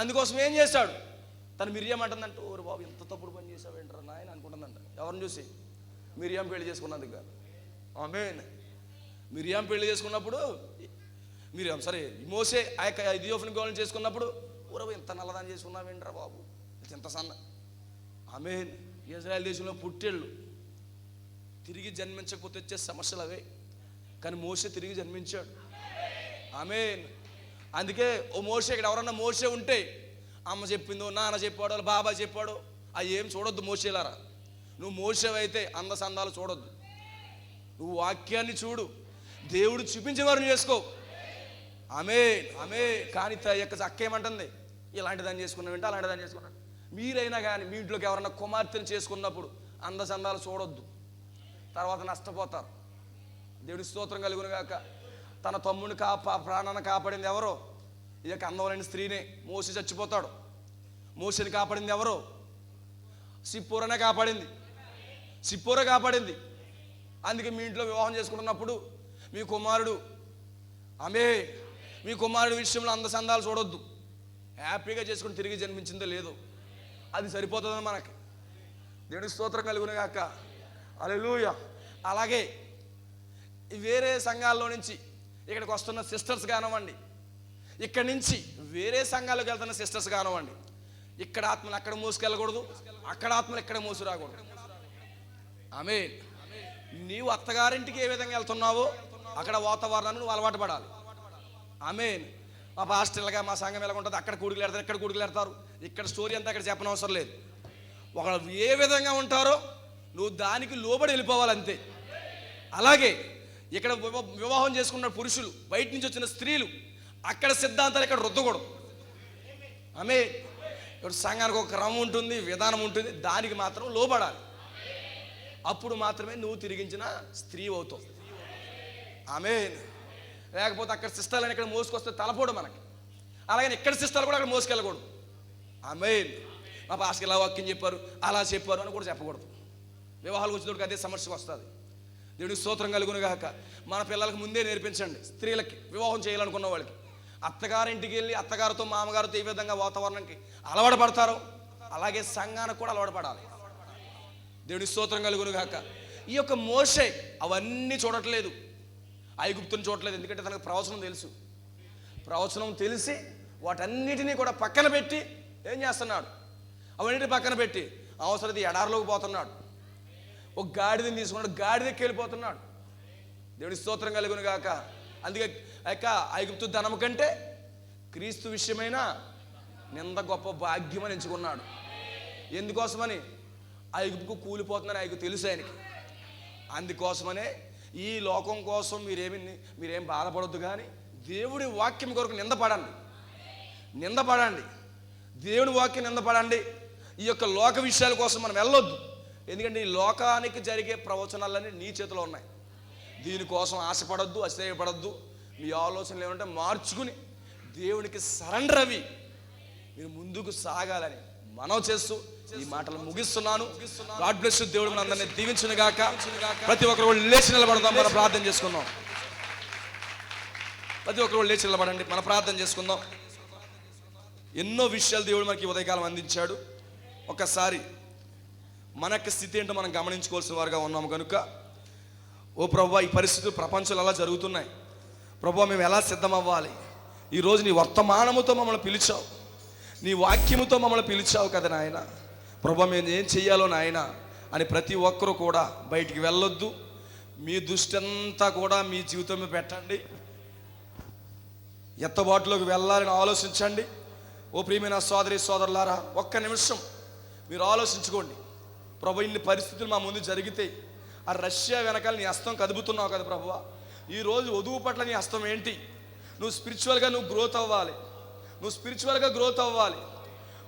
అందుకోసం ఏం చేశాడు? తను మిర్యాం అంటుందంట, ఓరు బాబు ఎంత తప్పుడు పని చేసావు ఏంట్రా నాయన అనుకుంటుందంట. ఎవరిని చూసి? మిర్యాం పెళ్లి చేసుకున్నందుకు. ఆమేన్. మిర్యాం పెళ్లి చేసుకున్నప్పుడు మోసే ఆ యొక్క ఇథియోపియన్ గర్ల్ని చేసుకున్నప్పుడు, ఊరవ ఇంత నల్లదాన్ని చేసుకున్నావేంట్రా బాబు, ఎంత సన్న. ఆమేన్. ఇజ్రాయెల్ దేశంలో పుట్టేళ్ళు తిరిగి జన్మించకపోతే వచ్చే సమస్యలు అవే. కానీ మోసే తిరిగి జన్మించాడు. ఆమేన్. అందుకే ఓ మోసే, ఇక్కడ ఎవరన్నా మోసే ఉంటే, అమ్మ చెప్పిందో, నాన్న చెప్పాడో, బాబా చెప్పాడో, అవి ఏం చూడొద్దు మోసేలారా. నువ్వు మోసేవైతే అందసందాలు చూడొద్దు. నువ్వు వాక్యాన్ని చూడు, దేవుడు చూపించే వారిని చేసుకో. ఆమేన్. కానీ అక్క ఏమంటుంది? ఇలాంటి దాన్ని చేసుకున్నావు, అలాంటి దాన్ని చేసుకున్నాడు. మీరైనా కానీ మీ ఇంట్లోకి ఎవరన్నా కుమార్తెను చేసుకున్నప్పుడు అందసందాలు చూడొద్దు, తర్వాత నష్టపోతారు. దేవుడి స్తోత్రం కలుగును గాక. తన తమ్ముని ప్రాణాన్ని కాపాడింది ఎవరో? ఈ యొక్క అందమైన స్త్రీనే. మోసే చచ్చిపోతాడు. మోసేని కాపాడింది ఎవరో? సిప్పోరనే కాపాడింది. సిప్పోర కాపాడింది. అందుకే మీ ఇంట్లో వివాహం చేసుకుంటున్నప్పుడు మీ కుమారుడి విషయంలో అందసందాలు చూడొద్దు. హ్యాపీగా చేసుకుని తిరిగి జన్మించిందో లేదో అది సరిపోతుందని మనకి. దేవుడి స్తోత్రం కలుగును గాక. హల్లెలూయా. అలాగే వేరే సంఘాల్లో నుంచి ఇక్కడికి వస్తున్న సిస్టర్స్ కానివ్వండి, ఇక్కడి నుంచి వేరే సంఘాలకు వెళ్తున్న సిస్టర్స్ కానివ్వండి, ఇక్కడ ఆత్మలు అక్కడ మోసుకెళ్ళకూడదు, అక్కడ ఆత్మలు ఇక్కడ మోసు రాకూడదు. ఆమేన్. నీవు అత్తగారింటికి ఏ విధంగా వెళ్తున్నావో అక్కడ వాతావరణాన్ని నువ్వు అలవాటు పడాలి. ఆమేన్. మా పాస్టర్లుగా మా సంఘం ఎలా ఉంటుంది, అక్కడ కూడికలు పెడతారు, ఇక్కడ కూడికలు పెడతారు. ఇక్కడ స్టోరీ అంతా అక్కడ చెప్పనవసరం లేదు. ఒకళ్ళు ఏ విధంగా ఉంటారో నువ్వు దానికి లోబడి వెళ్ళిపోవాలంతే. అలాగే ఇక్కడ వివాహం చేసుకున్న పురుషులు, బయట నుంచి వచ్చిన స్త్రీలు అక్కడ సిద్ధాంతాలు ఇక్కడ రుద్దకూడదు. ఆమేన్. ఇప్పుడు సంఘానికి ఒక క్రమం ఉంటుంది, విధానం ఉంటుంది, దానికి మాత్రం లోబడాలి. అప్పుడు మాత్రమే నువ్వు తిరిగించిన స్త్రీ అవుతావు. ఆమేన్. లేకపోతే అక్కడ సిస్టర్లను ఇక్కడ మోసుకొస్తే తలపోడు మనకి. అలాగని ఇక్కడ సిస్టర్లు కూడా అక్కడ మోసుకెళ్ళకూడదు. ఆమేన్. మా పాస్కి ఇలా వాక్యం చెప్పారు, అలా చెప్పారు అని కూడా చెప్పకూడదు. వివాహాలకు వచ్చేటప్పుడు అదే సమస్యకు వస్తుంది. దేవుడికి స్తోత్రం కలుగును గాక. మన పిల్లలకు ముందే నేర్పించండి. స్త్రీలకి వివాహం చేయాలనుకున్న వాళ్ళకి అత్తగారింటికి వెళ్ళి అత్తగారితో మామగారితో ఏ విధంగా వాతావరణానికి అలవాటు పడతారో అలాగే సంఘానికి కూడా అలవాటు పడాలి. దేవుడికి స్తోత్రం కలుగును గాక. ఈ యొక్క మోషే అవన్నీ చూడట్లేదు, ఐగుప్తుని చూడట్లేదు. ఎందుకంటే తనకు ప్రవచనం తెలుసు. ప్రవచనం తెలిసి వాటన్నిటినీ కూడా పక్కన పెట్టి ఏం చేస్తున్నాడు? అవన్నిటిని పక్కన పెట్టి అవసరం ఎడారిలోకి పోతున్నాడు. ఒక గాడిదని తీసుకున్నాడు, గాడిదకి వెళ్ళిపోతున్నాడు. దేవుడి స్తోత్రం కలుగును గాక. అందుకే యొక్క ఐగుప్తు ధనము కంటే క్రీస్తు విషయమైన నింద గొప్ప భాగ్యం అని ఎంచుకున్నాడు. ఎందుకోసమని? ఐగుప్తుకు కూలిపోతుందని ఆయనకు తెలుసు. ఆయనకి అందుకోసమనే ఈ లోకం కోసం మీరేం బాధపడొద్దు, కానీ దేవుడి వాక్యం కొరకు నిందపడండి. దేవుని వాక్యం నిందపడండి. ఈ యొక్క లోక విషయాల కోసం మనం వెళ్ళొద్దు. ఎందుకంటే ఈ లోకానికి జరిగే ప్రవచనాలన్నీ నీ చేతిలో ఉన్నాయి. దీనికోసం ఆశపడొద్దు, అశ్చర్యపడొద్దు. మీ ఆలోచనలు ఏమంటే మార్చుకుని దేవునికి సరెండర్ అవి మీరు ముందుకు సాగాలని మనవి చేస్తూ ఈ మాటలు ముగిస్తున్నాను. God bless you. దేవుడు మనందరినీ దీవించును గాక. ప్రతి ఒక్కరు లేచి నిలబడదాం, మనం ప్రార్థన చేసుకుందాం. ప్రతి ఒక్కరు లేచి నిలబడండి, మనం ప్రార్థన చేసుకుందాం. ఎన్నో విషయాలు దేవుడు మనకి ఉదయకాలం అందించాడు. ఒకసారి మన యొక్క స్థితి ఏంటో మనం గమనించుకోవాల్సిన వారుగా ఉన్నాము కనుక, ఓ ప్రభువా, ఈ పరిస్థితులు ప్రపంచంలో ఎలా జరుగుతున్నాయి ప్రభువా, మేము ఎలా సిద్ధమవ్వాలి? ఈరోజు నీ వర్తమానముతో మమ్మల్ని పిలిచావు, నీ వాక్యముతో మమ్మల్ని పిలిచావు కదా నాయన. ప్రభువా, మేము ఏం చెయ్యాలో నాయన అని ప్రతి ఒక్కరూ కూడా బయటికి వెళ్ళొద్దు. మీ దృష్టి అంతా కూడా మీ జీవితం మీద పెట్టండి. ఎత్తబాటులోకి వెళ్ళాలని ఆలోచించండి. ఓ ప్రియమైన సోదరి సోదరులారా, ఒక్క నిమిషం మీరు ఆలోచించుకోండి. ప్రభు, ఇన్ని పరిస్థితులు మా ముందు జరిగితే ఆ రష్యా వెనకాల నీ హస్తం కదుపుతున్నావు కదా ప్రభువా. ఈరోజు వధువు పట్ల నీ హస్తం ఏంటి? నువ్వు స్పిరిచువల్గా గ్రోత్ అవ్వాలి.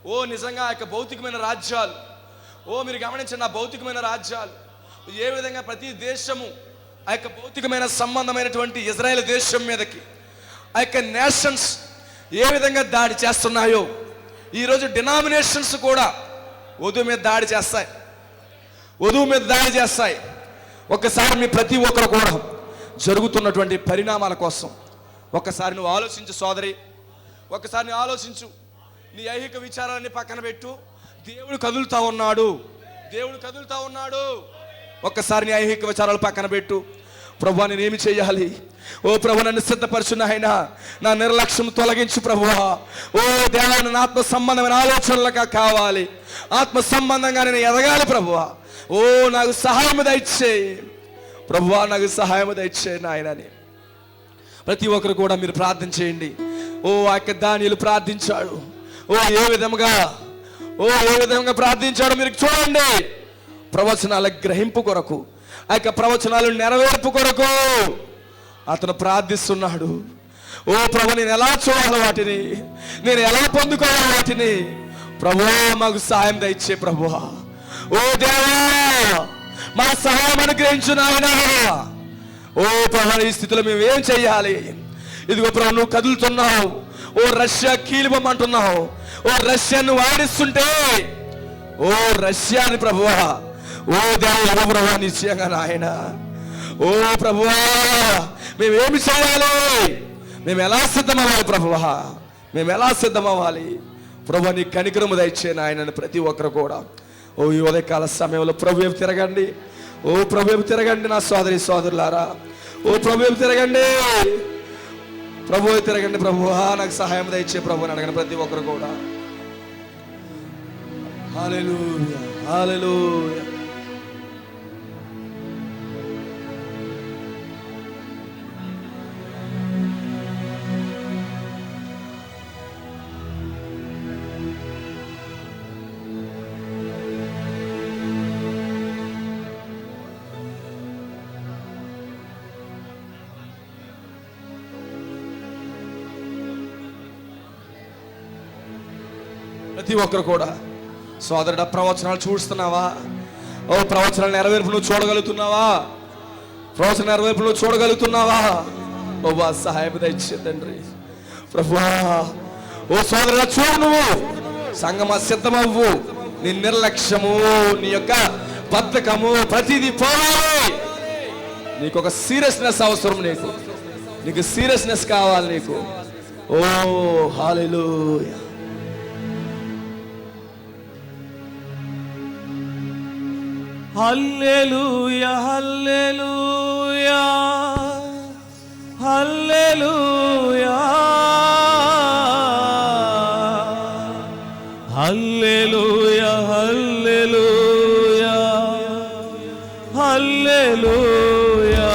ఓ నిజంగా ఆ యొక్క భౌతికమైన రాజ్యాలు, మీరు గమనించండి, ఆ భౌతికమైన రాజ్యాలు ఏ విధంగా ప్రతి దేశము ఆ యొక్క భౌతికమైన సంబంధమైనటువంటి ఇజ్రాయెల్ దేశం మీదకి ఆ యొక్క నేషన్స్ ఏ విధంగా దాడి చేస్తున్నాయో, ఈరోజు డినామినేషన్స్ కూడా వధువు మీద దాడి చేస్తాయి. ఒక్కసారి మీ ప్రతి ఒక్కరు కూడా జరుగుతున్నటువంటి పరిణామాల కోసం ఒక్కసారి నువ్వు ఆలోచించు సోదరి, ఒక్కసారి నువ్వు ఆలోచించు. నీ ఐహిక విచారాన్ని పక్కన పెట్టు. దేవుడు కదులుతా ఉన్నాడు. ఒక్కసారి నీ ఐహిక విచారాలు పక్కన పెట్టు. ప్రభువా, నేనేమి చేయాలి? ఓ ప్రభు, నన్ను సిద్ధపరచు నాయనా. నా నిర్లక్ష్యం తొలగించు ప్రభువా. ఓ దేవా, నా ఆత్మ సంబంధమైన ఆలోచనలుగా కావాలి. ఆత్మ సంబంధంగా నేను ఎదగాలి ప్రభువా. ఓ నాకు సహాయం దయచేయి ప్రభువా, నాకు సహాయం దయచేయి నాయనని ప్రతి ఒక్కరు కూడా మీరు ప్రార్థన చేయండి. ఓ ఆ యొక్క దానియేలు ప్రార్థించాడు. ఏ విధంగా ప్రార్థించాడు మీరు చూడండి. ప్రవచనాల గ్రహింపు కొరకు, ఆ యొక్క ప్రవచనాలు నెరవేర్పు కొరకు అతను ప్రార్థిస్తున్నాడు. ఓ ప్రభు, నేను ఎలా చూడాలి వాటిని, నేను ఎలా పొందుకోవాలి వాటిని? ప్రభువా, మాకు సహాయం దయచే ప్రభువా. ఓ దేవా, మా సహాయం అనుగ్రహించు నాయనా. ఓ ప్రభు, ఈ స్థితిలో మేము ఏం చెయ్యాలి? ఇదిగో ప్రభు, నువ్వు కదులుతున్నావు. ఓ రష్యా కీలిపోమంటున్నావు. ఓ రష్యాను వాడిస్తుంటే, ఓ రష్యాని ప్రభువా, ఓ దేవ ప్రభువా, నిశ్చయంగా నాయన. ఓ ప్రభువా, మేమేమి చేయాలి? మేము ఎలా సిద్ధమవ్వాలి ప్రభువా? నీ కనికరము దయచే నాయనని ప్రతి ఒక్కరు కూడా ఓ ఈ ఉదయకాల సమయంలో ప్రభు వైపు తిరగండి. ఓ ప్రభు వైపు తిరగండి నా సోదరి సోదరులారా. ఓ ప్రభు వైపు తిరగండి. ప్రభువా, నాకు సహాయం దయచే ప్రభు అని అడగండి ప్రతి ఒక్కరు కూడా. హల్లెలూయా, హల్లెలూయా. ప్రతి ఒక్కరు కూడా సోదరుడా, ప్రవచనాలు చూస్తున్నావా? ఓ ప్రవచనాల నెరవేర్పు నువ్వు చూడగలుగుతున్నావా? ప్రభువా, సహాయం దయచే తండ్రి ప్రభువా. ఓ సోదరుడా, చూడు, నువ్వు సంగమా సిద్ధమవ్వు. నీ నిర్లక్ష్యము, నీ యొక్క బద్ధకము ప్రతిదీ పోవాలి. నీకు ఒక సీరియస్నెస్ అవసరం. నీకు సీరియస్నెస్ కావాలి నీకు. ఓ హల్లెలూయా. హల్లెలూయా, హల్లెలూయా, హల్లెలూయా, హల్లెలూయా, హల్లెలూయా, హల్లెలూయా,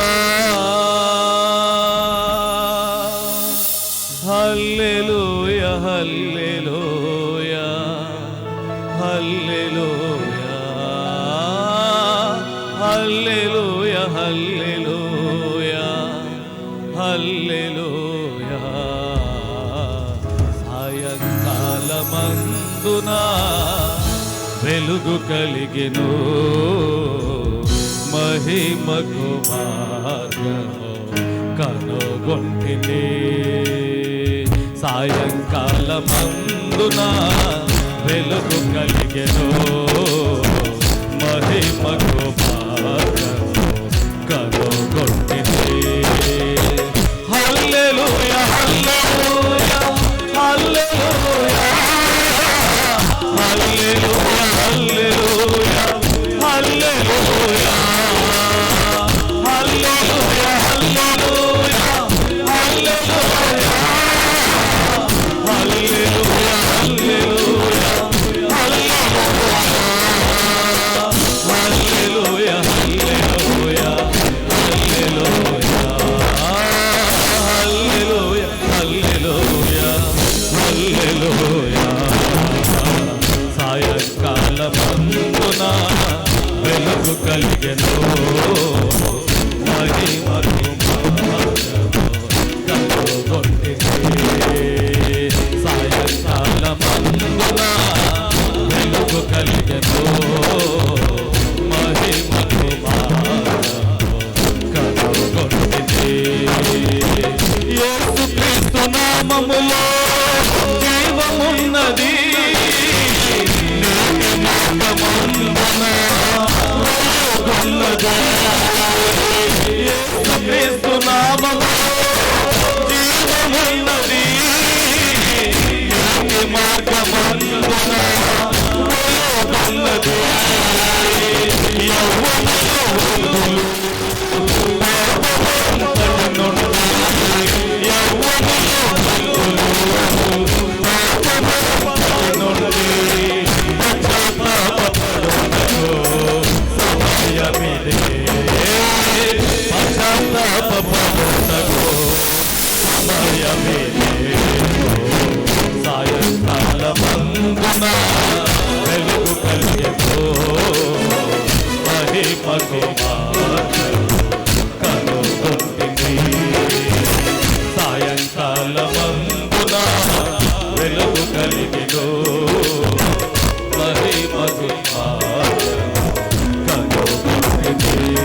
హల్లెలూయా, హల్లెలూయా, హల్లెలూయా. హల్లెలూయా. సాయంకాలమందున వెలుగు కలిగెను, మహిమకు మార్గము కనుగొంటిని. సాయంకాలమందున వెలుగు కలిగెను, మహిమకు మార్గము కనుగొంటిని. హల్లెలూయా హల్లెలూయా హల్లెలూయా హల్లెలూయా హల్లెలూయా హల్లెలూయా హల్లెలూయా హల్లెలూయా హల్లెలూయా హల్లెలూయా హల్లెలూయా హల్లెలూయా హల్లెలూయా హల్లెలూయా హల్లెలూయా. సాయంకాలమందున వెలుగు కలిగెను, మహిమకు మార్గము కనుగొంటిని. సాయంకాలమందున వెలుగు కలిగెను, మహిమకు మార్గము కనుగొంటిని. యేసుక్రీస్తు నామములో జీవమున్నది, యేసుక్రీస్తు నామములో జీవమున్నది, మార్గమందున ఉన్నది. సాయంకాలమందున వెలుగు కలిగెను, మహిమకు మార్గము కనుగొంటిని. సాయంకాలమందున వెలుగు కలిగెను, మహిమకు మార్గము కనుగొంటిని.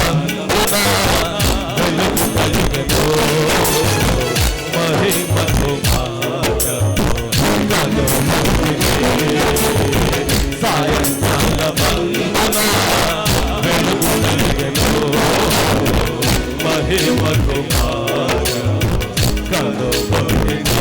సాయంకాలమందున వెలుగు కలిగెను, మహిమకు మార్గము కనుగొంటిని. సాయంకాలమందున వెలుగు కలిగెను, మహిమకు మార్గము కనుగొంటిని.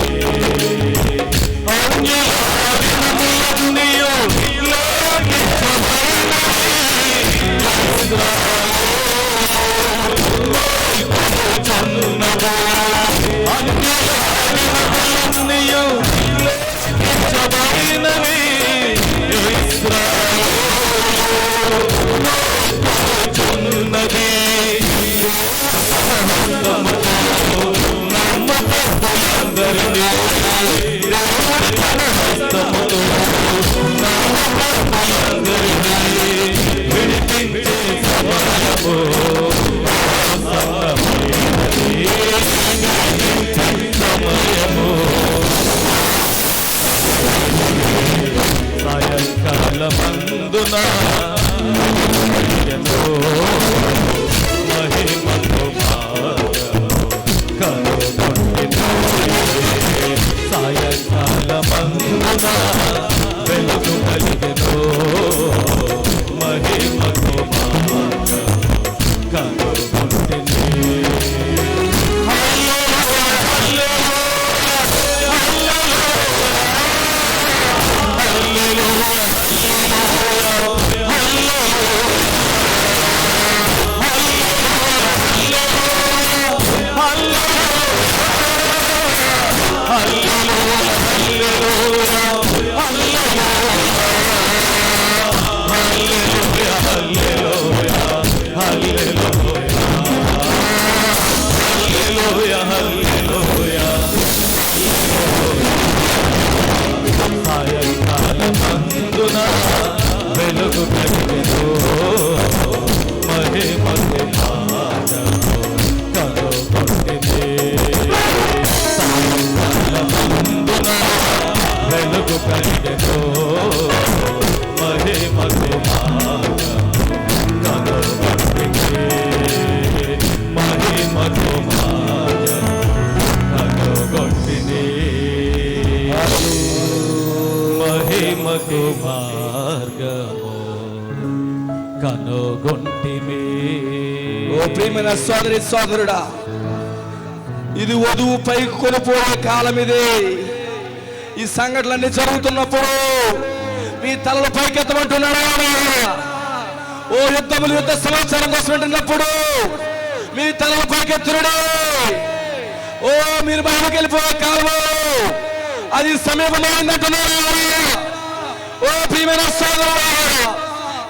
సాయంకాలమందున మహిమకు మార్గము కనుగొంటిని. సాయంకాలమందున వెలుగు కలిగెను, మహిమకు కనుగొంటిమి. ఓ ప్రియమైన సోదరి సోదరుడా, ఇది వధువు పైకి కొనిపోయే కాలం ఇది. ఈ సంఘటనలన్నీ జరుగుతున్నప్పుడు మీ తలలు పైకెత్తమంటున్నాడా? ఓ యుద్ధ సమాచారం కోసం వింటున్నప్పుడు మీ తలలు పైకెత్తునుడే. ఓ మీరు బయటకు వెళ్ళిపోయే కాలము అది సమీపమైందంటున్నారా? ఓ ప్రియమైన సోదరుడా,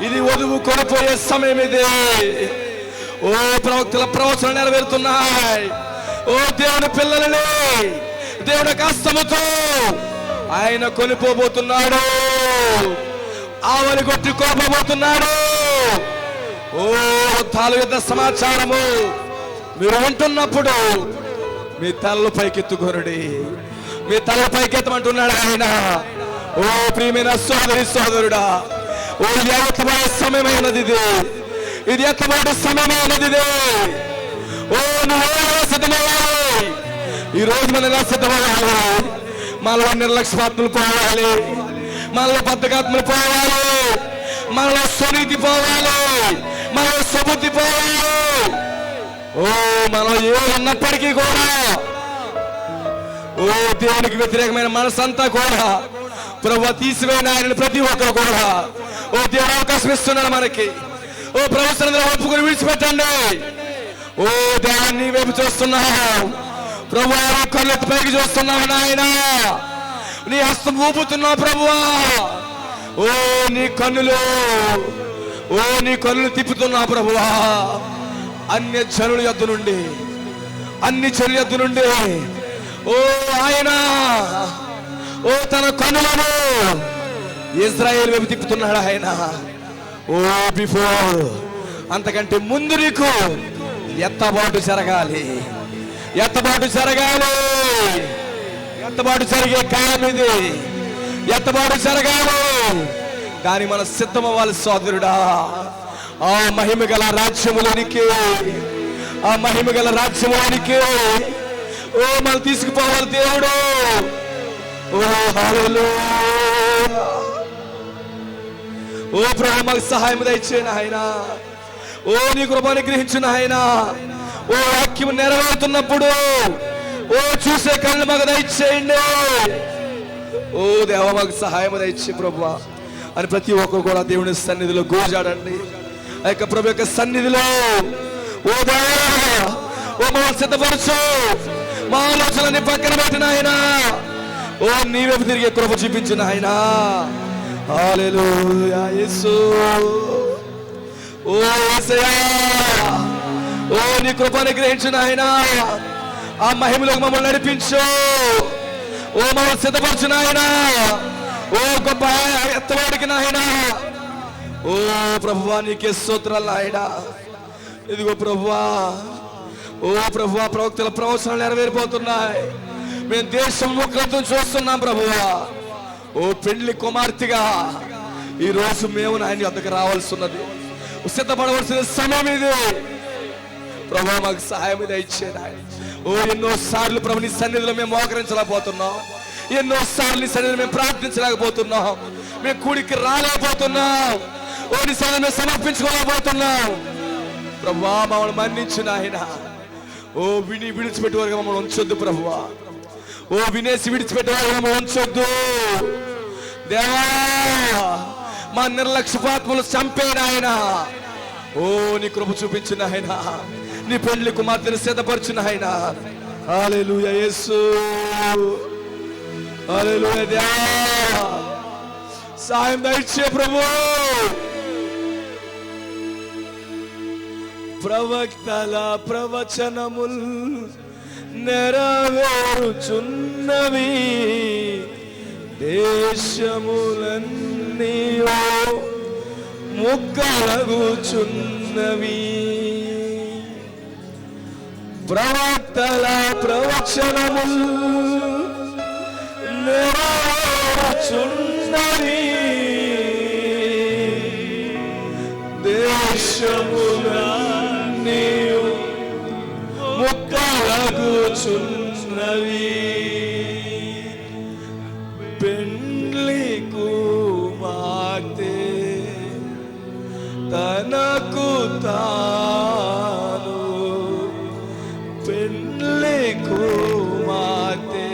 ఇది వధువు కొనిపోయే సమయం ఇది. ఓ ప్రవక్తల ప్రవచనాలు నెరవేరుతున్నాయి. ఓ దేవుని పిల్లలని దేవుని కష్టముతో ఆయన కొనిపోబోతున్నాడు. ఆవలి కొట్టి కోపబోతున్నాడు. ఓ తాలు యుద్ధ సమాచారము మీరు వింటున్నప్పుడు మీ తలలు పైకెత్తుకోరుడి, మీ తల పైకెత్తమంటున్నాడు ఆయన. ఓ ప్రియమైన సోదరి సోదరుడా, ఓ ఇది ఎత్తబడే సమయమైనది ఇది. ఇది ఎత్తబడే సమయమైనది ఇది. ఓ నువ్వు సిద్ధమవ్వాలి. ఈ రోజు మనం ఎలా సిద్ధమవ్వాలి? మనలో నిర్లక్ష్యాత్మలు పోవాలి, మనలో బద్ధకాత్మలు పోవాలి, మనలో సునీతి పోవాలి, మనలో సుబుద్ధి పోవాలి. ఓ మనం ఏమన్నప్పటికీ కూడా ఓ దేవునికి వ్యతిరేకమైన మనసంతా కూడా ప్రభువు తీసివేయన ఆయన ప్రతి ఒక్కరు కూడా ఓ దేవుడు అవకాశం ఇస్తున్నాడు మనకి. ఓ ప్రభుత్వం ఒప్పుకొని విడిచిపెట్టండి. ఓ దేవాన్ని వైపు చూస్తున్నావు ప్రభువా, కళ్ళెత్తి పైకి చూస్తున్నావు నాయన. నీ హస్తం ఊపుతున్నావు ప్రభువా. ఓ నీ కన్నులు తిప్పుతున్నావు ప్రభువా. అన్ని జనుల యొద్ద నుండి ఓ ఆయన ఓ తన కన్నులను ఇజ్రాయేల్ వైపు తిప్పుతున్నాడు ఆయన. ఓ బిఫోర్ అంతకంటే ముందు నీకు ఎత్తబాటు జరగాలి. ఎత్తబాటు జరిగే కాలం ఇది. ఎత్తబాటు జరగాలి. కానీ మన సిద్ధమవ్వాలి సోదరుడా. ఆ మహిమ గల రాజ్యములోనికి ఓ మనం తీసుకుపోవాలి దేవుడు. ఓ హల్లెలూయా. ఓ ప్రభు మాకు సహాయం దయచేయండి ఆయన. ఓ నీ కృపను గ్రహించిన ఆయన. ఓ వాక్యం నెరవేరుతున్నప్పుడు ఓ చూసే కళ్ళు మాకు దయచేయండి. ఓ దేవ మాకు సహాయం దయచే ప్రభువా అని ప్రతి ఒక్కరు కూడా దేవుని సన్నిధిలో గోజాడండి. ఆ యొక్క ప్రభు యొక్క సన్నిధిలో ఓ దేవా ఓ మమ్మల్ని సిద్ధపరచు. మా ఆలోచనని పక్కన పెట్టిన ఆయన ఓ నీ వైపు తిరిగే కృప చూపించిన ఆయన. హల్లెలూయా యేసు. ఓ యేసయ్యా ఓ నీ కృపను గ్రహించిన ఆయన ఆ మహిమలోకి మమ్మల్ని నడిపించు. ఓ మమ్మల్ని సిద్ధపరచిన ఆయన. ఓ గొప్ప ఎత్తవాడికి నాయన. ఓ ప్రభువా నీకే స్తోత్రాలు నాయన. ఇదిగో ప్రభువా ఓ ప్రభువా ప్రవక్తల ప్రవచనాలు నెరవేరిపోతున్నాయి. మేము దేశం ముఖంతో చూస్తున్నాం ప్రభువా. ఓ పెళ్లి కుమార్తెగా ఈ రోజు మేము ఆయన వద్దకు రావాల్సి ఉన్నది. సిద్ధపడవలసిన సమయం ఇది ప్రభు. మాకు సహాయం ఇచ్చేది ఆయన. ఓ ఎన్నో సార్లు ప్రభు నీ సన్నిధిలో మేము మోకరించలేకపోతున్నాం. ఎన్నో సార్లు నీ సన్నిధిలో మేము ప్రార్థించలేకపోతున్నాం. మేము కూడికి రాలేకపోతున్నాం. ఓ నీ సన్నిధిలో మేము సమర్పించుకోలేకపోతున్నాం. ప్రభువా మమ్మల్ని మన్నించిన ఆయన. ఓ విడిచిపెట్టే వరకు మమ్మల్ని ఉంచొద్దు ప్రభువా. ఓ వినేసి విడిచిపెట్టే వరకు మమ్మల్ని ఉంచొద్దు దేవా. మా నిర్లక్ష్యపాత్మలు చంపేన ఆయన. ఓ నీ కృప చూపించిన ఆయన. నీ పెళ్లి కుమార్తెను సిద్ధపరిచిన ఆయన. హల్లెలూయా యేసు. హల్లెలూయా దేవా సాయం దయచే ప్రభు. ప్రవక్తల ప్రవచనముల్ నెరవేరుచున్నవి. దేశములన్నీ ముక్కలగుచున్నవి. ప్రవక్తల ప్రవచనముల్ నెరవేరుచున్నవి. దేశములన్నీ ముక్కలగుచున్నవి. పెండ్లి కుమార్తె తనకు తాను పెండ్లి కుమార్తె,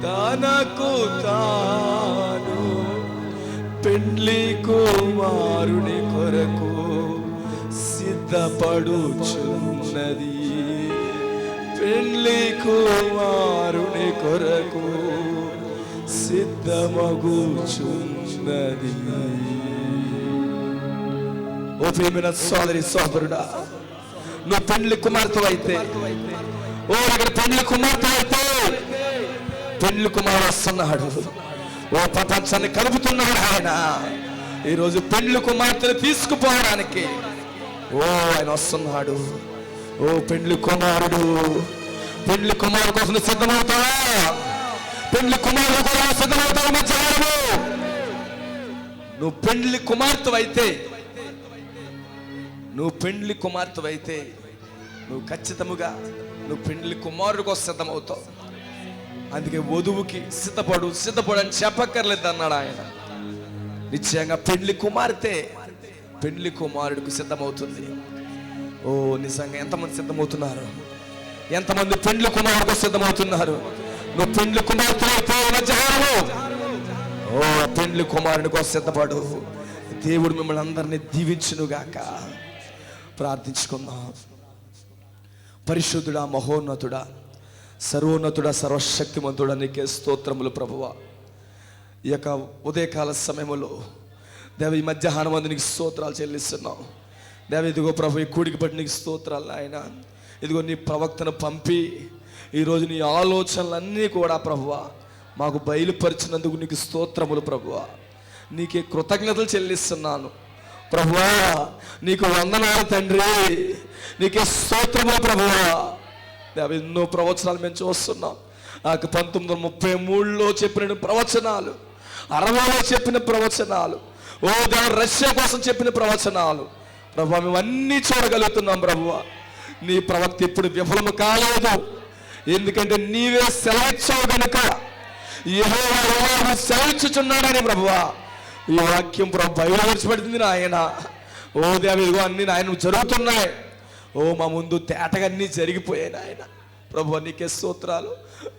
తనకు తాను పెండ్లి కుమారుని కొరకు సిద్ధపడుచున్నది. పెండ్లి కుమారుని కొరకు సిద్ధమగుచున్నది. ఓ ప్రియమైన సోదరి సోదరుడా, నువ్వు పెండ్లి కుమార్తె అయితే, ఓ ఇక్కడ పెండ్లి కుమార్తె అయితే, పెండ్లి కుమారుడు వస్తున్నాడు. ఓ ప్రపంచాన్ని కలుపుతున్నాడు ఆయన. ఈరోజు పెండ్లి కుమార్తెను తీసుకుపోవడానికి ఓ ఆయన వస్తున్నాడు. ఓ పెండ్లి కుమారుడు, పెండ్లి కుమారుడు కోసం సిద్ధమవుతావా? పెండ్లి కుమారుడు కోసం సిద్ధమవుతావు మధ్యాహ్నము? నువ్వు పెండ్లి కుమార్తె అయితే, నువ్వు పెండ్లి కుమార్తె అయితే నువ్వు ఖచ్చితంగా నువ్వు పెండ్లి కుమారుడు కోసం సిద్ధమవుతావు. అందుకే వధువుకి సిద్ధపడు సిద్ధపడు అని చెప్పక్కర్లేదు అన్నాడు ఆయన. నిశ్చయంగా పెండ్లి కుమార్తె పెండ్లి కుమారుడికి సిద్ధమవుతుంది. ఓ నిజంగా ఎంతమంది సిద్ధమవుతున్నారు? ఎంతమంది పెండ్లి కుమారుడికి సిద్ధమవుతున్నారు? నువ్వు పెండ్లి కుమార్తె అయితే ఓ పెండ్లి కుమారుడి కోసం సిద్ధపడు. దేవుడు మిమ్మల్ని అందరినీ దీవించునుగాక. ప్రార్థించుకుందాం. పరిశుద్ధుడా, మహోన్నతుడా, సర్వోన్నతుడా, సర్వశక్తిమంతుడా, నీకే స్తోత్రములు ప్రభువా. ఈ యొక్క ఉదయకాల సమయంలో దేవ ఈ మధ్యాహ్నం మంది నీకు స్తోత్రాలు చెల్లిస్తున్నాం. దేవ ఇదిగో ప్రభు ఈ కూడికి బట్టి నీకు స్తోత్రాలు ఆయన. ఇదిగో నీ ప్రవక్తను పంపి ఈరోజు నీ ఆలోచనలన్నీ కూడా ప్రభువా మాకు బయలుపరిచినందుకు నీకు స్తోత్రములు ప్రభువా. నీకే కృతజ్ఞతలు చెల్లిస్తున్నాను ప్రభువా. నీకు వందనాలు తండ్రి, నీకే స్తోత్రములు ప్రభువా. దేవ ఎన్నో ప్రవచనాలు మేము చూస్తున్నాం. 1933లో చెప్పిన ప్రవచనాలు, 60లో చెప్పిన ప్రవచనాలు, ఓ దేవుడు రష్యా కోసం చెప్పిన ప్రవచనాలు ప్రభువా మేమన్నీ చూడగలుగుతున్నాం ప్రభువా. నీ ప్రవక్త ఇప్పుడు విఫలము కాలేదు. ఎందుకంటే నీవే సెలవిచ్చావు కనుక, యెహోవా సెలవిచ్చుచున్నాడని ప్రభువా ఈ వాక్యం ప్రభు బయలుపరచబడింది నాయన. ఓ దేవ ఇదిగో అన్ని నాయన జరుగుతున్నాయి. ఓ మా ముందు తేటగా అన్నీ జరిగిపోయాయి నాయన. ప్రభు నీకే స్తోత్రాలు.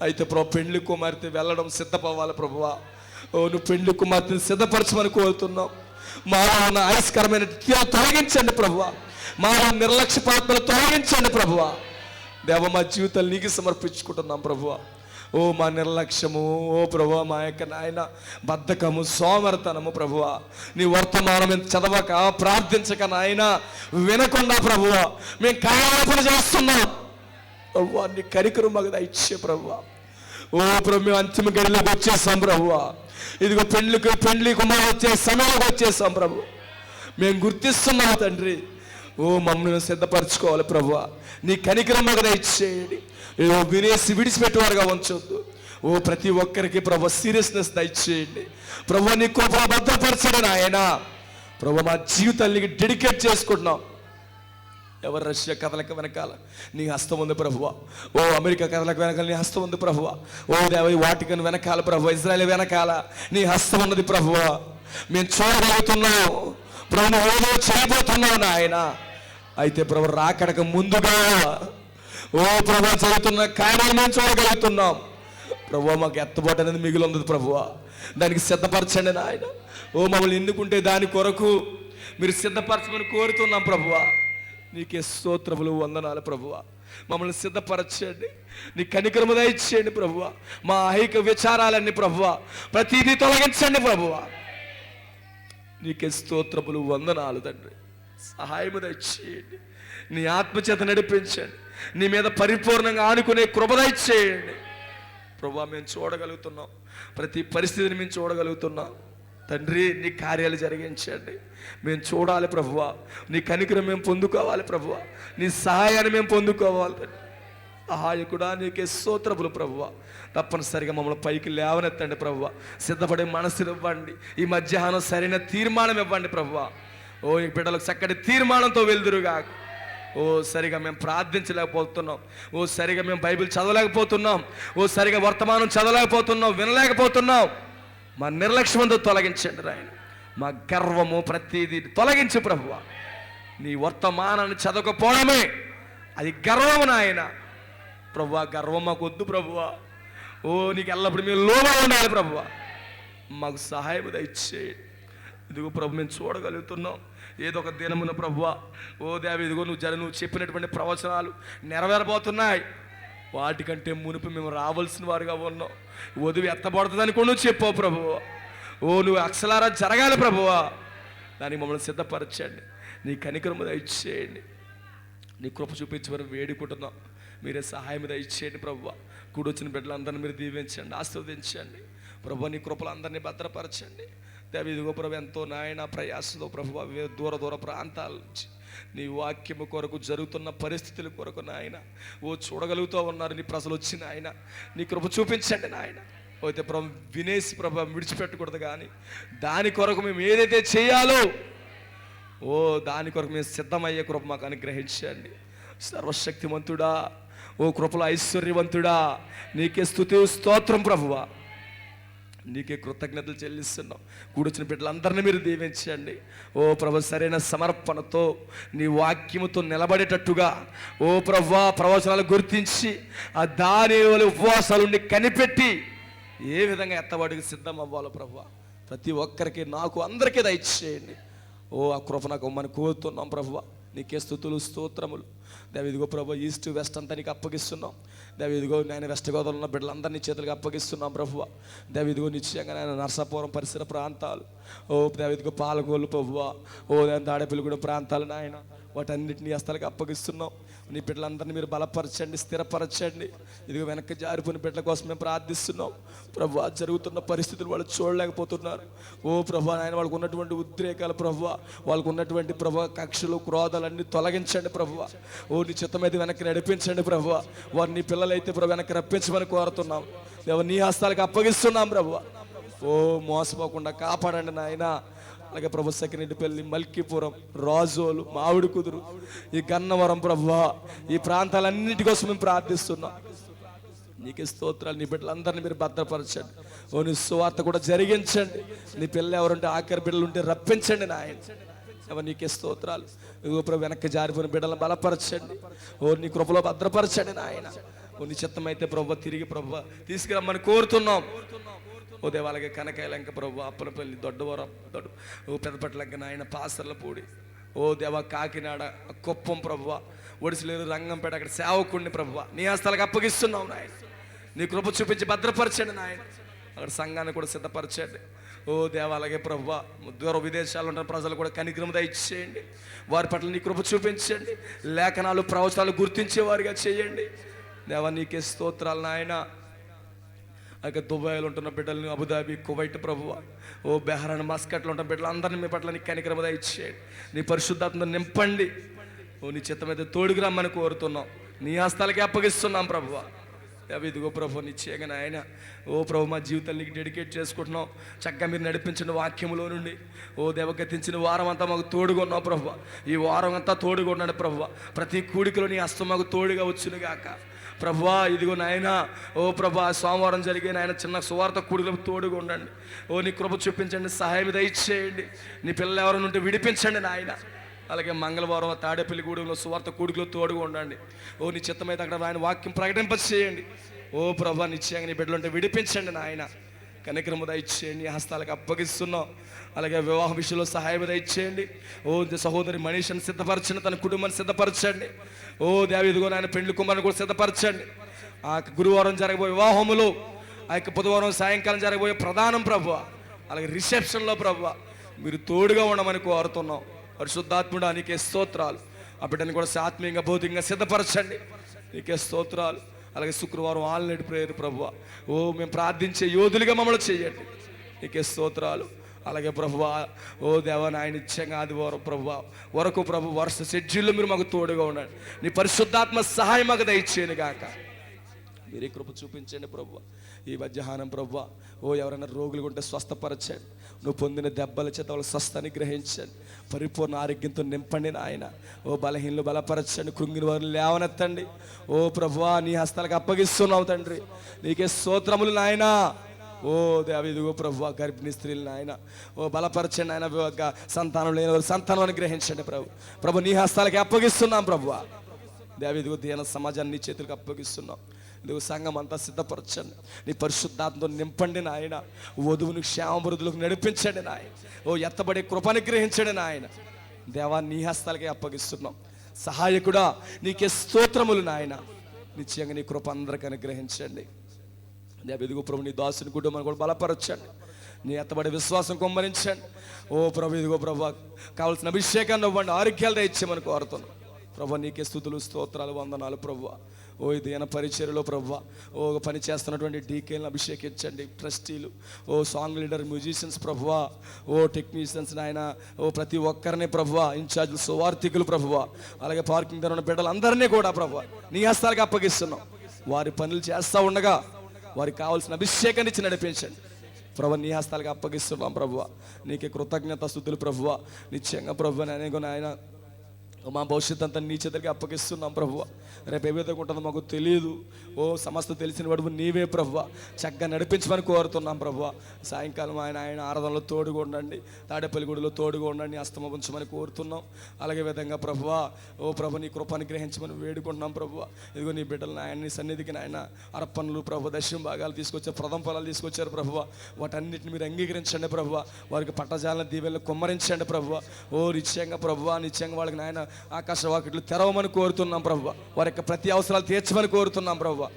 అయితే ప్రభు పెండ్లి కుమార్తె వెళ్ళడం సిద్ధపవ్వాలి ప్రభువా. ఓ నువ్వు పెండ్లి కుమార్తెని సిద్ధపరచమని కోరుతున్నాం. మాలో ఉన్న ఆయస్కరమైన తొలగించండి ప్రభువా. మాలో నిర్లక్ష్యపాత్రలు తొలగించండి ప్రభువా. దేవ మా జీవితాలు నీకు సమర్పించుకుంటున్నాం ప్రభువా. ఓ మా నిర్లక్ష్యము, ఓ ప్రభువా మా యొక్క నాయన బద్ధకము, సోమరతనము ప్రభువా, నీ వర్తమానం చదవక ప్రార్థించక నాయన వినకుండా ప్రభువా మేము కాలాపన చేస్తున్నాం ప్రభువా. నీ కనికరం మాకు దయచే ప్రభువా. ఓ ప్రభు మేము అంతిమ గడిలోకి వచ్చేసాం ప్రభువా. ఇదిగో పెండ్లి కుమారు వచ్చే సమయంలోకి వచ్చేసాం ప్రభు. మేము గుర్తిస్తున్నాం తండ్రి. ఓ మమ్మల్ని సిద్ధపరచుకోవాలి ప్రభువా. నీ కనికరం మాకు దయచేయండి. వినేసి విడిచిపెట్టేవారుగా ఉంచొద్దు. ఓ ప్రతి ఒక్కరికి ప్రభు సీరియస్నెస్ దయచేయండి ప్రభు. నీ కృప భద్రపరచండి నాయన ప్రభు. మా జీవితాన్ని డెడికేట్ చేసుకుంటున్నాం. ఎవరు రష్యా కథలకు వెనకాల నీ హస్తం ఉంది ప్రభువా. ఓ అమెరికా కథలకు వెనకాల నీ హస్తం ఉంది ప్రభువా. ఓ దేవ వాటికన్ వెనకాల ప్రభు, ఇజ్రాయెల్ వెనకాల నీ హస్తం ఉన్నది ప్రభువా. మేము చూడగలుగుతున్నాం ప్రభు, ఏదో చేయబోతున్నావు నాయన. అయితే ప్రభు రాకడకు ముందుగా ఓ ప్రభు జరుగుతున్న కార్యాలు మేము చూడగలుగుతున్నాం ప్రభు. మాకు ఎత్తబాటు అనేది మిగిలి ఉంది ప్రభువా. దానికి సిద్ధపరచండి నాయన. ఓ మమ్మల్ని ఎన్నుకుంటే దాని కొరకు మీరు సిద్ధపరచమని కోరుతున్నాం ప్రభువా. నీకే స్తోత్రములు, వందనాలు ప్రభువా. మమ్మల్ని సిద్ధపరచండి. నీ కనికరము దయచేయండి ప్రభువా. మా ఐహిక విచారాలన్నీ ప్రభువా ప్రతిదీ తొలగించండి ప్రభువా. నీకే స్తోత్రములు, వందనాలు తండ్రి. సహాయము దయచేయండి. నీ ఆత్మచేత నడిపించండి. నీ మీద పరిపూర్ణంగా ఆనుకునే కృప దయచేయండి ప్రభువా. మేము చూడగలుగుతున్నాం, ప్రతి పరిస్థితిని మేము చూడగలుగుతున్నాం తండ్రి. నీ కార్యాలు జరిగించండి. మేము చూడాలి ప్రభువా. నీ కనికరం మేము పొందుకోవాలి ప్రభువా. నీ సహాయాన్ని మేము పొందుకోవాలి తండ్రి. సహాయకుడా నీకే స్తోత్రములు ప్రభువా. తప్పనిసరిగా మమ్మల్ని పైకి లేవనెత్తండి ప్రభువా. సిద్ధపడే మనసును ఇవ్వండి. ఈ మధ్యాహ్నం సరైన తీర్మానం ఇవ్వండి ప్రభువా. ఓ ఈ బిడ్డలకు చక్కటి తీర్మానంతో వెళ్దురుగా. ఓ సరిగా మేము ప్రార్థించలేకపోతున్నాం. ఓ సరిగా మేము బైబిల్ చదవలేకపోతున్నాం. ఓ సరిగా వర్తమానం చదవలేకపోతున్నాం, వినలేకపోతున్నాం. మా నిర్లక్ష్యంతో తొలగించండి రాయన. ఓ మా గర్వము ప్రతిదీ తొలగించు ప్రభువా. నీ వర్తమానాన్ని చదవకపోవడమే అది గర్వము నాయన. ప్రభువా, గర్వం మాకు వద్దు ప్రభువా. ఓ నీకు ఎల్లప్పుడు మేము లోబడి ఉండాలి ప్రభువా. మాకు సహాయం దయచేయండి. ఇదిగో ప్రభు, మేము చూడగలుగుతున్నాం ఏదో ఒక దినమున ప్రభువా. ఓ దేవి, ఇదిగో నువ్వు చెప్పినటువంటి ప్రవచనాలు నెరవేరబోతున్నాయి. వాటికంటే మునుపు మేము రావాల్సిన వారుగా ఉన్నాం. వధువు ఎత్తబడుతుందని కూడా నువ్వు చెప్పావు ప్రభువా. ఓ నువ్వు అక్షరారా జరగాలి ప్రభువా. దానికి మమ్మల్ని సిద్ధపరచండి. నీ కనికరము దయచేయండి. నీ కృప చూపించమని వేడుకుంటున్నాం. మీరే సహాయం దయచేయండి ప్రభువా. కూడొచ్చిన బిడ్డలందరినీ మీరు దీవించండి, ఆశీర్వదించండి ప్రభువా. నీ కృపలు అందరినీ భద్రపరచండి. దేవి, ఇదిగో ప్రభు, ఎంతో నాయన ప్రయాసంతో ప్రభువా దూర ప్రాంతాల నుంచి నీ వాక్యము కొరకు జరుగుతున్న పరిస్థితుల కొరకు నాయన చూడగలుగుతూ ఉన్నారు నీ ప్రజలు వచ్చి నాయన. నీ కృప చూపించండి నాయన. అయితే ప్రభు వినేసి ప్రభు విడిచిపెట్టకూడదు, కానీ దాని కొరకు మేము ఏదైతే చేయాలో దాని కొరకు మేము సిద్ధమయ్యే కృప మాకు అనుగ్రహించండి. సర్వశక్తిమంతుడా, ఓ కృపల ఐశ్వర్యవంతుడా, నీకే స్తుతి స్తోత్రం ప్రభువా. నీకే కృతజ్ఞతలు చెల్లిస్తున్నాం. కూడొచ్చిన బిడ్డలందరినీ మీరు దీవించండి. ఓ ప్రభు, సరైన సమర్పణతో నీ వాక్యముతో నిలబడేటట్టుగా ఓ ప్రభువా ప్రవచనాలు గుర్తించి ఆ దాని ఉపవాసాలుండి కనిపెట్టి ఏ విధంగా ఎత్తబడికి సిద్ధం అవ్వాలో ప్రభువా ప్రతి ఒక్కరికి, నాకు అందరికీ దయచేయండి. ఆ కృప నాకు మనం కోరుతున్నాం ప్రభువా. నీకే స్తుతులు స్తోత్రములు. దేవ, ఇదిగో ప్రభు, ఈస్ట్ వెస్ట్ అంతా నీకు అప్పగిస్తున్నాం. దేవ, ఇదిగో నేను వెస్ట్ గోదావరిలో ఉన్న బిడ్డలందరినీ చేతులకు అప్పగిస్తున్నాం ప్రభువా. దేవ, ఇదిగో నిశ్చయంగా నేను నరసాపురం పరిసర ప్రాంతాలు, దేవ, ఇదిగో పాలకోలు ప్రభువా, తాడేపల్లిగూడెం ప్రాంతాలు నాయన, వాటన్నిటిని హస్తాలకు అప్పగిస్తున్నాం. నీ బిడ్డలందరినీ మీరు బలపరచండి, స్థిరపరచండి. ఇదిగో వెనక్కి జారిపోయిన బిడ్డల కోసం మేము ప్రార్థిస్తున్నాం ప్రభువా. జరుగుతున్న పరిస్థితులు వాళ్ళు చూడలేకపోతున్నారు. ప్రభువా నాయన, వాళ్ళకు ఉన్నటువంటి ఉద్రేకాలు ప్రభువా, వాళ్ళకు ఉన్నటువంటి ప్రభువా కక్షలు క్రోధాలన్నీ తొలగించండి ప్రభువా. నీ చిత్తమైతే వెనక్కి నడిపించండి ప్రభువా. వారు నీ పిల్లలైతే ప్రభు వెనక్కి రప్పించమని కోరుతున్నాం. నీ హస్తాలకు అప్పగిస్తున్నాం ప్రభువా. మోసపోకుండా కాపాడండి నాయన. అలాగే ప్రభు సెకండ్పల్లి, మల్కీపురం, రాజోలు, మామిడి కుదురు, ఈ గన్నవరం ప్రభువా, ఈ ప్రాంతాలన్నిటి కోసం మేము ప్రార్థిస్తున్నాం. నీకే స్తోత్రాలు. నీ బిడ్డలందరినీ మీరు భద్రపరచండి. నీ సువార్త కూడా జరిగించండి. నీ పిల్లలు ఎవరుంటే ఆఖరి బిడ్డలు ఉంటే రప్పించండి నాయన. నీకే స్తోత్రాలు. ఇదిగో ప్రభు, వెనక్కి జారిపోయిన బిడ్డలను బలపరచండి. నీ కృపలో భద్రపరచండి నాయన. నీ చిత్తమైతే ప్రభు తిరిగి ప్రభు తీసుకురమ్మని కోరుతున్నాం. దేవాలయ కనకాయలంక ప్రభు, అప్పలపల్లి, దొడ్డవరం, పెద్దపట్లంక నాయన, పాసర్లపూడి, దేవా కాకినాడ, కుప్పం ప్రభువా, ఒడిసిలేరు, రంగంపేట, అక్కడ సేవకుడిని ప్రభువా నీ హస్తాలకు అప్పగిస్తున్నాం నాయన. నీ కృప చూపించి భద్రపరచండి నాయన. అక్కడ సంఘాన్ని కూడా సిద్ధపరచండి. దేవాలయ ప్రభువా, దూర విదేశాలు ఉన్న ప్రజలు కూడా కనికరము దయచేయండి. వారి పట్ల నీ కృప చూపించండి. లేఖనాలు ప్రవచనాలు గుర్తించేవారిగా చేయండి. దేవా, నీకే స్తోత్రాలు నాయన. అలాగే దుబాయ్లో ఉంటున్న బిడ్డలని, అబుదాబి, కువైట్ ప్రభువా, బెహ్రాన్, మస్కట్లో ఉంటున్న బిడ్డలు అందరినీ మీ పట్ల నీ కనికరము దయచేయండి. నీ పరిశుద్ధాత్మను నింపండి. నీ చిత్తమైతే తోడుకు రమ్మని కోరుతున్నాం. నీ హస్తాలకి అప్పగిస్తున్నాం ప్రభువా. ఇదిగో ప్రభు, నిశ్చయంగా ఆయన ప్రభు, మా జీవితాన్ని నీకు డెడికేట్ చేసుకుంటున్నాం. చక్కగా మీరు నడిపించిన వాక్యములో నుండి దేవగతించిన వారం అంతా మాకు తోడుగా ఉన్నావు ప్రభు. ఈ వారం అంతా తోడుగా ఉన్నాడు ప్రభు. ప్రతి కూడికలో నీ హస్తం మాకు తోడుగా వచ్చును గాక ప్రభువా. ఇదిగో నాయన, ప్రభా, సోమవారం జరిగే నాయన చిన్న సువార్త కూడికలకు తోడుగా ఉండండి. నీ కృప చూపించండి, సహాయం దయచేయండి. నీ పిల్లలు ఎవరైనా ఉంటే విడిపించండి నాయన. అలాగే మంగళవారం తాడేపల్లిగూడెంలో సువార్త కూడికలో తోడుగా ఉండండి. నీ చిత్తమైతే అక్కడ ఆయన వాక్యం ప్రకటింపచేయండి. ప్రభా, నిశ్చయంగా నీ బిడ్డలు ఉంటే విడిపించండి నాయన. కనికరము దయచేయండి. హస్తాలకు అప్పగిస్తున్నాం. అలాగే వివాహ విషయంలో సహాయం దయచేయండి. సహోదరి మనీషను సిద్ధపరచండి, తన కుటుంబాన్ని సిద్ధపరచండి. దేవి, ఇదిగో నాయన పెండ్లి కుమారుని కూడా సిద్ధపరచండి. ఆ గురువారం జరగబోయే వివాహములు, ఆ యొక్క బుధవారం సాయంకాలం జరగబోయే ప్రధానం ప్రభువ, అలాగే రిసెప్షన్లో ప్రభువ మీరు తోడుగా ఉండమని కోరుతున్నాం. పరిశుద్ధాత్ముడా, నీకే స్తోత్రాలు. ఆ బిడ్డని కూడా ఆత్మీయంగా భౌతికంగా సిద్ధపరచండి. నీకే స్తోత్రాలు. అలాగే శుక్రవారం ఆల్రెడీ ప్రేయర్ ప్రభువ, మేము ప్రార్థించే యోధులుగా మమ్మల్ని చేయండి. నీకే స్తోత్రాలు. అలాగే ప్రభువా, దేవా నాయన, నిత్యంగా ఆదివారం ప్రభువా వరకు ప్రభు వరుస షెడ్యూల్లో మీరు మాకు తోడుగా ఉండండి. నీ పరిశుద్ధాత్మ సహాయం మాకు దయచేయను గాక. మీరే కృప చూపించండి ప్రభువా. ఈ మధ్యాహ్నం ప్రభువా, ఎవరైనా రోగులు ఉంటే స్వస్థపరచండి. నువ్వు పొందిన దెబ్బల చేత వాళ్ళ స్వస్థాన్ని గ్రహించండి. పరిపూర్ణ ఆరోగ్యంతో నింపండి నాయన. బలహీనలు బలపరచండి, కృంగిన వారిని లేవనెత్తండి. ప్రభువా, నీ హస్తాలకు అప్పగిస్తున్నావు తండ్రి. నీకే స్తోత్రములు నాయనా. ఓ దేవ ఇదిగో ప్రభు గర్భిణీ స్త్రీలు నాయన ఓ బలపరచండి ఆయన సంతానం లేని వారు సంతానం అనుగ్రహించండి ప్రభు నీ హస్తాలకి అప్పగిస్తున్నాం ప్రభు దేవ ఇదిగో దీన సమాజాన్ని నీ చేతులకు అప్పగిస్తున్నాం. ఇదిగో సంఘం అంతా సిద్ధపరచండి, నీ పరిశుద్ధాత్మతో నింపండి నాయన. వధువుని క్షేమబృద్ధులకు నడిపించండి నాయన. ఓ ఎత్తబడే కృపను గ్రహించండి నాయన. దేవా నీ హస్తాలకే అప్పగిస్తున్నాం. సహాయకుడా నీకే స్తోత్రములు నాయన. నిశ్చయంగా నీ కృప అందరికీ అనుగ్రహించండి. దేవ ఇదిగో ప్రభు నీ దాసుని కుటుంబాన్ని కూడా బలపరచండి, నీ ఎత్తబడే విశ్వాసం కొమ్మరించండి. ఓ ప్రభు ఇదిగో ప్రభు కావాల్సిన అభిషేకాన్ని ఇవ్వండి, ఆరోగ్యాలు దయచేయమని కోరుతున్నాం ప్రభు. నీకే స్తుతులు స్తోత్రాలు వందనాలు ప్రభు. ఓ దీన పరిచర్యలో ప్రభు ఓ పని చేస్తున్నటువంటి డీకేలను అభిషేకించండి, ట్రస్టీలు, ఓ సాంగ్ లీడర్, మ్యూజిషియన్స్ ప్రభువా, ఓ టెక్నీషియన్స్ నాయన, ఓ ప్రతి ఒక్కరిని ప్రభువా, ఇన్ఛార్జీలు, సువార్థికులు ప్రభువా, అలాగే పార్కింగ్ దగ్గర ఉన్న బిడ్డలందరినీ కూడా ప్రభువా నీ హస్తాలకు అప్పగిస్తున్నాం. వారి పనులు చేస్తూ ఉండగా వారికి కావాల్సిన అభిషేకాన్ని ఇచ్చి నడిపించండి ప్రభు. నీ హస్తాలకు అప్పగిస్తున్నాం ప్రభువా. నీకే కృతజ్ఞత స్తుతులు ప్రభువా. నిశ్చయంగా ప్రభు నాయన మా భవిష్యత్తు అంతా నీ చేతులకి అప్పగిస్తున్నాం ప్రభువా. రేపు ఏ విధంగా ఉంటుందో మాకు తెలియదు. ఓ సమస్త తెలిసిన వాడు నీవే ప్రభువా, చక్కగా నడిపించమని కోరుతున్నాం ప్రభువా. సాయంకాలం ఆయన ఆరాధనలో తోడుగా ఉండండి, తాడేపల్లిగూడిలో తోడుగా ఉండండి, అస్తమ ఉంచమని కోరుతున్నాం. అలాగే విధంగా ప్రభువా ఓ ప్రభు నీ కృపను గ్రహించమని వేడుకుంటున్నాం ప్రభువా. ఇదిగో నీ బిడ్డలు ఆయన నీ సన్నిధికి నాయన అర్పణలు ప్రభు, దశమ భాగాలు తీసుకొచ్చారు, ప్రథమ ఫలాలు తీసుకొచ్చారు ప్రభువా. వాటన్నిటిని మీరు అంగీకరించండి ప్రభువా. వారికి పట్టజాలను దీవెలను కుమ్మరించండి ప్రభువా. ఓ నిశ్చయంగా ప్రభువా, నిశ్చయంగా వాళ్ళకి నాయన ఆకాశ వాకిట్లు తెరవమని కోరుతున్నాం ప్రభువా. వారి యొక్క ప్రతి అవసరాలు తీర్చమని కోరుతున్నాం ప్రభువా.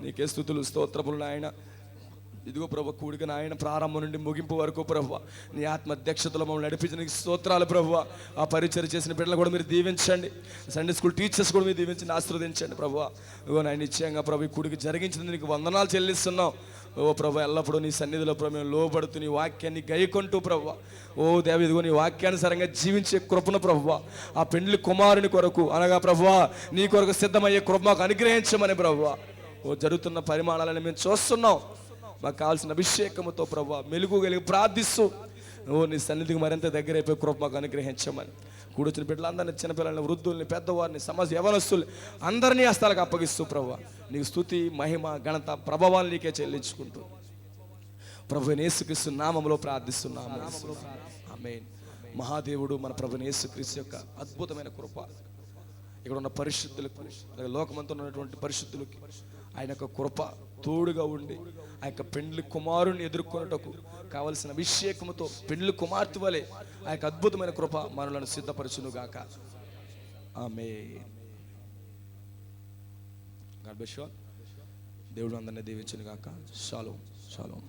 నీకే స్తుతులు స్తోత్రములు నాయన. ఇదిగో ప్రభు కూడిక నాయన ప్రారంభం నుండి ముగింపు వరకు ప్రభువా నీ ఆత్మ అధ్యక్షతలో మమ్మల్ని నడిపించిన స్తోత్రాలు ప్రభువా. ఆ పరిచయం చేసిన బిడ్డలు కూడా మీరు దీవించండి, సండే స్కూల్ టీచర్స్ కూడా మీరు దీవించండి, ఆశీర్వదించండి ప్రభువా. ఇదిగో నాయన నిశ్చయంగా ప్రభు ఈ కూడికి జరిగించిన నీకు వందనాలు చెల్లిస్తున్నాం. ఓ ప్రభు ఎల్లప్పుడూ నీ సన్నిధిలో ప్రభు మేము లోబడుతూ నీ వాక్యాన్ని గైకొంటూ ప్రభువా ఓ దేవ ఇదిగో నీ వాక్యానుసారంగా జీవించే కృపను ప్రభువా ఆ పెండ్లి కుమారుని కొరకు అనగా ప్రభువా నీ కొరకు సిద్ధమయ్యే కృప మాకు అనుగ్రహించమని ప్రభువా. ఓ జరుగుతున్న పరిమాణాలను మేము చూస్తున్నాం. మాకు కావాల్సిన అభిషేకముతో ప్రభువా మెలుగుగలిగి ప్రార్థిస్తూ ఓ నీ సన్నిధికి మరింత దగ్గర అయిపోయి కృప మాకు అనుగ్రహించమని కూడొచ్చిన బిడ్డలందరినీ, చిన్నపిల్లల్ని, వృద్ధుల్ని, పెద్దవారిని, సమాజ యవనస్తుల్ని అందరినీ హస్తాలకు అప్పగిస్తూ ప్రభువా నీకు స్తుతి, మహిమ, ఘనత, ప్రభావాలు నీకే చెల్లించుకుంటూ ప్రభు యేసుక్రీస్తు నామములో ప్రార్థిస్తున్నాము. ఆమేన్. మహాదేవుడు మన ప్రభు యేసుక్రీస్తు యొక్క అద్భుతమైన కృప ఇక్కడ ఉన్న పరిశుద్ధులకు, లోకమంతా ఉన్నటువంటి పరిశుద్ధులకి ఆయన యొక్క కృప తోడుగా ఉండి ఆ యొక్క పెండ్లి కుమారుని ఎదుర్కొనుటకు కావలసిన అభిషేకముతో పెండ్లి కుమార్తె వలె ఆ యొక్క అద్భుతమైన కృప మనలను సిద్ధపరచును గాక. Amen. God bless you all. దేవుడు అందరినీ దీవించును గాక. షాలోమ్ షాలోమ్.